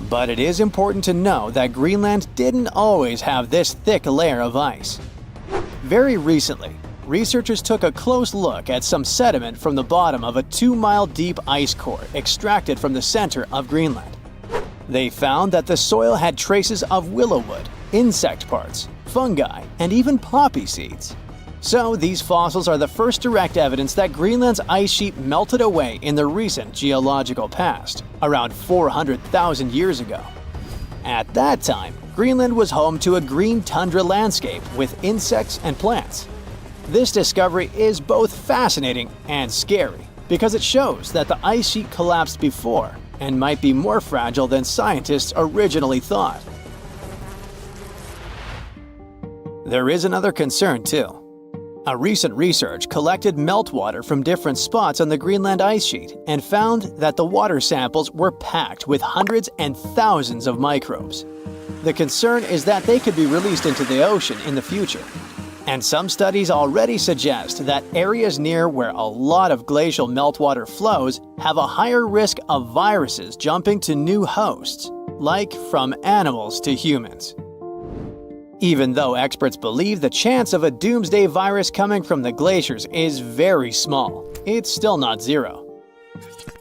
[SPEAKER 3] But it is important to know that Greenland didn't always have this thick layer of ice. Very recently, researchers took a close look at some sediment from the bottom of a 2-mile deep ice core extracted from the center of Greenland. They found that the soil had traces of willow wood, insect parts, fungi, and even poppy seeds. So these fossils are the first direct evidence that Greenland's ice sheet melted away in the recent geological past, around 400,000 years ago. At that time, Greenland was home to a green tundra landscape with insects and plants. This discovery is both fascinating and scary because it shows that the ice sheet collapsed before and might be more fragile than scientists originally thought. There is another concern too. A recent research collected meltwater from different spots on the Greenland ice sheet and found that the water samples were packed with hundreds and thousands of microbes. The concern is that they could be released into the ocean in the future. And some studies already suggest that areas near where a lot of glacial meltwater flows have a higher risk of viruses jumping to new hosts, like from animals to humans. Even though experts believe the chance of a doomsday virus coming from the glaciers is very small, it's still not zero.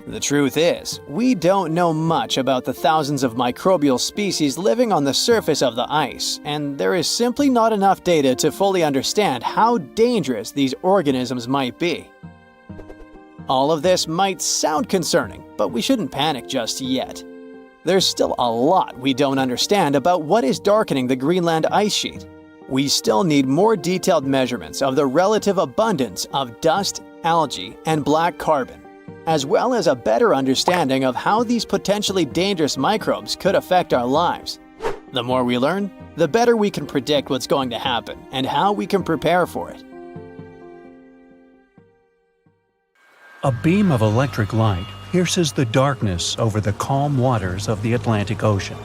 [SPEAKER 3] The truth is, we don't know much about the thousands of microbial species living on the surface of the ice, and there is simply not enough data to fully understand how dangerous these organisms might be. All of this might sound concerning, but we shouldn't panic just yet. There's still a lot we don't understand about what is darkening the Greenland ice sheet. We still need more detailed measurements of the relative abundance of dust, algae, and black carbon, as well as a better understanding of how these potentially dangerous microbes could affect our lives. The more we learn, the better we can predict what's going to happen and how we can prepare for it.
[SPEAKER 1] A beam of electric light pierces the darkness over the calm waters of the Atlantic Ocean.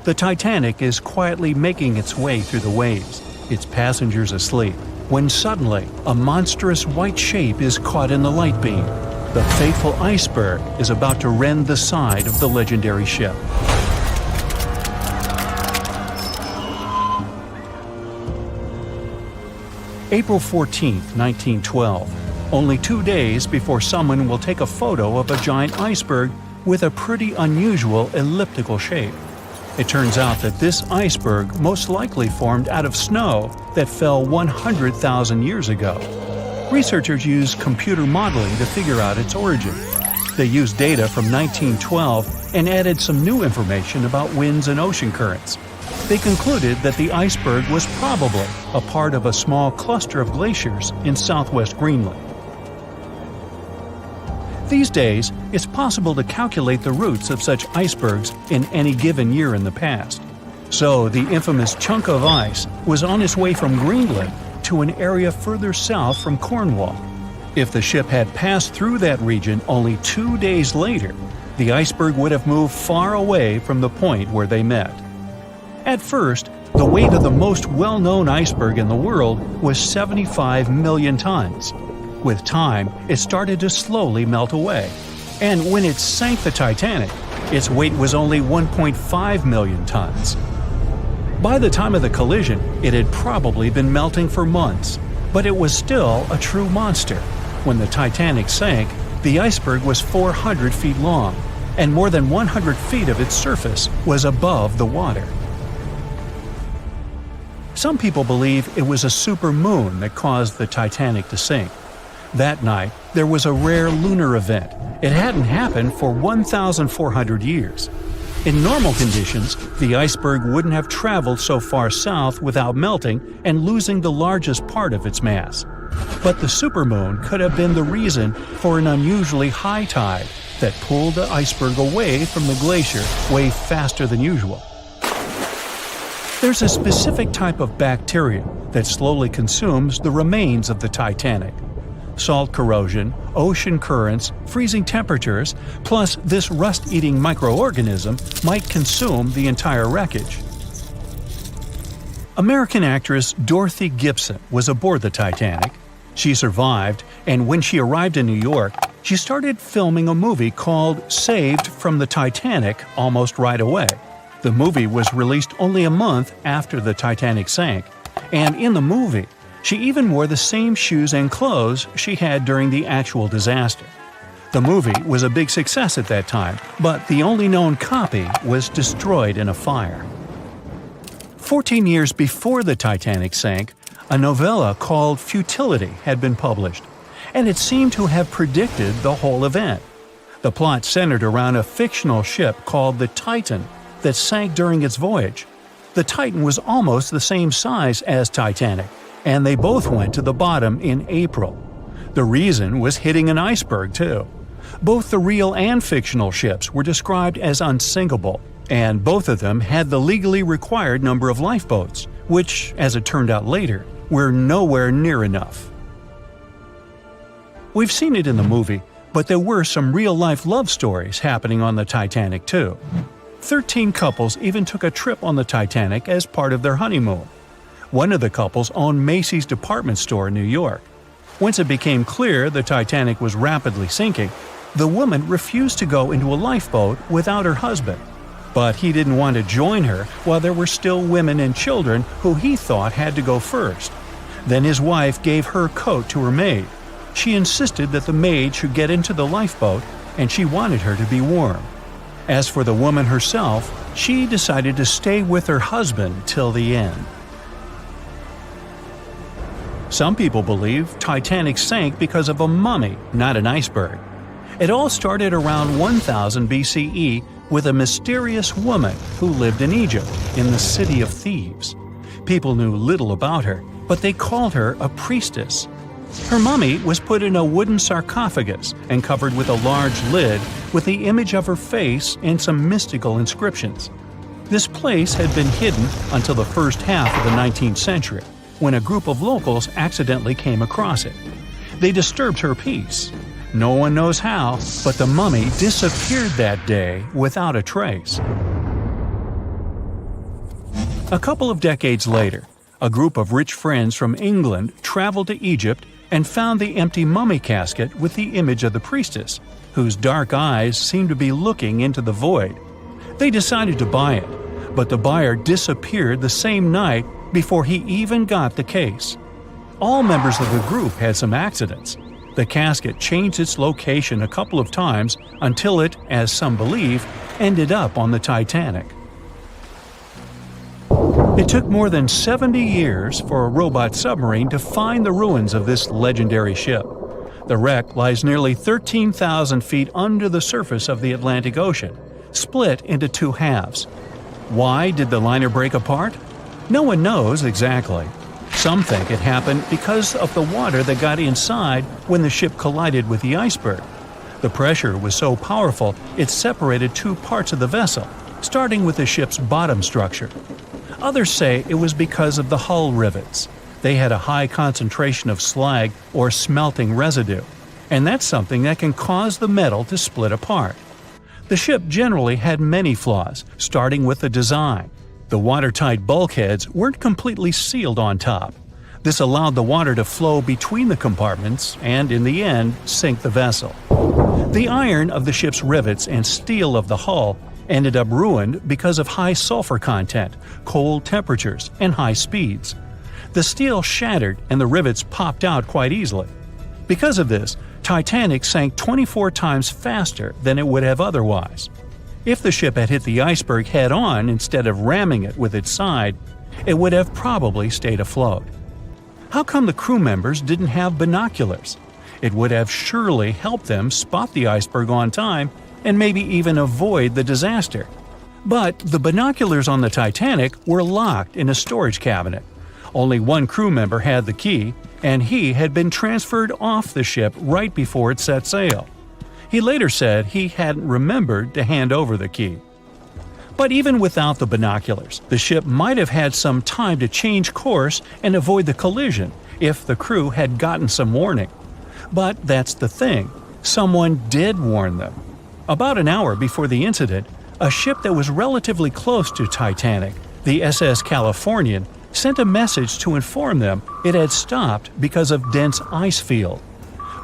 [SPEAKER 1] The Titanic is quietly making its way through the waves, its passengers asleep, when suddenly a monstrous white shape is caught in the light beam. The fateful iceberg is about to rend the side of the legendary ship. April 14, 1912. Only 2 days before someone will take a photo of a giant iceberg with a pretty unusual elliptical shape. It turns out that this iceberg most likely formed out of snow that fell 100,000 years ago. Researchers used computer modeling to figure out its origin. They used data from 1912 and added some new information about winds and ocean currents. They concluded that the iceberg was probably a part of a small cluster of glaciers in southwest Greenland. These days, it's possible to calculate the routes of such icebergs in any given year in the past. So the infamous chunk of ice was on its way from Greenland to an area further south from Cornwall. If the ship had passed through that region only 2 days later, the iceberg would have moved far away from the point where they met. At first, the weight of the most well-known iceberg in the world was 75 million tons. With time, it started to slowly melt away. And when it sank the Titanic, its weight was only 1.5 million tons. By the time of the collision, it had probably been melting for months, but it was still a true monster. When the Titanic sank, the iceberg was 400 feet long, and more than 100 feet of its surface was above the water. Some people believe it was a supermoon that caused the Titanic to sink. That night, there was a rare lunar event. It hadn't happened for 1,400 years. In normal conditions, the iceberg wouldn't have traveled so far south without melting and losing the largest part of its mass. But the supermoon could have been the reason for an unusually high tide that pulled the iceberg away from the glacier way faster than usual. There's a specific type of bacteria that slowly consumes the remains of the Titanic. Salt corrosion, ocean currents, freezing temperatures, plus this rust-eating microorganism might consume the entire wreckage. American actress Dorothy Gibson was aboard the Titanic. She survived, and when she arrived in New York, she started filming a movie called Saved from the Titanic almost right away. The movie was released only a month after the Titanic sank, and in the movie, she even wore the same shoes and clothes she had during the actual disaster. The movie was a big success at that time, but the only known copy was destroyed in a fire. 14 years before the Titanic sank, a novella called Futility had been published, and it seemed to have predicted the whole event. The plot centered around a fictional ship called the Titan that sank during its voyage. The Titan was almost the same size as Titanic, and they both went to the bottom in April. The reason was hitting an iceberg, too. Both the real and fictional ships were described as unsinkable, and both of them had the legally required number of lifeboats, which, as it turned out later, were nowhere near enough. We've seen it in the movie, but there were some real-life love stories happening on the Titanic, too. 13 couples even took a trip on the Titanic as part of their honeymoon. One of the couples owned Macy's department store in New York. Once it became clear the Titanic was rapidly sinking, the woman refused to go into a lifeboat without her husband. But he didn't want to join her while there were still women and children who he thought had to go first. Then his wife gave her coat to her maid. She insisted that the maid should get into the lifeboat, and she wanted her to be warm. As for the woman herself, she decided to stay with her husband till the end. Some people believe Titanic sank because of a mummy, not an iceberg. It all started around 1000 BCE with a mysterious woman who lived in Egypt, in the City of Thieves. People knew little about her, but they called her a priestess. Her mummy was put in a wooden sarcophagus and covered with a large lid with the image of her face and some mystical inscriptions. This place had been hidden until the first half of the 19th century, when a group of locals accidentally came across it. They disturbed her peace. No one knows how, but the mummy disappeared that day without a trace. A couple of decades later, a group of rich friends from England traveled to Egypt and found the empty mummy casket with the image of the priestess, whose dark eyes seemed to be looking into the void. They decided to buy it, but the buyer disappeared the same night before he even got the case. All members of the group had some accidents. The casket changed its location a couple of times until it, as some believe, ended up on the Titanic. It took more than 70 years for a robot submarine to find the ruins of this legendary ship. The wreck lies nearly 13,000 feet under the surface of the Atlantic Ocean, split into two halves. Why did the liner break apart? No one knows exactly. Some think it happened because of the water that got inside when the ship collided with the iceberg. The pressure was so powerful it separated two parts of the vessel, starting with the ship's bottom structure. Others say it was because of the hull rivets. They had a high concentration of slag or smelting residue, and that's something that can cause the metal to split apart. The ship generally had many flaws, starting with the design. The watertight bulkheads weren't completely sealed on top. This allowed the water to flow between the compartments and, in the end, sink the vessel. The iron of the ship's rivets and steel of the hull ended up ruined because of high sulfur content, cold temperatures, and high speeds. The steel shattered and the rivets popped out quite easily. Because of this, Titanic sank 24 times faster than it would have otherwise. If the ship had hit the iceberg head-on instead of ramming it with its side, it would have probably stayed afloat. How come the crew members didn't have binoculars? It would have surely helped them spot the iceberg on time and maybe even avoid the disaster. But the binoculars on the Titanic were locked in a storage cabinet. Only one crew member had the key, and he had been transferred off the ship right before it set sail. He later said he hadn't remembered to hand over the key. But even without the binoculars, the ship might have had some time to change course and avoid the collision if the crew had gotten some warning. But that's the thing, someone did warn them. About an hour before the incident, a ship that was relatively close to Titanic, the SS Californian, sent a message to inform them it had stopped because of dense ice field.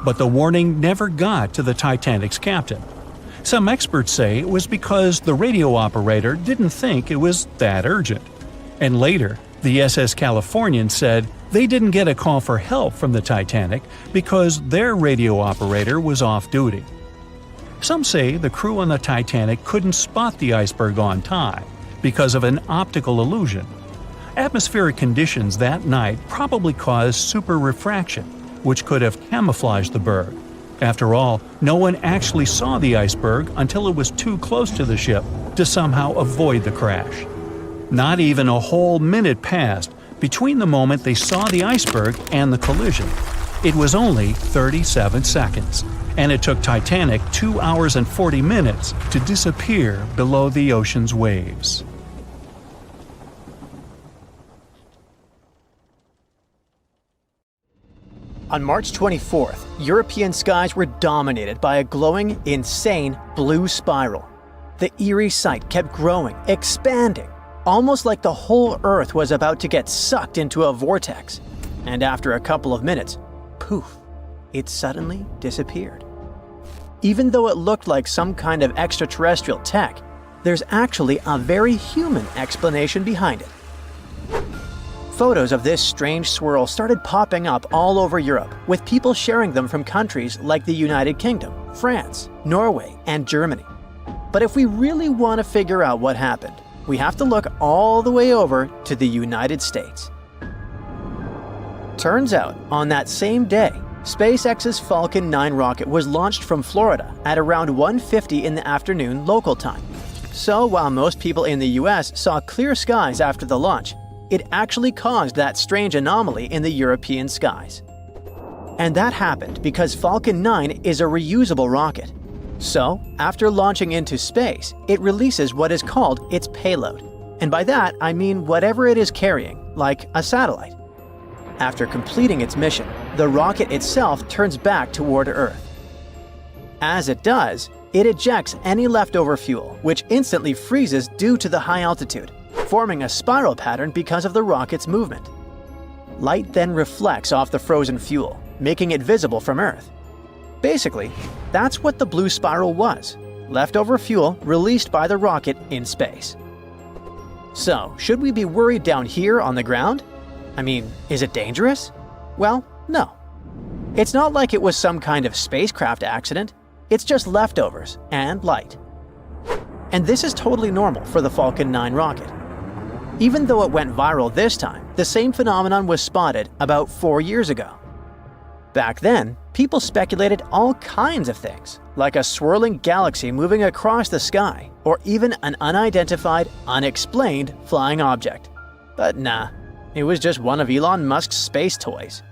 [SPEAKER 1] But the warning never got to the Titanic's captain. Some experts say it was because the radio operator didn't think it was that urgent. And later, the SS Californian said they didn't get a call for help from the Titanic because their radio operator was off duty. Some say the crew on the Titanic couldn't spot the iceberg on time because of an optical illusion. Atmospheric conditions that night probably caused super refraction, which could have camouflaged the berg. After all, no one actually saw the iceberg until it was too close to the ship to somehow avoid the crash. Not even a whole minute passed between the moment they saw the iceberg and the collision. It was only 37 seconds, and it took Titanic 2 hours and 40 minutes to disappear below the ocean's waves.
[SPEAKER 3] On March 24th, European skies were dominated by a glowing, insane blue spiral. The eerie sight kept growing, expanding, almost like the whole Earth was about to get sucked into a vortex. And after a couple of minutes, poof, it suddenly disappeared. Even though it looked like some kind of extraterrestrial tech, there's actually a very human explanation behind it. Photos of this strange swirl started popping up all over Europe, with people sharing them from countries like the United Kingdom, France, Norway, and Germany. But if we really want to figure out what happened, we have to look all the way over to the United States. Turns out, on that same day, SpaceX's Falcon 9 rocket was launched from Florida at around 1:50 in the afternoon local time. So while most people in the US saw clear skies after the launch, it actually caused that strange anomaly in the European skies. And that happened because Falcon 9 is a reusable rocket. So, after launching into space, it releases what is called its payload. And by that, I mean whatever it is carrying, like a satellite. After completing its mission, the rocket itself turns back toward Earth. As it does, it ejects any leftover fuel, which instantly freezes due to the high altitude, forming a spiral pattern because of the rocket's movement. Light then reflects off the frozen fuel, making it visible from Earth. Basically, that's what the blue spiral was, leftover fuel released by the rocket in space. So, should we be worried down here on the ground? I mean, is it dangerous? Well, no. It's not like it was some kind of spacecraft accident, it's just leftovers and light. And this is totally normal for the Falcon 9 rocket. Even though it went viral this time, the same phenomenon was spotted about 4 years ago. Back then, people speculated all kinds of things, like a swirling galaxy moving across the sky, or even an unidentified, unexplained flying object. But nah, it was just one of Elon Musk's space toys.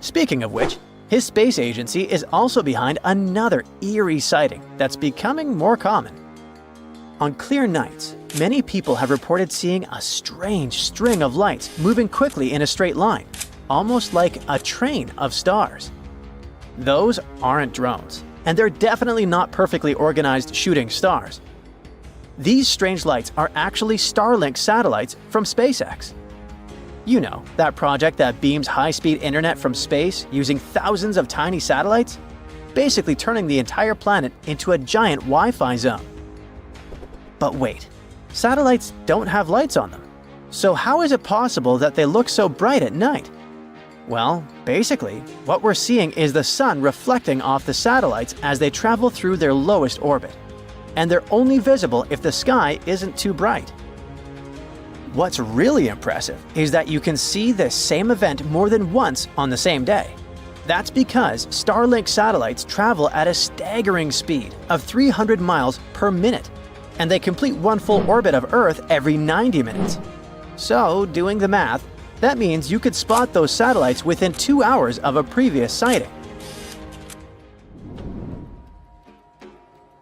[SPEAKER 3] Speaking of which, his space agency is also behind another eerie sighting that's becoming more common. On clear nights, many people have reported seeing a strange string of lights moving quickly in a straight line, almost like a train of stars. Those aren't drones, and they're definitely not perfectly organized shooting stars. These strange lights are actually Starlink satellites from SpaceX. You know, that project that beams high-speed internet from space using thousands of tiny satellites, basically turning the entire planet into a giant Wi-Fi zone. But wait, satellites don't have lights on them. So how is it possible that they look so bright at night? Well, basically, what we're seeing is the sun reflecting off the satellites as they travel through their lowest orbit. And they're only visible if the sky isn't too bright. What's really impressive is that you can see this same event more than once on the same day. That's because Starlink satellites travel at a staggering speed of 300 miles per minute, and they complete one full orbit of Earth every 90 minutes. So, doing the math, that means you could spot those satellites within 2 hours of a previous sighting.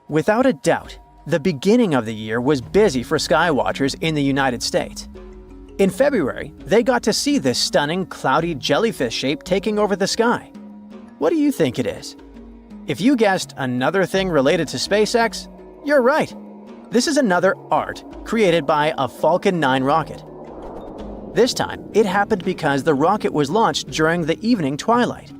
[SPEAKER 3] Without a doubt, The beginning of the year was busy for skywatchers in the United States. In February, they got to see this stunning cloudy jellyfish shape taking over the sky. What do you think it is? If you guessed another thing related to SpaceX, you're right. This is another ART created by a Falcon 9 rocket. This time, it happened because the rocket was launched during the evening twilight.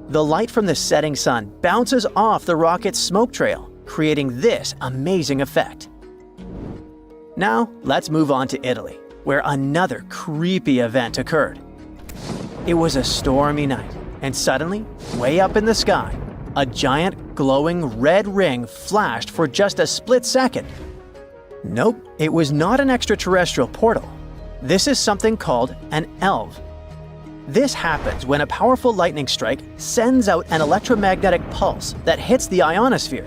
[SPEAKER 3] The light from the setting sun bounces off the rocket's smoke trail, creating this amazing effect. Now, let's move on to Italy, where another creepy event occurred. It was a stormy night, and suddenly, way up in the sky, a giant glowing red ring flashed for just a split second. Nope, it was not an extraterrestrial portal. This is something called an ELV. This happens when a powerful lightning strike sends out an electromagnetic pulse that hits the ionosphere,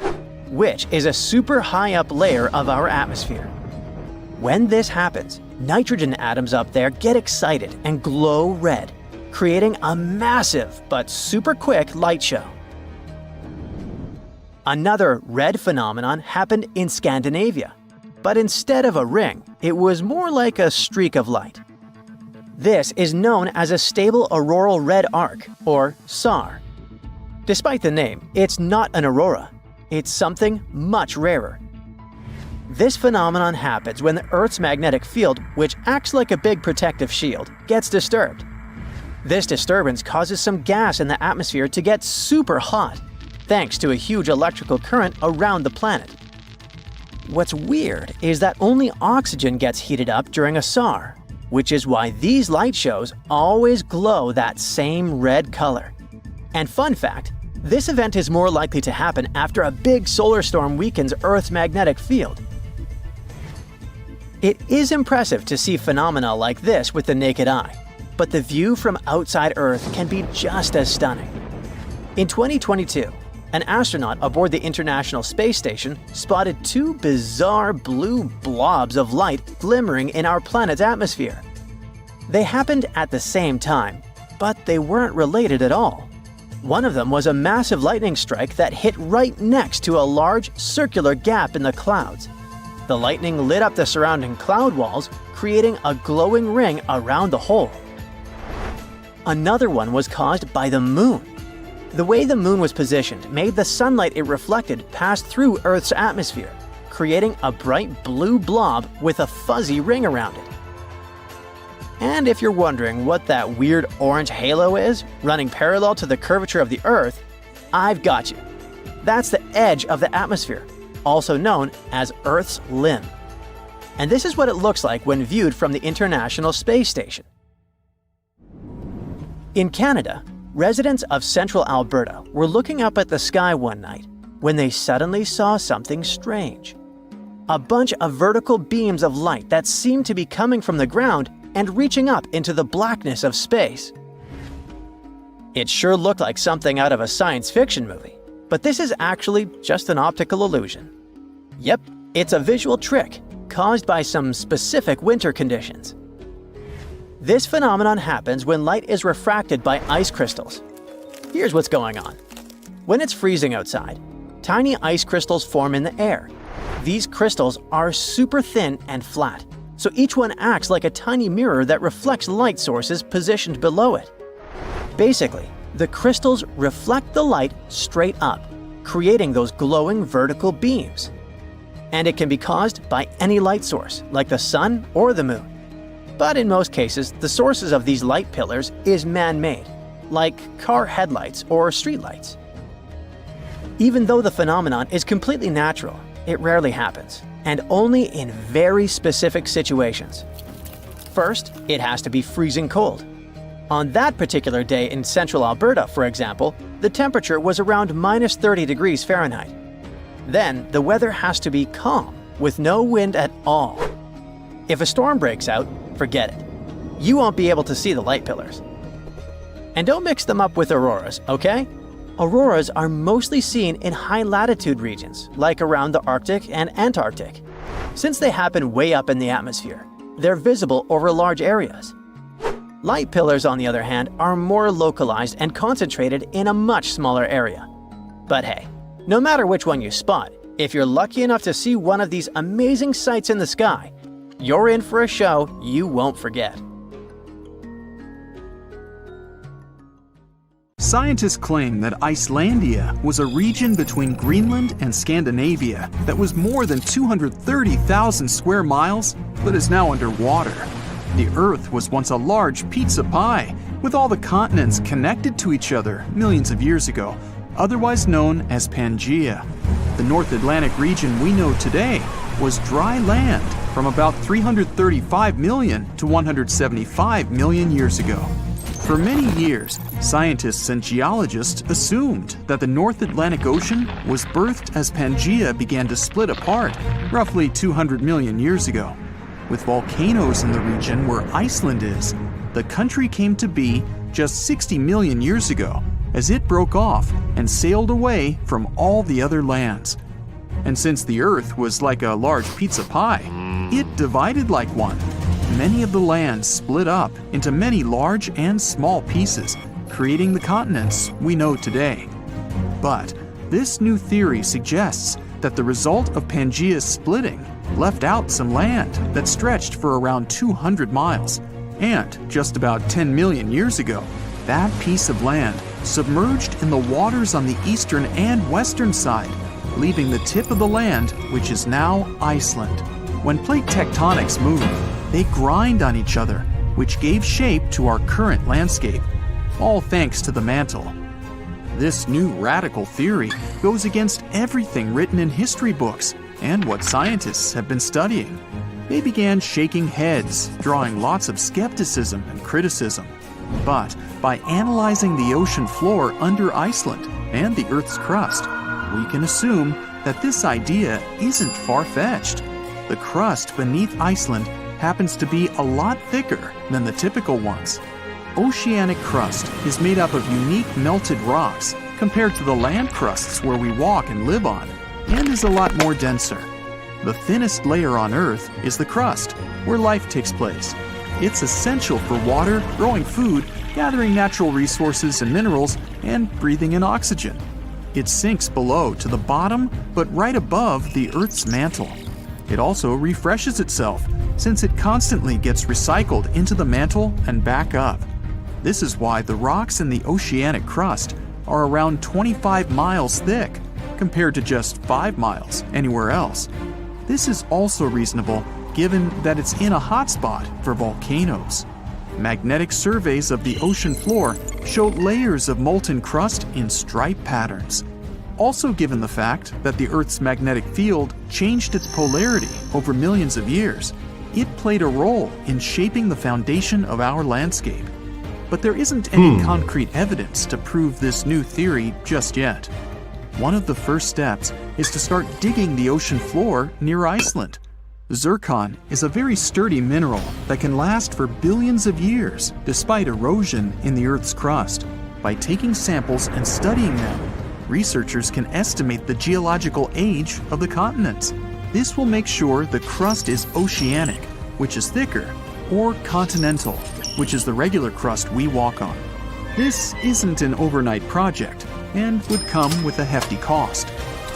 [SPEAKER 3] which is a super high up layer of our atmosphere. When this happens, nitrogen atoms up there get excited and glow red, creating a massive but super quick light show. Another red phenomenon happened in Scandinavia, but instead of a ring, it was more like a streak of light. This is known as a stable auroral red arc, or SAR. Despite the name, it's not an aurora. It's something much rarer. This phenomenon happens when the Earth's magnetic field, which acts like a big protective shield, gets disturbed. This disturbance causes some gas in the atmosphere to get super hot, thanks to a huge electrical current around the planet. What's weird is that only oxygen gets heated up during a SAR, which is why these light shows always glow that same red color. And fun fact, this event is more likely to happen after a big solar storm weakens Earth's magnetic field. It is impressive to see phenomena like this with the naked eye, but the view from outside Earth can be just as stunning. In 2022, an astronaut aboard the International Space Station spotted two bizarre blue blobs of light glimmering in our planet's atmosphere. They happened at the same time, but they weren't related at all. One of them was a massive lightning strike that hit right next to a large circular gap in the clouds. The lightning lit up the surrounding cloud walls, creating a glowing ring around the hole. Another one was caused by the moon. The way the moon was positioned made the sunlight it reflected pass through Earth's atmosphere, creating a bright blue blob with a fuzzy ring around it. And if you're wondering what that weird orange halo is, running parallel to the curvature of the Earth, I've got you. That's the edge of the atmosphere, also known as Earth's limb. And this is what it looks like when viewed from the International Space Station. In Canada, residents of central Alberta were looking up at the sky one night when they suddenly saw something strange. A bunch of vertical beams of light that seemed to be coming from the ground and reaching up into the blackness of space. It sure looked like something out of a science fiction movie, but this is actually just an optical illusion. Yep, it's a visual trick caused by some specific winter conditions. This phenomenon happens when light is refracted by ice crystals. Here's what's going on. When it's freezing outside, tiny ice crystals form in the air. These crystals are super thin and flat, so each one acts like a tiny mirror that reflects light sources positioned below it. Basically, the crystals reflect the light straight up, creating those glowing vertical beams. And it can be caused by any light source, like the sun or the moon. But in most cases, the sources of these light pillars is man-made, like car headlights or streetlights. Even though the phenomenon is completely natural, it rarely happens, and only in very specific situations. First, it has to be freezing cold. On that particular day in central Alberta, for example, the temperature was around minus 30 degrees Fahrenheit. Then, the weather has to be calm, with no wind at all. If a storm breaks out, forget it. You won't be able to see the light pillars. And don't mix them up with auroras, okay? Auroras are mostly seen in high-latitude regions, like around the Arctic and Antarctic. Since they happen way up in the atmosphere, they're visible over large areas. Light pillars, on the other hand, are more localized and concentrated in a much smaller area. But hey, no matter which one you spot, If you're lucky enough to see one of these amazing sights in the sky, you're in for a show you won't forget.
[SPEAKER 2] Scientists claim that Icelandia was a region between Greenland and Scandinavia that was more than 230,000 square miles, but is now underwater. The Earth was once a large pizza pie, with all the continents connected to each other millions of years ago, otherwise known as Pangaea. The North Atlantic region we know today was dry land from about 335 million to 175 million years ago. For many years, scientists and geologists assumed that the North Atlantic Ocean was birthed as Pangaea began to split apart roughly 200 million years ago. With volcanoes in the region where Iceland is, the country came to be just 60 million years ago as it broke off and sailed away from all the other lands. And since the Earth was like a large pizza pie, it divided like one. Many of the lands split up into many large and small pieces, creating the continents we know today. But this new theory suggests that the result of Pangaea's splitting left out some land that stretched for around 200 miles. And just about 10 million years ago, that piece of land submerged in the waters on the eastern and western side, leaving the tip of the land, which is now Iceland. When plate tectonics move, they grind on each other, which gave shape to our current landscape, all thanks to the mantle. This new radical theory goes against everything written in history books and what scientists have been studying. They began shaking heads, drawing lots of skepticism and criticism. But by analyzing the ocean floor under Iceland and the Earth's crust, we can assume that this idea isn't far-fetched. The crust beneath Iceland happens to be a lot thicker than the typical ones. Oceanic crust is made up of unique melted rocks compared to the land crusts where we walk and live on, and is a lot more denser. The thinnest layer on Earth is the crust, where life takes place. It's essential for water, growing food, gathering natural resources and minerals, and breathing in oxygen. It sinks below to the bottom, but right above the Earth's mantle. It also refreshes itself, since it constantly gets recycled into the mantle and back up. This is why the rocks in the oceanic crust are around 25 miles thick, compared to just 5 miles anywhere else. This is also reasonable given that it's in a hotspot for volcanoes. Magnetic surveys of the ocean floor show layers of molten crust in stripe patterns. Also, given the fact that the Earth's magnetic field changed its polarity over millions of years, it played a role in shaping the foundation of our landscape. But there isn't any concrete evidence to prove this new theory just yet. One of the first steps is to start digging the ocean floor near Iceland. Zircon is a very sturdy mineral that can last for billions of years despite erosion in the Earth's crust. By taking samples and studying them, researchers can estimate the geological age of the continents. This will make sure the crust is oceanic, which is thicker, or continental, which is the regular crust we walk on. This isn't an overnight project and would come with a hefty cost.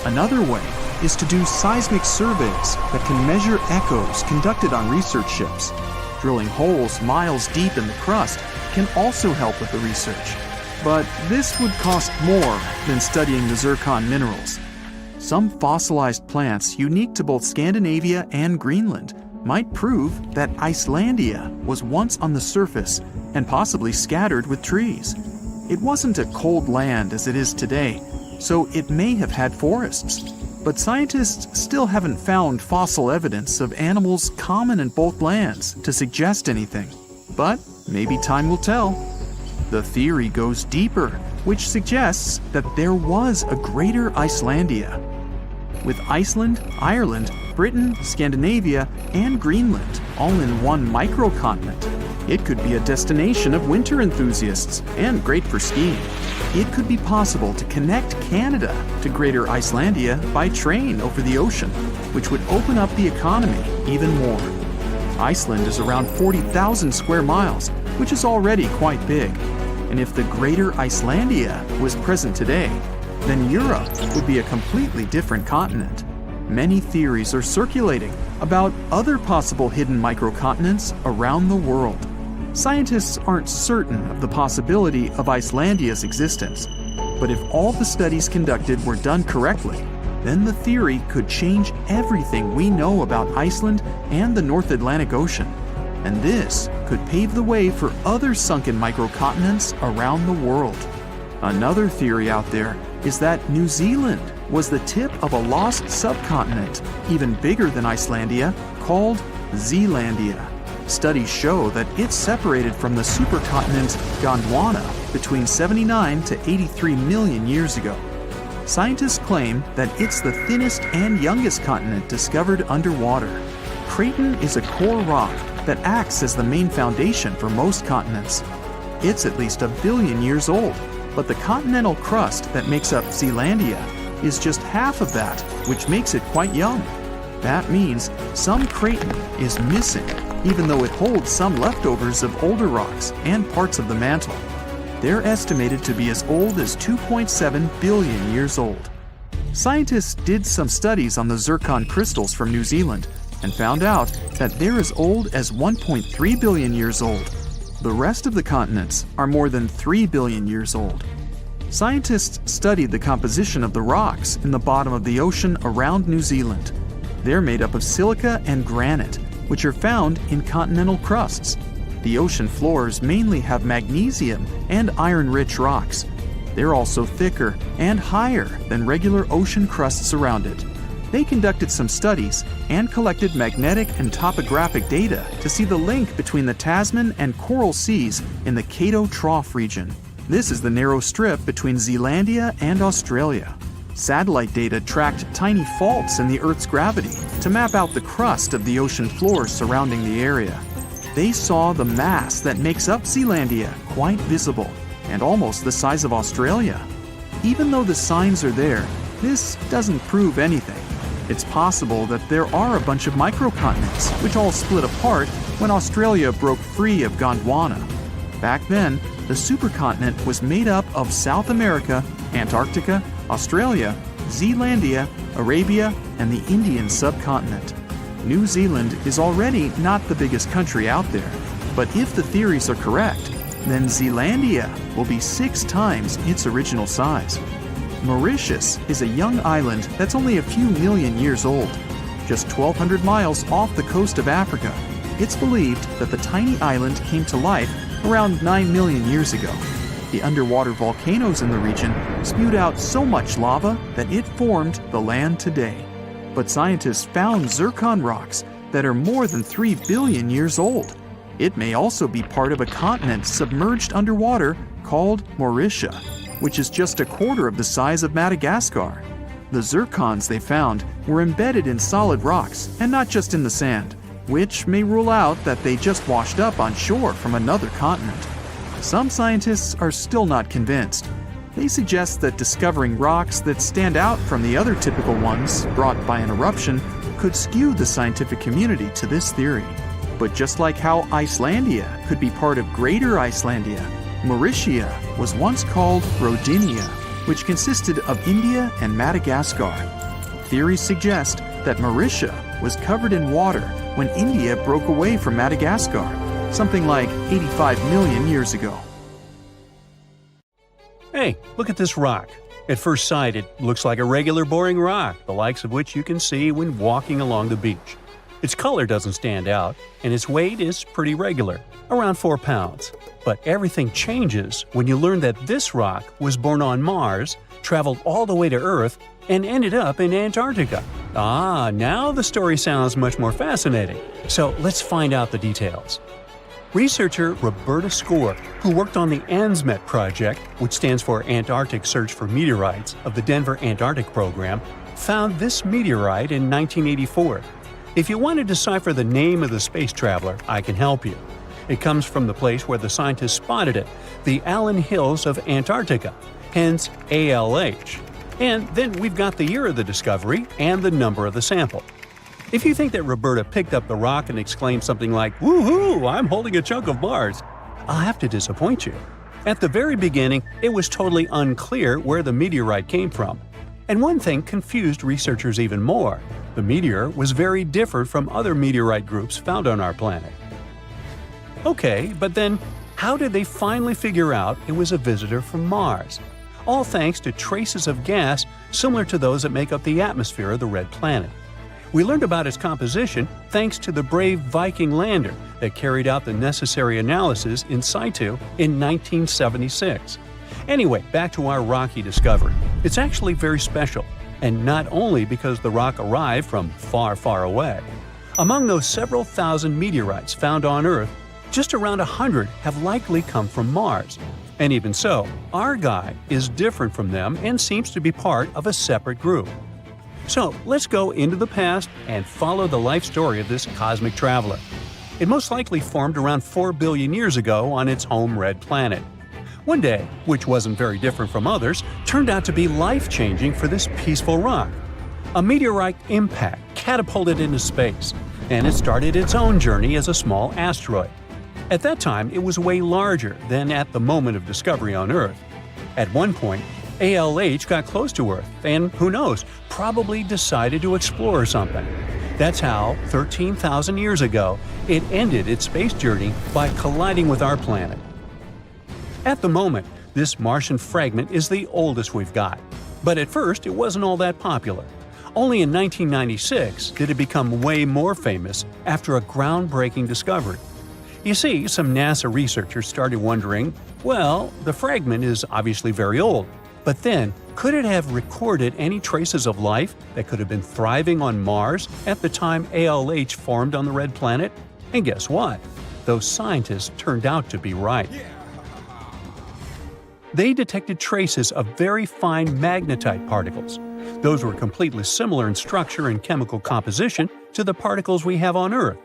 [SPEAKER 2] Another way is to do seismic surveys that can measure echoes conducted on research ships. Drilling holes miles deep in the crust can also help with the research. But this would cost more than studying the zircon minerals. Some fossilized plants unique to both Scandinavia and Greenland might prove that Icelandia was once on the surface and possibly scattered with trees. It wasn't a cold land as it is today, so it may have had forests. But scientists still haven't found fossil evidence of animals common in both lands to suggest anything. But maybe time will tell. The theory goes deeper, which suggests that there was a greater Icelandia. With Iceland, Ireland, Britain, Scandinavia, and Greenland all in one microcontinent, it could be a destination of winter enthusiasts and great for skiing. It could be possible to connect Canada to Greater Icelandia by train over the ocean, which would open up the economy even more. Iceland is around 40,000 square miles, which is already quite big. And if the Greater Icelandia was present today, then Europe would be a completely different continent. Many theories are circulating about other possible hidden microcontinents around the world. Scientists aren't certain of the possibility of Icelandia's existence, but if all the studies conducted were done correctly, then the theory could change everything we know about Iceland and the North Atlantic Ocean. And this could pave the way for other sunken microcontinents around the world. Another theory out there is that New Zealand was the tip of a lost subcontinent, even bigger than Icelandia, called Zealandia. Studies show that it's separated from the supercontinent Gondwana between 79 to 83 million years ago. Scientists claim that it's the thinnest and youngest continent discovered underwater. Craton is a core rock that acts as the main foundation for most continents. It's at least 1 billion years old, but the continental crust that makes up Zealandia is just half of that, which makes it quite young. That means some Craton is missing, even though it holds some leftovers of older rocks and parts of the mantle. They're estimated to be as old as 2.7 billion years old. Scientists did some studies on the zircon crystals from New Zealand and found out that they're as old as 1.3 billion years old. The rest of the continents are more than 3 billion years old. Scientists studied the composition of the rocks in the bottom of the ocean around New Zealand. They're made up of silica and granite, which are found in continental crusts. The ocean floors mainly have magnesium and iron-rich rocks. They're also thicker and higher than regular ocean crusts around it. They conducted some studies and collected magnetic and topographic data to see the link between the Tasman and Coral Seas in the Cato Trough region. This is the narrow strip between Zealandia and Australia. Satellite data tracked tiny faults in the Earth's gravity to map out the crust of the ocean floor surrounding the area. They saw the mass that makes up Zealandia quite visible and almost the size of Australia. Even though the signs are there, this doesn't prove anything. It's possible that there are a bunch of microcontinents which all split apart when Australia broke free of Gondwana. Back then, the supercontinent was made up of South America, Antarctica, Australia, Zealandia, Arabia, and the Indian subcontinent. New Zealand is already not the biggest country out there, but if the theories are correct, then Zealandia will be 6 times its original size. Mauritius is a young island that's only a few million years old. Just 1,200 miles off the coast of Africa, it's believed that the tiny island came to life around 9 million years ago. The underwater volcanoes in the region spewed out so much lava that it formed the land today. But scientists found zircon rocks that are more than 3 billion years old. It may also be part of a continent submerged underwater called Mauritia, which is just a quarter of the size of Madagascar. The zircons they found were embedded in solid rocks and not just in the sand, which may rule out that they just washed up on shore from another continent. Some scientists are still not convinced. They suggest that discovering rocks that stand out from the other typical ones brought by an eruption could skew the scientific community to this theory. But just like how Icelandia could be part of Greater Icelandia, Mauritia was once called Rodinia, which consisted of India and Madagascar. Theories suggest that Mauritia was covered in water when India broke away from Madagascar, something like 85 million years ago.
[SPEAKER 1] Hey, look at this rock. At first sight, it looks like a regular boring rock, the likes of which you can see when walking along the beach. Its color doesn't stand out, and its weight is pretty regular, around 4 pounds. But everything changes when you learn that this rock was born on Mars, traveled all the way to Earth, and ended up in Antarctica. Now the story sounds much more fascinating. So let's find out the details. Researcher Roberta Score, who worked on the ANSMET project, which stands for Antarctic Search for Meteorites of the Denver Antarctic Program, found this meteorite in 1984. If you want to decipher the name of the space traveler, I can help you. It comes from the place where the scientists spotted it, the Allen Hills of Antarctica, hence ALH. And then we've got the year of the discovery and the number of the sample. If you think that Roberta picked up the rock and exclaimed something like, "Woohoo, I'm holding a chunk of Mars," I'll have to disappoint you. At the very beginning, it was totally unclear where the meteorite came from. And one thing confused researchers even more. The meteor was very different from other meteorite groups found on our planet. Okay, but then how did they finally figure out it was a visitor from Mars? All thanks to traces of gas similar to those that make up the atmosphere of the red planet. We learned about its composition thanks to the brave Viking lander that carried out the necessary analysis in situ in 1976. Anyway, back to our rocky discovery. It's actually very special, and not only because the rock arrived from far, far away. Among those several thousand meteorites found on Earth, just around 100 have likely come from Mars. And even so, our guy is different from them and seems to be part of a separate group. So let's go into the past and follow the life story of this cosmic traveler. It most likely formed around 4 billion years ago on its home red planet. One day, which wasn't very different from others, turned out to be life-changing for this peaceful rock. A meteorite impact catapulted into space, and it started its own journey as a small asteroid. At that time, it was way larger than at the moment of discovery on Earth. At one point, ALH got close to Earth and, who knows, probably decided to explore something. That's how, 13,000 years ago, it ended its space journey by colliding with our planet. At the moment, this Martian fragment is the oldest we've got. But at first, it wasn't all that popular. Only in 1996 did it become way more famous after a groundbreaking discovery. You see, some NASA researchers started wondering, well, the fragment is obviously very old, but then, could it have recorded any traces of life that could have been thriving on Mars at the time ALH formed on the red planet? And guess what? Those scientists turned out to be right. They detected traces of very fine magnetite particles. Those were completely similar in structure and chemical composition to the particles we have on Earth.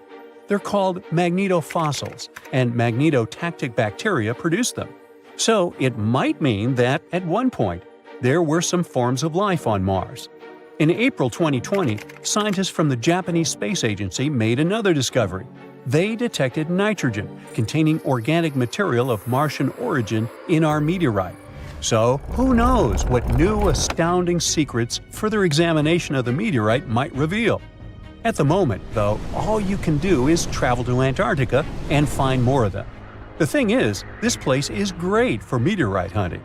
[SPEAKER 1] They're called magnetofossils, and magnetotactic bacteria produce them. So it might mean that, at one point, there were some forms of life on Mars. In April 2020, scientists from the Japanese Space Agency made another discovery. They detected nitrogen containing organic material of Martian origin in our meteorite. So, who knows what new astounding secrets further examination of the meteorite might reveal? At the moment, though, all you can do is travel to Antarctica and find more of them. The thing is, this place is great for meteorite hunting.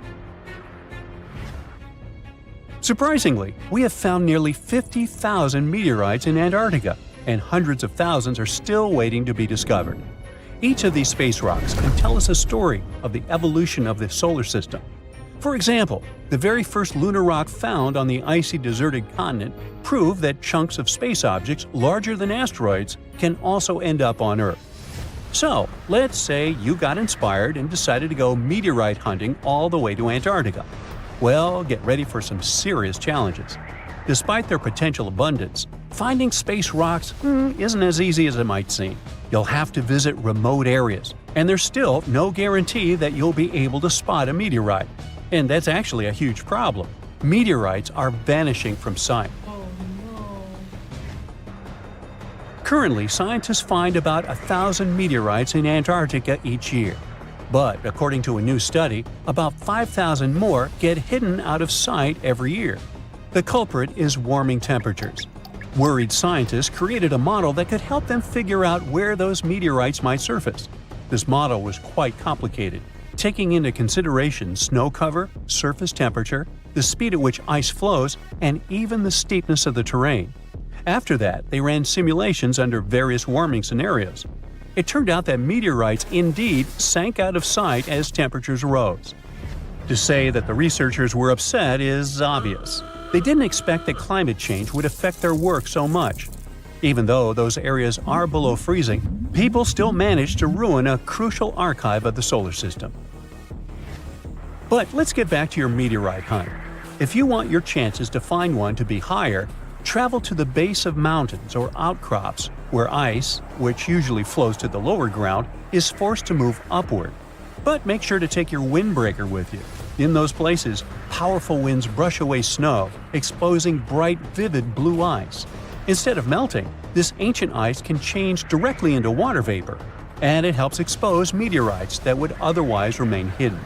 [SPEAKER 1] Surprisingly, we have found nearly 50,000 meteorites in Antarctica, and hundreds of thousands are still waiting to be discovered. Each of these space rocks can tell us a story of the evolution of the solar system. For example, the very first lunar rock found on the icy deserted continent proved that chunks of space objects larger than asteroids can also end up on Earth. So, let's say you got inspired and decided to go meteorite hunting all the way to Antarctica. Well, get ready for some serious challenges. Despite their potential abundance, finding space rocks isn't as easy as it might seem. You'll have to visit remote areas, and there's still no guarantee that you'll be able to spot a meteorite. And that's actually a huge problem. Meteorites are vanishing from sight. Currently, scientists find about 1,000 meteorites in Antarctica each year. But according to a new study, about 5,000 more get hidden out of sight every year. The culprit is warming temperatures. Worried scientists created a model that could help them figure out where those meteorites might surface. This model was quite complicated, taking into consideration snow cover, surface temperature, the speed at which ice flows, and even the steepness of the terrain. After that, they ran simulations under various warming scenarios. It turned out that meteorites indeed sank out of sight as temperatures rose. To say that the researchers were upset is obvious. They didn't expect that climate change would affect their work so much. Even though those areas are below freezing, people still managed to ruin a crucial archive of the solar system. But let's get back to your meteorite hunt. If you want your chances to find one to be higher, travel to the base of mountains or outcrops where ice, which usually flows to the lower ground, is forced to move upward. But make sure to take your windbreaker with you. In those places, powerful winds brush away snow, exposing bright, vivid blue ice. Instead of melting, this ancient ice can change directly into water vapor, and it helps expose meteorites that would otherwise remain hidden.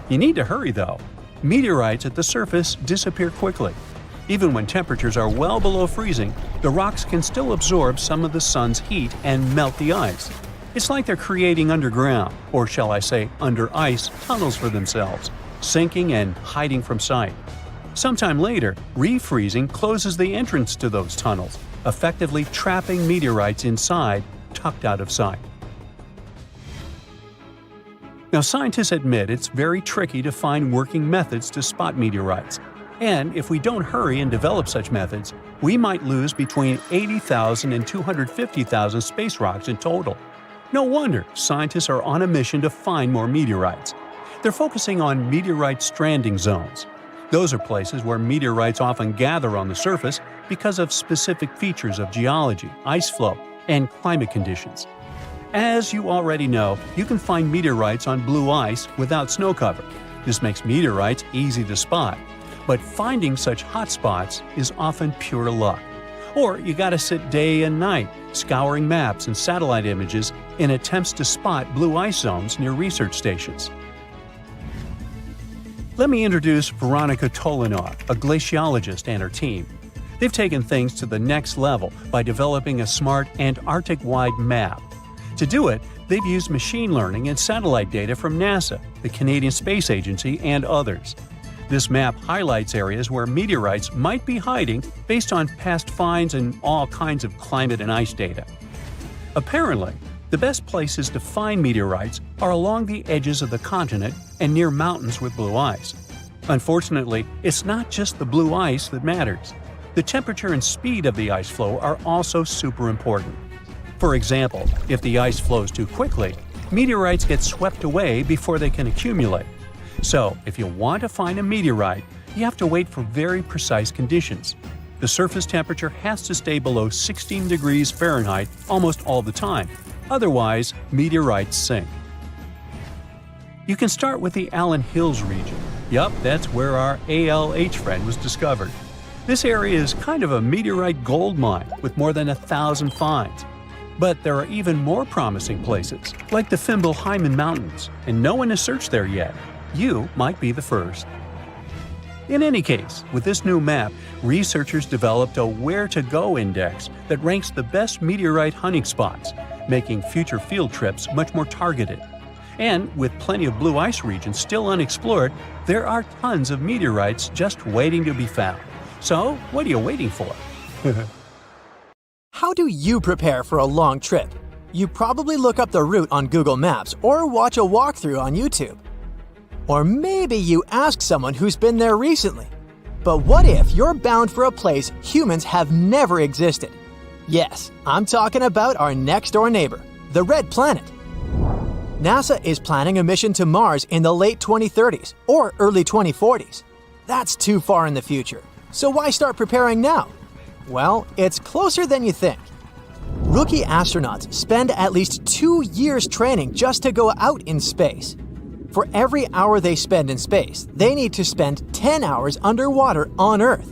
[SPEAKER 1] You need to hurry though. Meteorites at the surface disappear quickly. Even when temperatures are well below freezing, the rocks can still absorb some of the sun's heat and melt the ice. It's like they're creating underground, or shall I say under ice, tunnels for themselves, sinking and hiding from sight. Sometime later, refreezing closes the entrance to those tunnels, effectively trapping meteorites inside, tucked out of sight. Now, scientists admit it's very tricky to find working methods to spot meteorites. And if we don't hurry and develop such methods, we might lose between 80,000 and 250,000 space rocks in total. No wonder scientists are on a mission to find more meteorites. They're focusing on meteorite stranding zones. Those are places where meteorites often gather on the surface because of specific features of geology, ice flow, and climate conditions. As you already know, you can find meteorites on blue ice without snow cover. This makes meteorites easy to spot. But finding such hotspots is often pure luck. Or you gotta sit day and night, scouring maps and satellite images in attempts to spot blue ice zones near research stations. Let me introduce Veronica Tolinov, a glaciologist, and her team. They've taken things to the next level by developing a smart Antarctic-wide map. To do it, they've used machine learning and satellite data from NASA, the Canadian Space Agency, and others. This map highlights areas where meteorites might be hiding based on past finds and all kinds of climate and ice data. Apparently, the best places to find meteorites are along the edges of the continent and near mountains with blue ice. Unfortunately, it's not just the blue ice that matters. The temperature and speed of the ice flow are also super important. For example, if the ice flows too quickly, meteorites get swept away before they can accumulate. So, if you want to find a meteorite, you have to wait for very precise conditions. The surface temperature has to stay below 16 degrees Fahrenheit almost all the time. Otherwise, meteorites sink. You can start with the Allen Hills region. Yup, that's where our ALH friend was discovered. This area is kind of a meteorite gold mine with more than 1,000 finds. But there are even more promising places, like the Fimbulheimen Mountains, and no one has searched there yet. You might be the first. In any case, with this new map, researchers developed a where-to-go index that ranks the best meteorite hunting spots, making future field trips much more targeted. And with plenty of blue ice regions still unexplored, there are tons of meteorites just waiting to be found. So, what are you waiting for?
[SPEAKER 3] How do you prepare for a long trip? You probably look up the route on Google Maps or watch a walkthrough on YouTube. Or maybe you ask someone who's been there recently. But what if you're bound for a place humans have never existed? Yes, I'm talking about our next-door neighbor, the Red Planet. NASA is planning a mission to Mars in the late 2030s or early 2040s. That's too far in the future. So why start preparing now? Well, it's closer than you think. Rookie astronauts spend at least 2 years training just to go out in space. For every hour they spend in space, they need to spend 10 hours underwater on Earth.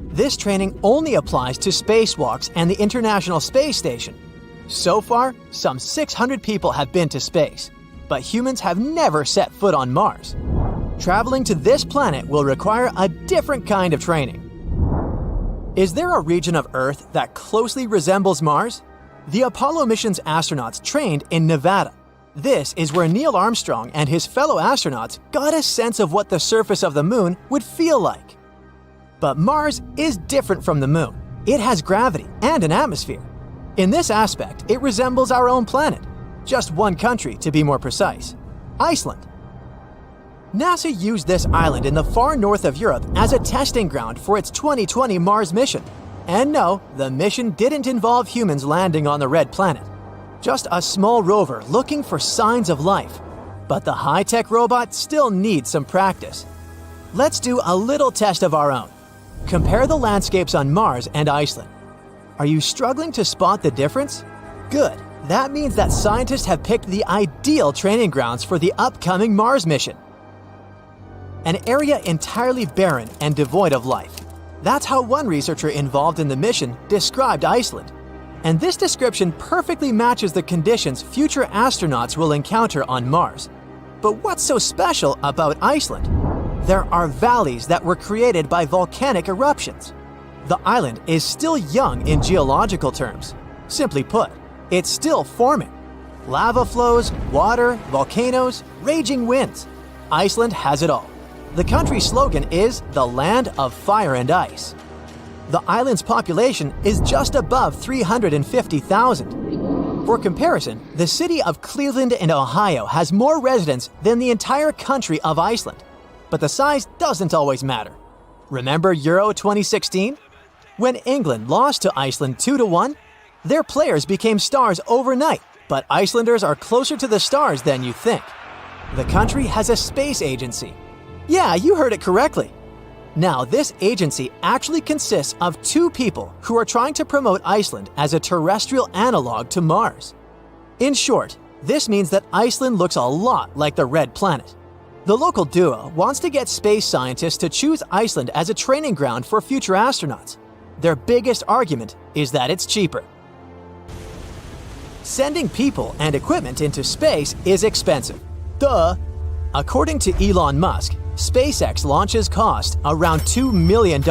[SPEAKER 3] This training only applies to spacewalks and the International Space Station. So far, some 600 people have been to space, but humans have never set foot on Mars. Traveling to this planet will require a different kind of training. Is there a region of Earth that closely resembles Mars? The Apollo mission's astronauts trained in Nevada. This is where Neil Armstrong and his fellow astronauts got a sense of what the surface of the moon would feel like. But Mars is different from the moon. It has gravity and an atmosphere. In this aspect, it resembles our own planet. Just one country, to be more precise: Iceland. NASA used this island in the far north of Europe as a testing ground for its 2020 Mars mission. And no, the mission didn't involve humans landing on the Red Planet. Just a small rover looking for signs of life. But the high-tech robot still needs some practice. Let's do a little test of our own. Compare the landscapes on Mars and Iceland. Are you struggling to spot the difference? Good. That means that scientists have picked the ideal training grounds for the upcoming Mars mission. An area entirely barren and devoid of life. That's how one researcher involved in the mission described Iceland. And this description perfectly matches the conditions future astronauts will encounter on Mars. But what's so special about Iceland? there are valleys that were created by volcanic eruptions. The island is still young in geological terms. Simply put, it's still forming. Lava flows, water, volcanoes, raging winds. Iceland has it all. The country's slogan is the land of fire and ice. The island's population is just above 350,000. For comparison, the city of Cleveland in Ohio has more residents than the entire country of Iceland. But the size doesn't always matter. Remember Euro 2016? When England lost to Iceland 2-1, their players became stars overnight, but Icelanders are closer to the stars than you think. The country has a space agency. Yeah, you heard it correctly. Now, this agency actually consists of 2 people who are trying to promote Iceland as a terrestrial analog to Mars. In short, this means that Iceland looks a lot like the Red Planet. The local duo wants to get space scientists to choose Iceland as a training ground for future astronauts. Their biggest argument is that it's cheaper. Sending people and equipment into space is expensive. Duh! According to Elon Musk, SpaceX launches cost around $2 million.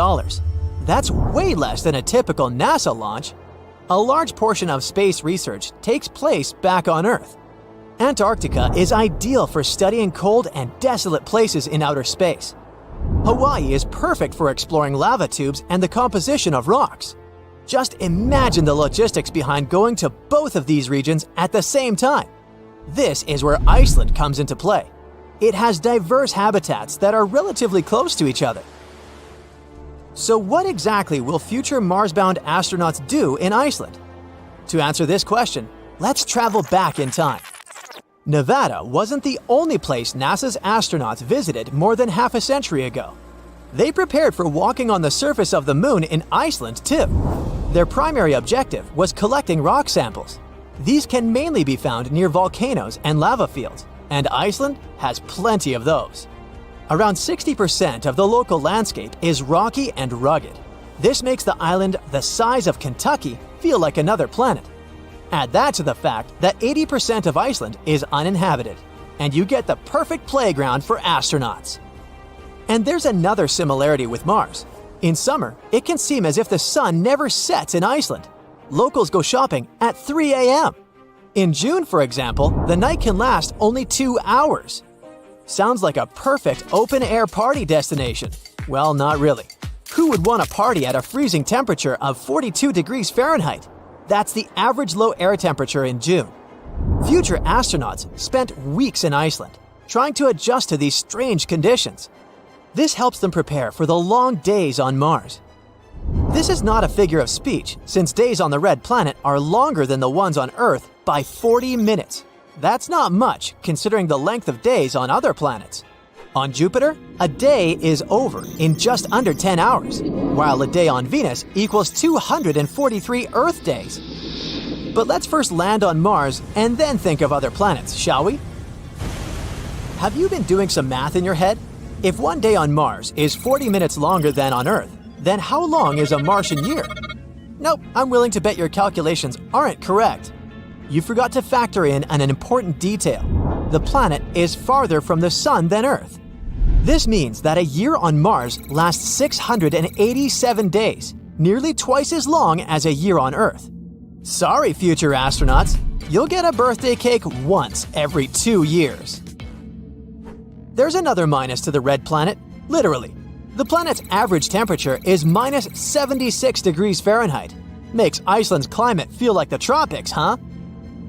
[SPEAKER 3] That's way less than a typical NASA launch. A large portion of space research takes place back on Earth. Antarctica is ideal for studying cold and desolate places in outer space. Hawaii is perfect for exploring lava tubes and the composition of rocks. Just imagine the logistics behind going to both of these regions at the same time. This is where Iceland comes into play. It has diverse habitats that are relatively close to each other. So what exactly will future Mars-bound astronauts do in Iceland? To answer this question, let's travel back in time. Nevada wasn't the only place NASA's astronauts visited more than half a century ago. They prepared for walking on the surface of the moon in Iceland too. Their primary objective was collecting rock samples. These can mainly be found near volcanoes and lava fields, and Iceland has plenty of those. Around 60% of the local landscape is rocky and rugged. This makes the island the size of Kentucky feel like another planet. Add that to the fact that 80% of Iceland is uninhabited, and you get the perfect playground for astronauts. And there's another similarity with Mars. In summer, it can seem as if the sun never sets in Iceland. Locals go shopping at 3 a.m. In June, for example, the night can last only 2 hours. Sounds like a perfect open-air party destination. Well, not really. Who would want to party at a freezing temperature of 42 degrees Fahrenheit? That's the average low air temperature in June. Future astronauts spent weeks in Iceland, trying to adjust to these strange conditions. This helps them prepare for the long days on Mars. This is not a figure of speech, since days on the Red Planet are longer than the ones on Earth by 40 minutes. That's not much, considering the length of days on other planets. On Jupiter, a day is over in just under 10 hours, while a day on Venus equals 243 Earth days. But let's first land on Mars and then think of other planets, shall we? Have you been doing some math in your head? If one day on Mars is 40 minutes longer than on Earth, then how long is a Martian year? Nope, I'm willing to bet your calculations aren't correct. You forgot to factor in an important detail. The planet is farther from the Sun than Earth. This means that a year on Mars lasts 687 days, nearly twice as long as a year on Earth. Sorry, future astronauts, you'll get a birthday cake once every 2 years. There's another minus to the Red Planet, literally. The planet's average temperature is minus 76 degrees Fahrenheit. Makes Iceland's climate feel like the tropics, huh?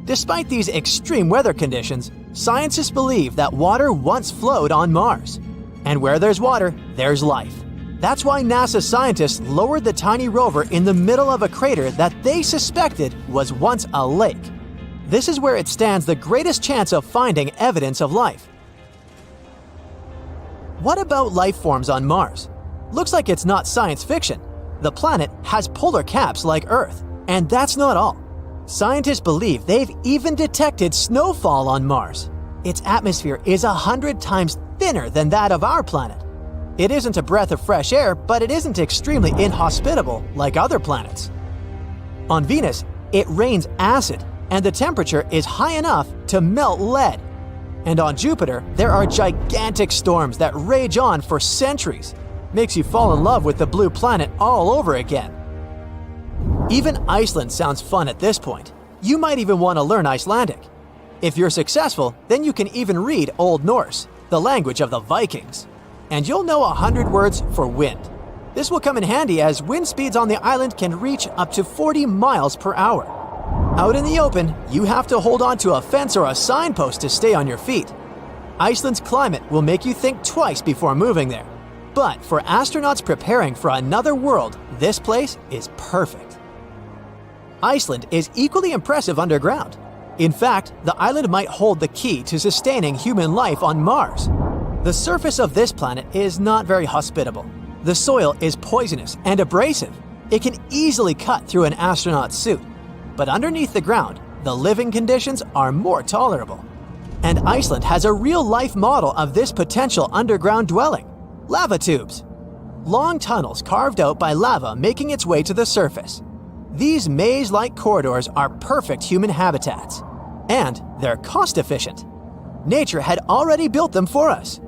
[SPEAKER 3] Despite these extreme weather conditions, scientists believe that water once flowed on Mars. And where there's water, there's life. That's why NASA scientists lowered the tiny rover in the middle of a crater that they suspected was once a lake. This is where it stands the greatest chance of finding evidence of life. What about life forms on Mars? Looks like it's not science fiction. The planet has polar caps like Earth, and that's not all. Scientists believe they've even detected snowfall on Mars. Its atmosphere is 100 times thinner than that of our planet. It isn't a breath of fresh air, but it isn't extremely inhospitable like other planets. On Venus, it rains acid, and the temperature is high enough to melt lead. And on Jupiter, there are gigantic storms that rage on for centuries. Makes you fall in love with the blue planet all over again. Even Iceland sounds fun at this point. You might even want to learn Icelandic. If you're successful, then you can even read Old Norse, the language of the Vikings. And you'll know 100 words for wind. This will come in handy as wind speeds on the island can reach up to 40 miles per hour. Out in the open, you have to hold on to a fence or a signpost to stay on your feet. Iceland's climate will make you think twice before moving there. But for astronauts preparing for another world, this place is perfect. Iceland is equally impressive underground. In fact, the island might hold the key to sustaining human life on Mars. The surface of this planet is not very hospitable. The soil is poisonous and abrasive. It can easily cut through an astronaut's suit. But underneath the ground, the living conditions are more tolerable. And Iceland has a real-life model of this potential underground dwelling: lava tubes. Long tunnels carved out by lava making its way to the surface. These maze-like corridors are perfect human habitats. And they're cost-efficient. Nature had already built them for us.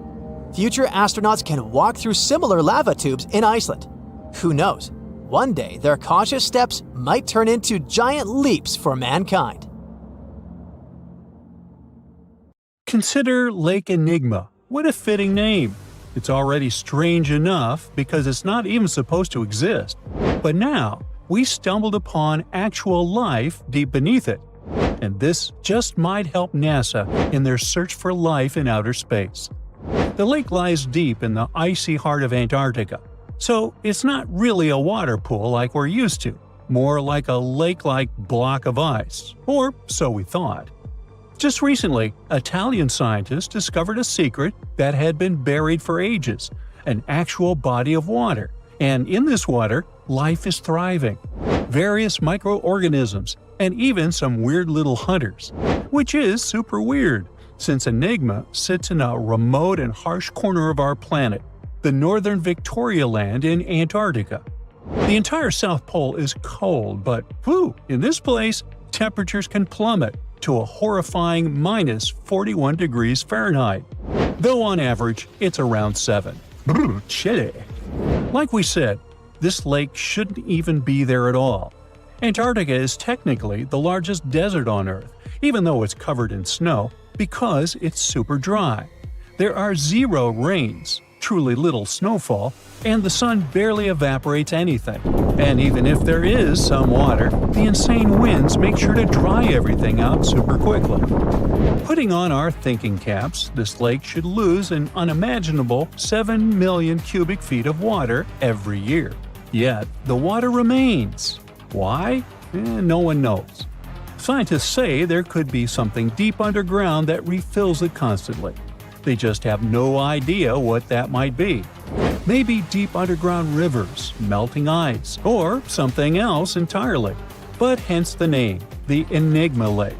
[SPEAKER 3] Future astronauts can walk through similar lava tubes in Iceland. Who knows? One day, their cautious steps might turn into giant leaps for mankind.
[SPEAKER 1] Consider Lake Enigma. What a fitting name. It's already strange enough because it's not even supposed to exist. But now, we stumbled upon actual life deep beneath it. And this just might help NASA in their search for life in outer space. The lake lies deep in the icy heart of Antarctica. So it's not really a water pool like we're used to, more like a lake-like block of ice, or so we thought. Just recently, Italian scientists discovered a secret that had been buried for ages, an actual body of water, and in this water, life is thriving. Various microorganisms, and even some weird little hunters, which is super weird, since Enigma sits in a remote and harsh corner of our planet, the northern Victoria Land in Antarctica. The entire South Pole is cold, but in this place, temperatures can plummet to a horrifying minus 41 degrees Fahrenheit, though on average it's around 7. Chilly. Like we said, this lake shouldn't even be there at all. Antarctica is technically the largest desert on Earth, even though it's covered in snow, because it's super dry. There are 0 rains, truly little snowfall, and the sun barely evaporates anything. And even if there is some water, the insane winds make sure to dry everything out super quickly. Putting on our thinking caps, this lake should lose an unimaginable 7 million cubic feet of water every year. Yet, the water remains. Why? No one knows. Scientists say there could be something deep underground that refills it constantly. They just have no idea what that might be. Maybe deep underground rivers, melting ice, or something else entirely. But hence the name, the Enigma Lake.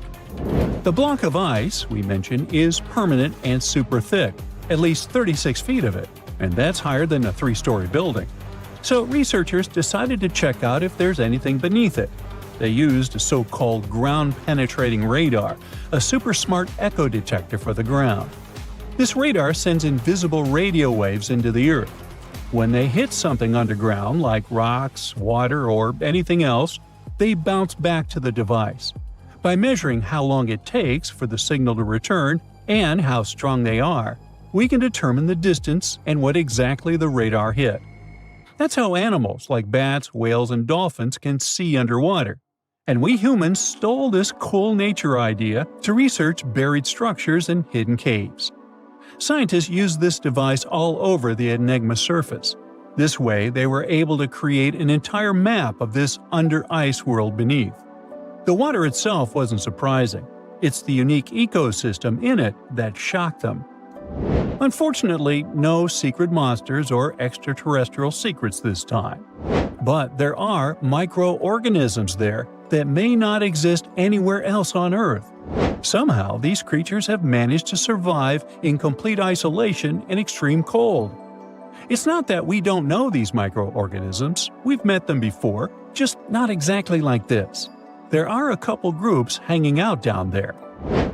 [SPEAKER 1] The block of ice we mentioned is permanent and super thick, at least 36 feet of it, and that's higher than a 3-story building. So researchers decided to check out if there's anything beneath it. They used a so-called ground-penetrating radar, a super smart echo detector for the ground. This radar sends invisible radio waves into the Earth. When they hit something underground, like rocks, water, or anything else, they bounce back to the device. By measuring how long it takes for the signal to return and how strong they are, we can determine the distance and what exactly the radar hit. That's how animals like bats, whales, and dolphins can see underwater. And we humans stole this cool nature idea to research buried structures and hidden caves. Scientists used this device all over the Enigma surface. This way, they were able to create an entire map of this under-ice world beneath. The water itself wasn't surprising. It's the unique ecosystem in it that shocked them. Unfortunately, no secret monsters or extraterrestrial secrets this time. But there are microorganisms there that may not exist anywhere else on Earth. Somehow, these creatures have managed to survive in complete isolation and extreme cold. It's not that we don't know these microorganisms, we've met them before, just not exactly like this. There are a couple groups hanging out down there.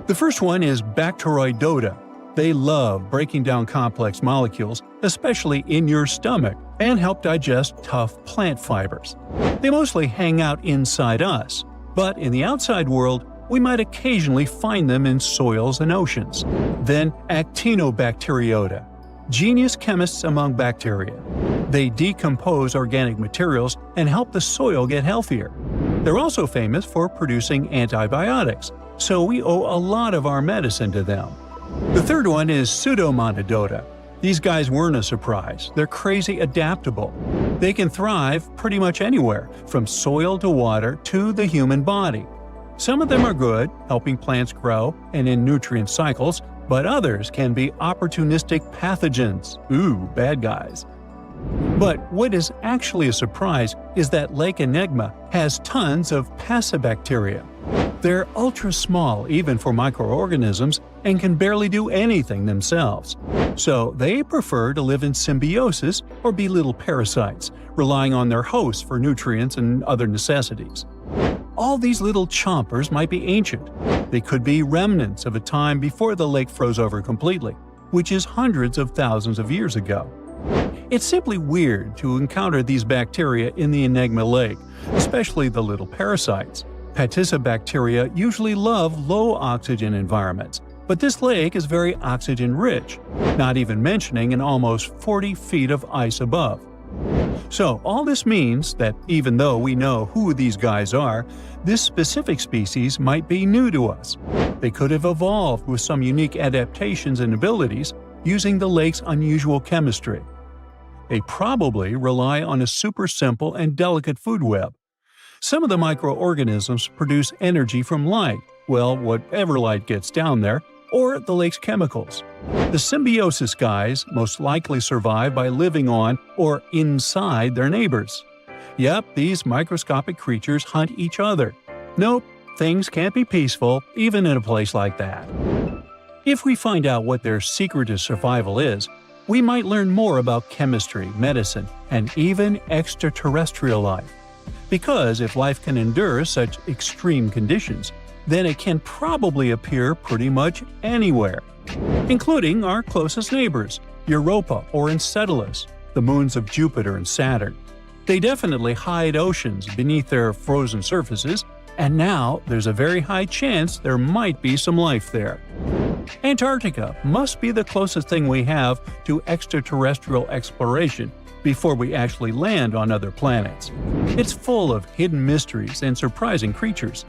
[SPEAKER 1] The first one is Bacteroidota. They love breaking down complex molecules, especially in your stomach, and help digest tough plant fibers. They mostly hang out inside us, but in the outside world, we might occasionally find them in soils and oceans. Then Actinobacteriota, genius chemists among bacteria. They decompose organic materials and help the soil get healthier. They're also famous for producing antibiotics, so we owe a lot of our medicine to them. The third one is Pseudomonadota. These guys weren't a surprise. They're crazy adaptable. They can thrive pretty much anywhere, from soil to water to the human body. Some of them are good, helping plants grow and in nutrient cycles, but others can be opportunistic pathogens. Ooh, bad guys. But what is actually a surprise is that Lake Enigma has tons of passibacteria. They're ultra-small even for microorganisms and can barely do anything themselves. So they prefer to live in symbiosis or be little parasites, relying on their hosts for nutrients and other necessities. All these little chompers might be ancient. They could be remnants of a time before the lake froze over completely, which is hundreds of thousands of years ago. It's simply weird to encounter these bacteria in the Enigma Lake, especially the little parasites. Paticibacteria usually love low-oxygen environments, but this lake is very oxygen-rich, not even mentioning an almost 40 feet of ice above. So all this means that even though we know who these guys are, this specific species might be new to us. They could have evolved with some unique adaptations and abilities using the lake's unusual chemistry. They probably rely on a super simple and delicate food web. Some of the microorganisms produce energy from light, well, whatever light gets down there, or the lake's chemicals. The symbiosis guys most likely survive by living on or inside their neighbors. Yep, these microscopic creatures hunt each other. Nope, things can't be peaceful even in a place like that. If we find out what their secret to survival is, we might learn more about chemistry, medicine, and even extraterrestrial life. Because if life can endure such extreme conditions, then it can probably appear pretty much anywhere, including our closest neighbors, Europa or Enceladus, the moons of Jupiter and Saturn. They definitely hide oceans beneath their frozen surfaces, and now there's a very high chance there might be some life there. Antarctica must be the closest thing we have to extraterrestrial exploration before we actually land on other planets. It's full of hidden mysteries and surprising creatures.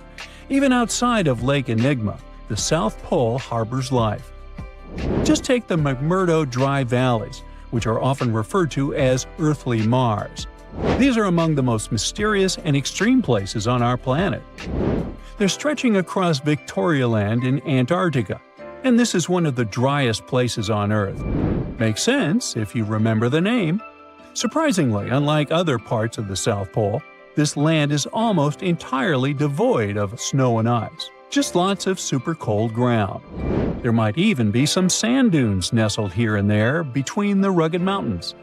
[SPEAKER 1] Even outside of Lake Enigma, the South Pole harbors life. Just take the McMurdo Dry Valleys, which are often referred to as Earthly Mars. These are among the most mysterious and extreme places on our planet. They're stretching across Victoria Land in Antarctica, and this is one of the driest places on Earth. Makes sense if you remember the name. Surprisingly, unlike other parts of the South Pole, this land is almost entirely devoid of snow and ice, just lots of super cold ground. There might even be some sand dunes nestled here and there between the rugged mountains.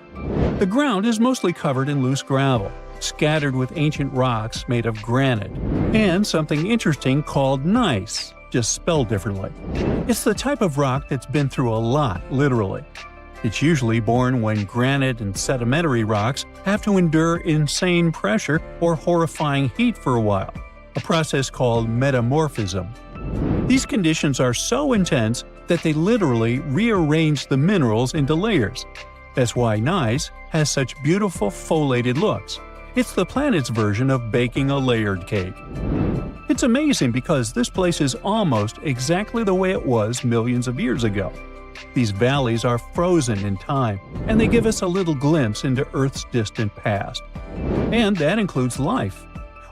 [SPEAKER 1] The ground is mostly covered in loose gravel, scattered with ancient rocks made of granite, and something interesting called gneiss, just spelled differently. It's the type of rock that's been through a lot, literally. It's usually born when granite and sedimentary rocks have to endure insane pressure or horrifying heat for a while, a process called metamorphism. These conditions are so intense that they literally rearrange the minerals into layers. That's why gneiss has such beautiful foliated looks. It's the planet's version of baking a layered cake. It's amazing because this place is almost exactly the way it was millions of years ago. These valleys are frozen in time, and they give us a little glimpse into Earth's distant past. And that includes life.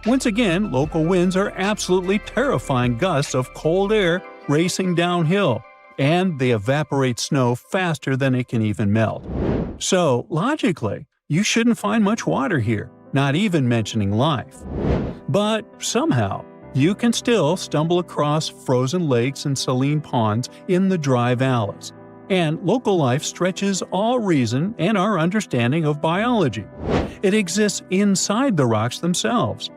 [SPEAKER 1] Once again, local winds are absolutely terrifying gusts of cold air racing downhill, and they evaporate snow faster than it can even melt. So, logically, you shouldn't find much water here, not even mentioning life. But somehow, you can still stumble across frozen lakes and saline ponds in the dry valleys. And local life stretches all reason and our understanding of biology. It exists inside the rocks themselves.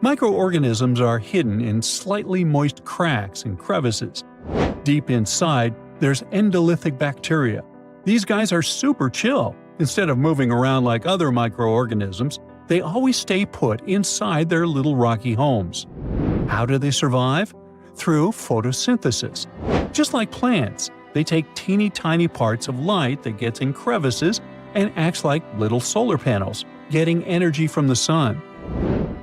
[SPEAKER 1] Microorganisms are hidden in slightly moist cracks and crevices. Deep inside, there's endolithic bacteria. These guys are super chill. Instead of moving around like other microorganisms, they always stay put inside their little rocky homes. How do they survive? Through photosynthesis. Just like plants, they take teeny tiny parts of light that gets in crevices and acts like little solar panels, getting energy from the sun.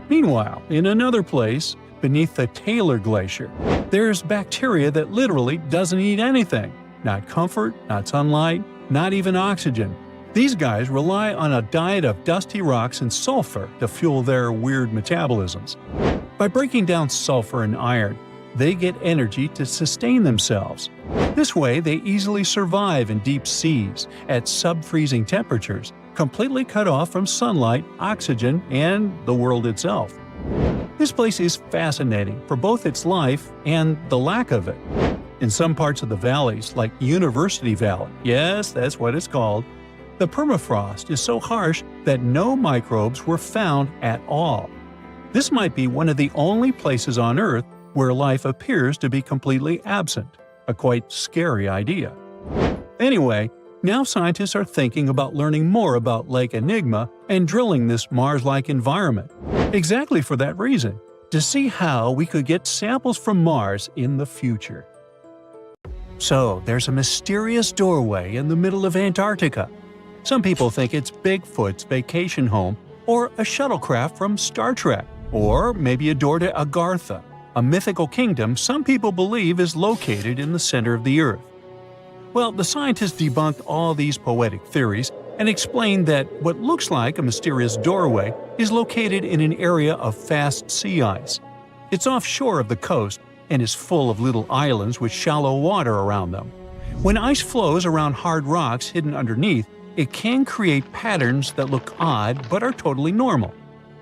[SPEAKER 1] Meanwhile, in another place, beneath the Taylor Glacier, there's bacteria that literally doesn't eat anything. Not comfort, not sunlight, not even oxygen. These guys rely on a diet of dusty rocks and sulfur to fuel their weird metabolisms. By breaking down sulfur and iron, they get energy to sustain themselves. This way, they easily survive in deep seas at sub-freezing temperatures, completely cut off from sunlight, oxygen, and the world itself. This place is fascinating for both its life and the lack of it. In some parts of the valleys, like University Valley, yes, that's what it's called, the permafrost is so harsh that no microbes were found at all. This might be one of the only places on Earth where life appears to be completely absent, a quite scary idea. Anyway, now scientists are thinking about learning more about Lake Enigma and drilling this Mars-like environment, exactly for that reason, to see how we could get samples from Mars in the future. So, there's a mysterious doorway in the middle of Antarctica. Some people think it's Bigfoot's vacation home, or a shuttlecraft from Star Trek, or maybe a door to Agartha, a mythical kingdom some people believe is located in the center of the Earth. Well, the scientists debunked all these poetic theories and explained that what looks like a mysterious doorway is located in an area of fast sea ice. It's offshore of the coast and is full of little islands with shallow water around them. When ice flows around hard rocks hidden underneath, it can create patterns that look odd but are totally normal.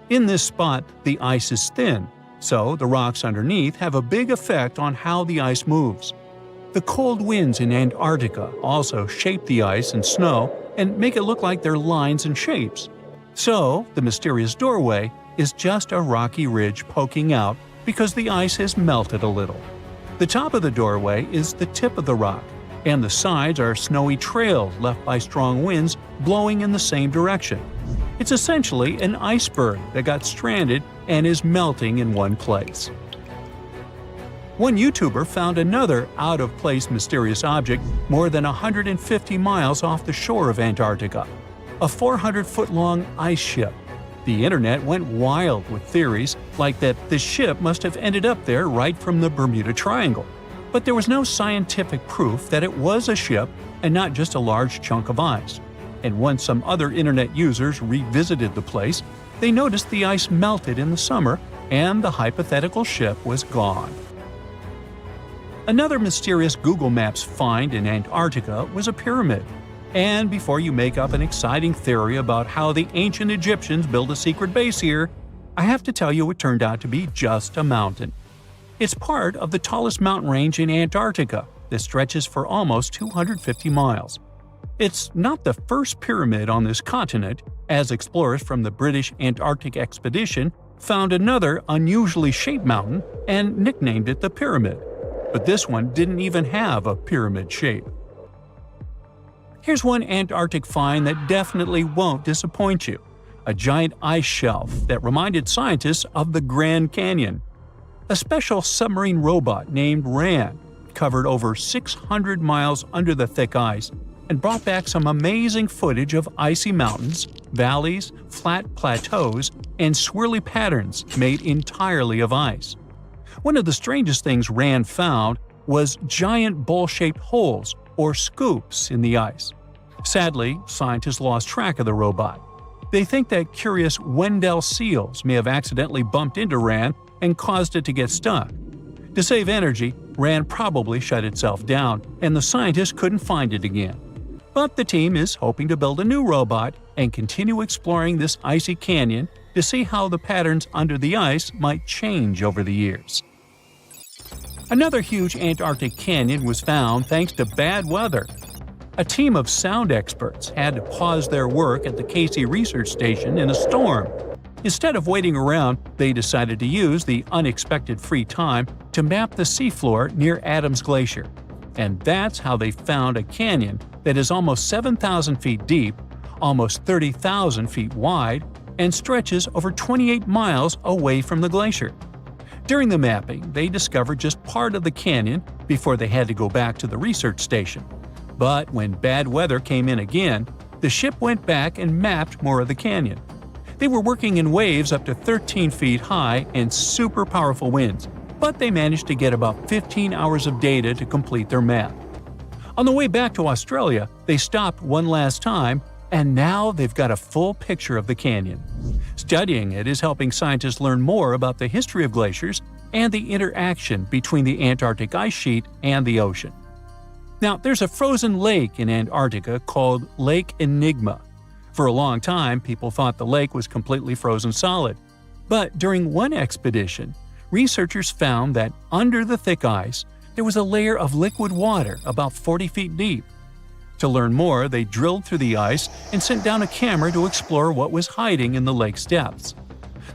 [SPEAKER 1] In this spot, the ice is thin, so the rocks underneath have a big effect on how the ice moves. The cold winds in Antarctica also shape the ice and snow and make it look like they're lines and shapes. So, the mysterious doorway is just a rocky ridge poking out because the ice has melted a little. The top of the doorway is the tip of the rock, and the sides are snowy trails left by strong winds blowing in the same direction. It's essentially an iceberg that got stranded and is melting in one place. One YouTuber found another out-of-place mysterious object more than 150 miles off the shore of Antarctica, a 400-foot-long ice ship. The internet went wild with theories like that the ship must have ended up there right from the Bermuda Triangle. But there was no scientific proof that it was a ship and not just a large chunk of ice. And once some other internet users revisited the place, they noticed the ice melted in the summer and the hypothetical ship was gone. Another mysterious Google Maps find in Antarctica was a pyramid. And before you make up an exciting theory about how the ancient Egyptians built a secret base here, I have to tell you it turned out to be just a mountain. It's part of the tallest mountain range in Antarctica that stretches for almost 250 miles. It's not the first pyramid on this continent, as explorers from the British Antarctic expedition found another unusually shaped mountain and nicknamed it the Pyramid. But this one didn't even have a pyramid shape. Here's one Antarctic find that definitely won't disappoint you: a giant ice shelf that reminded scientists of the Grand Canyon. A special submarine robot named RAN covered over 600 miles under the thick ice and brought back some amazing footage of icy mountains, valleys, flat plateaus, and swirly patterns made entirely of ice. One of the strangest things RAN found was giant bowl-shaped holes, or scoops, in the ice. Sadly, scientists lost track of the robot. They think that curious Weddell seals may have accidentally bumped into RAN and caused it to get stuck. To save energy, RAN probably shut itself down, and the scientists couldn't find it again. But the team is hoping to build a new robot and continue exploring this icy canyon to see how the patterns under the ice might change over the years. Another huge Antarctic canyon was found thanks to bad weather. A team of sound experts had to pause their work at the Casey Research Station in a storm. Instead of waiting around, they decided to use the unexpected free time to map the seafloor near Adams Glacier. And that's how they found a canyon that is almost 7,000 feet deep, almost 30,000 feet wide, and stretches over 28 miles away from the glacier. During the mapping, they discovered just part of the canyon before they had to go back to the research station. But when bad weather came in again, the ship went back and mapped more of the canyon. They were working in waves up to 13 feet high and super powerful winds, but they managed to get about 15 hours of data to complete their map. On the way back to Australia, they stopped one last time, and now they've got a full picture of the canyon. Studying it is helping scientists learn more about the history of glaciers and the interaction between the Antarctic ice sheet and the ocean. Now, there's a frozen lake in Antarctica called Lake Enigma. For a long time, people thought the lake was completely frozen solid. But during one expedition, researchers found that under the thick ice, there was a layer of liquid water about 40 feet deep. To learn more, they drilled through the ice and sent down a camera to explore what was hiding in the lake's depths.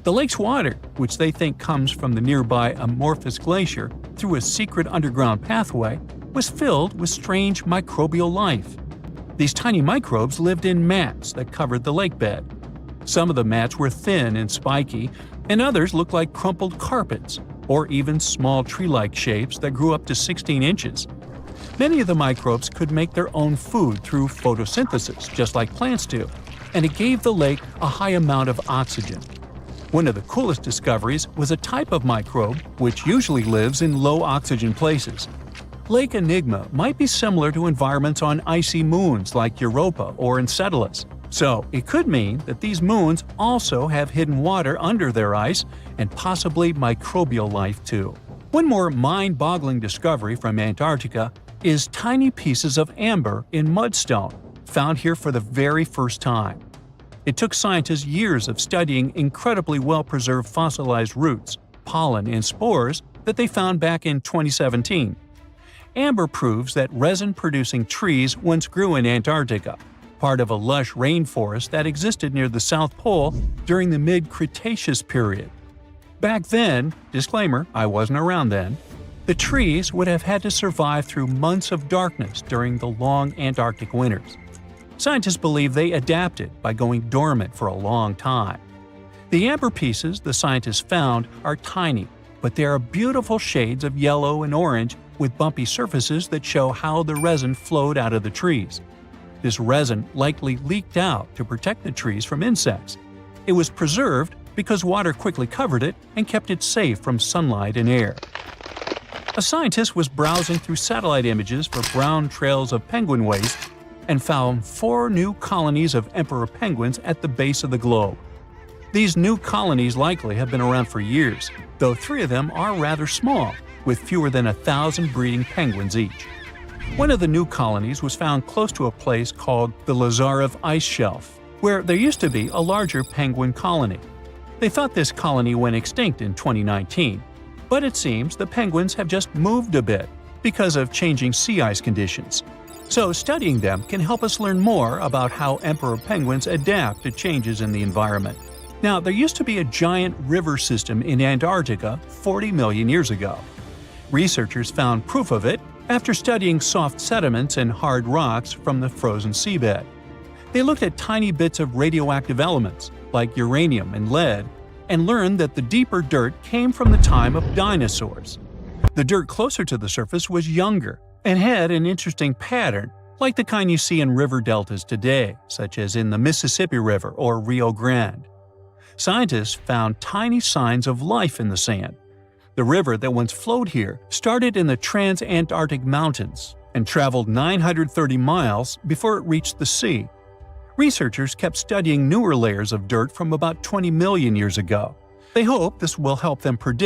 [SPEAKER 1] The lake's water, which they think comes from the nearby amorphous glacier through a secret underground pathway, was filled with strange microbial life. These tiny microbes lived in mats that covered the lake bed. Some of the mats were thin and spiky, and others looked like crumpled carpets, or even small tree-like shapes that grew up to 16 inches. Many of the microbes could make their own food through photosynthesis, just like plants do, and it gave the lake a high amount of oxygen. One of the coolest discoveries was a type of microbe which usually lives in low-oxygen places. Lake Enigma might be similar to environments on icy moons like Europa or Enceladus, so it could mean that these moons also have hidden water under their ice and possibly microbial life too. One more mind-boggling discovery from Antarctica is tiny pieces of amber in mudstone, found here for the very first time. It took scientists years of studying incredibly well-preserved fossilized roots, pollen, and spores that they found back in 2017. Amber proves that resin-producing trees once grew in Antarctica, part of a lush rainforest that existed near the South Pole during the mid-Cretaceous period. Back then, disclaimer, I wasn't around then, the trees would have had to survive through months of darkness during the long Antarctic winters. Scientists believe they adapted by going dormant for a long time. The amber pieces the scientists found are tiny, but they are beautiful shades of yellow and orange with bumpy surfaces that show how the resin flowed out of the trees. This resin likely leaked out to protect the trees from insects. It was preserved because water quickly covered it and kept it safe from sunlight and air. A scientist was browsing through satellite images for brown trails of penguin waste and found 4 new colonies of emperor penguins at the base of the globe. These new colonies likely have been around for years, though 3 of them are rather small, with fewer than 1,000 breeding penguins each. One of the new colonies was found close to a place called the Lazarev Ice Shelf, where there used to be a larger penguin colony. They thought this colony went extinct in 2019, but it seems the penguins have just moved a bit because of changing sea ice conditions. So studying them can help us learn more about how emperor penguins adapt to changes in the environment. Now, there used to be a giant river system in Antarctica 40 million years ago. Researchers found proof of it after studying soft sediments and hard rocks from the frozen seabed. They looked at tiny bits of radioactive elements, like uranium and lead, and learned that the deeper dirt came from the time of dinosaurs. The dirt closer to the surface was younger and had an interesting pattern, like the kind you see in river deltas today, such as in the Mississippi River or Rio Grande. Scientists found tiny signs of life in the sand. The river that once flowed here started in the Trans-Antarctic Mountains and traveled 930 miles before it reached the sea. Researchers kept studying newer layers of dirt from about 20 million years ago. They hope this will help them predict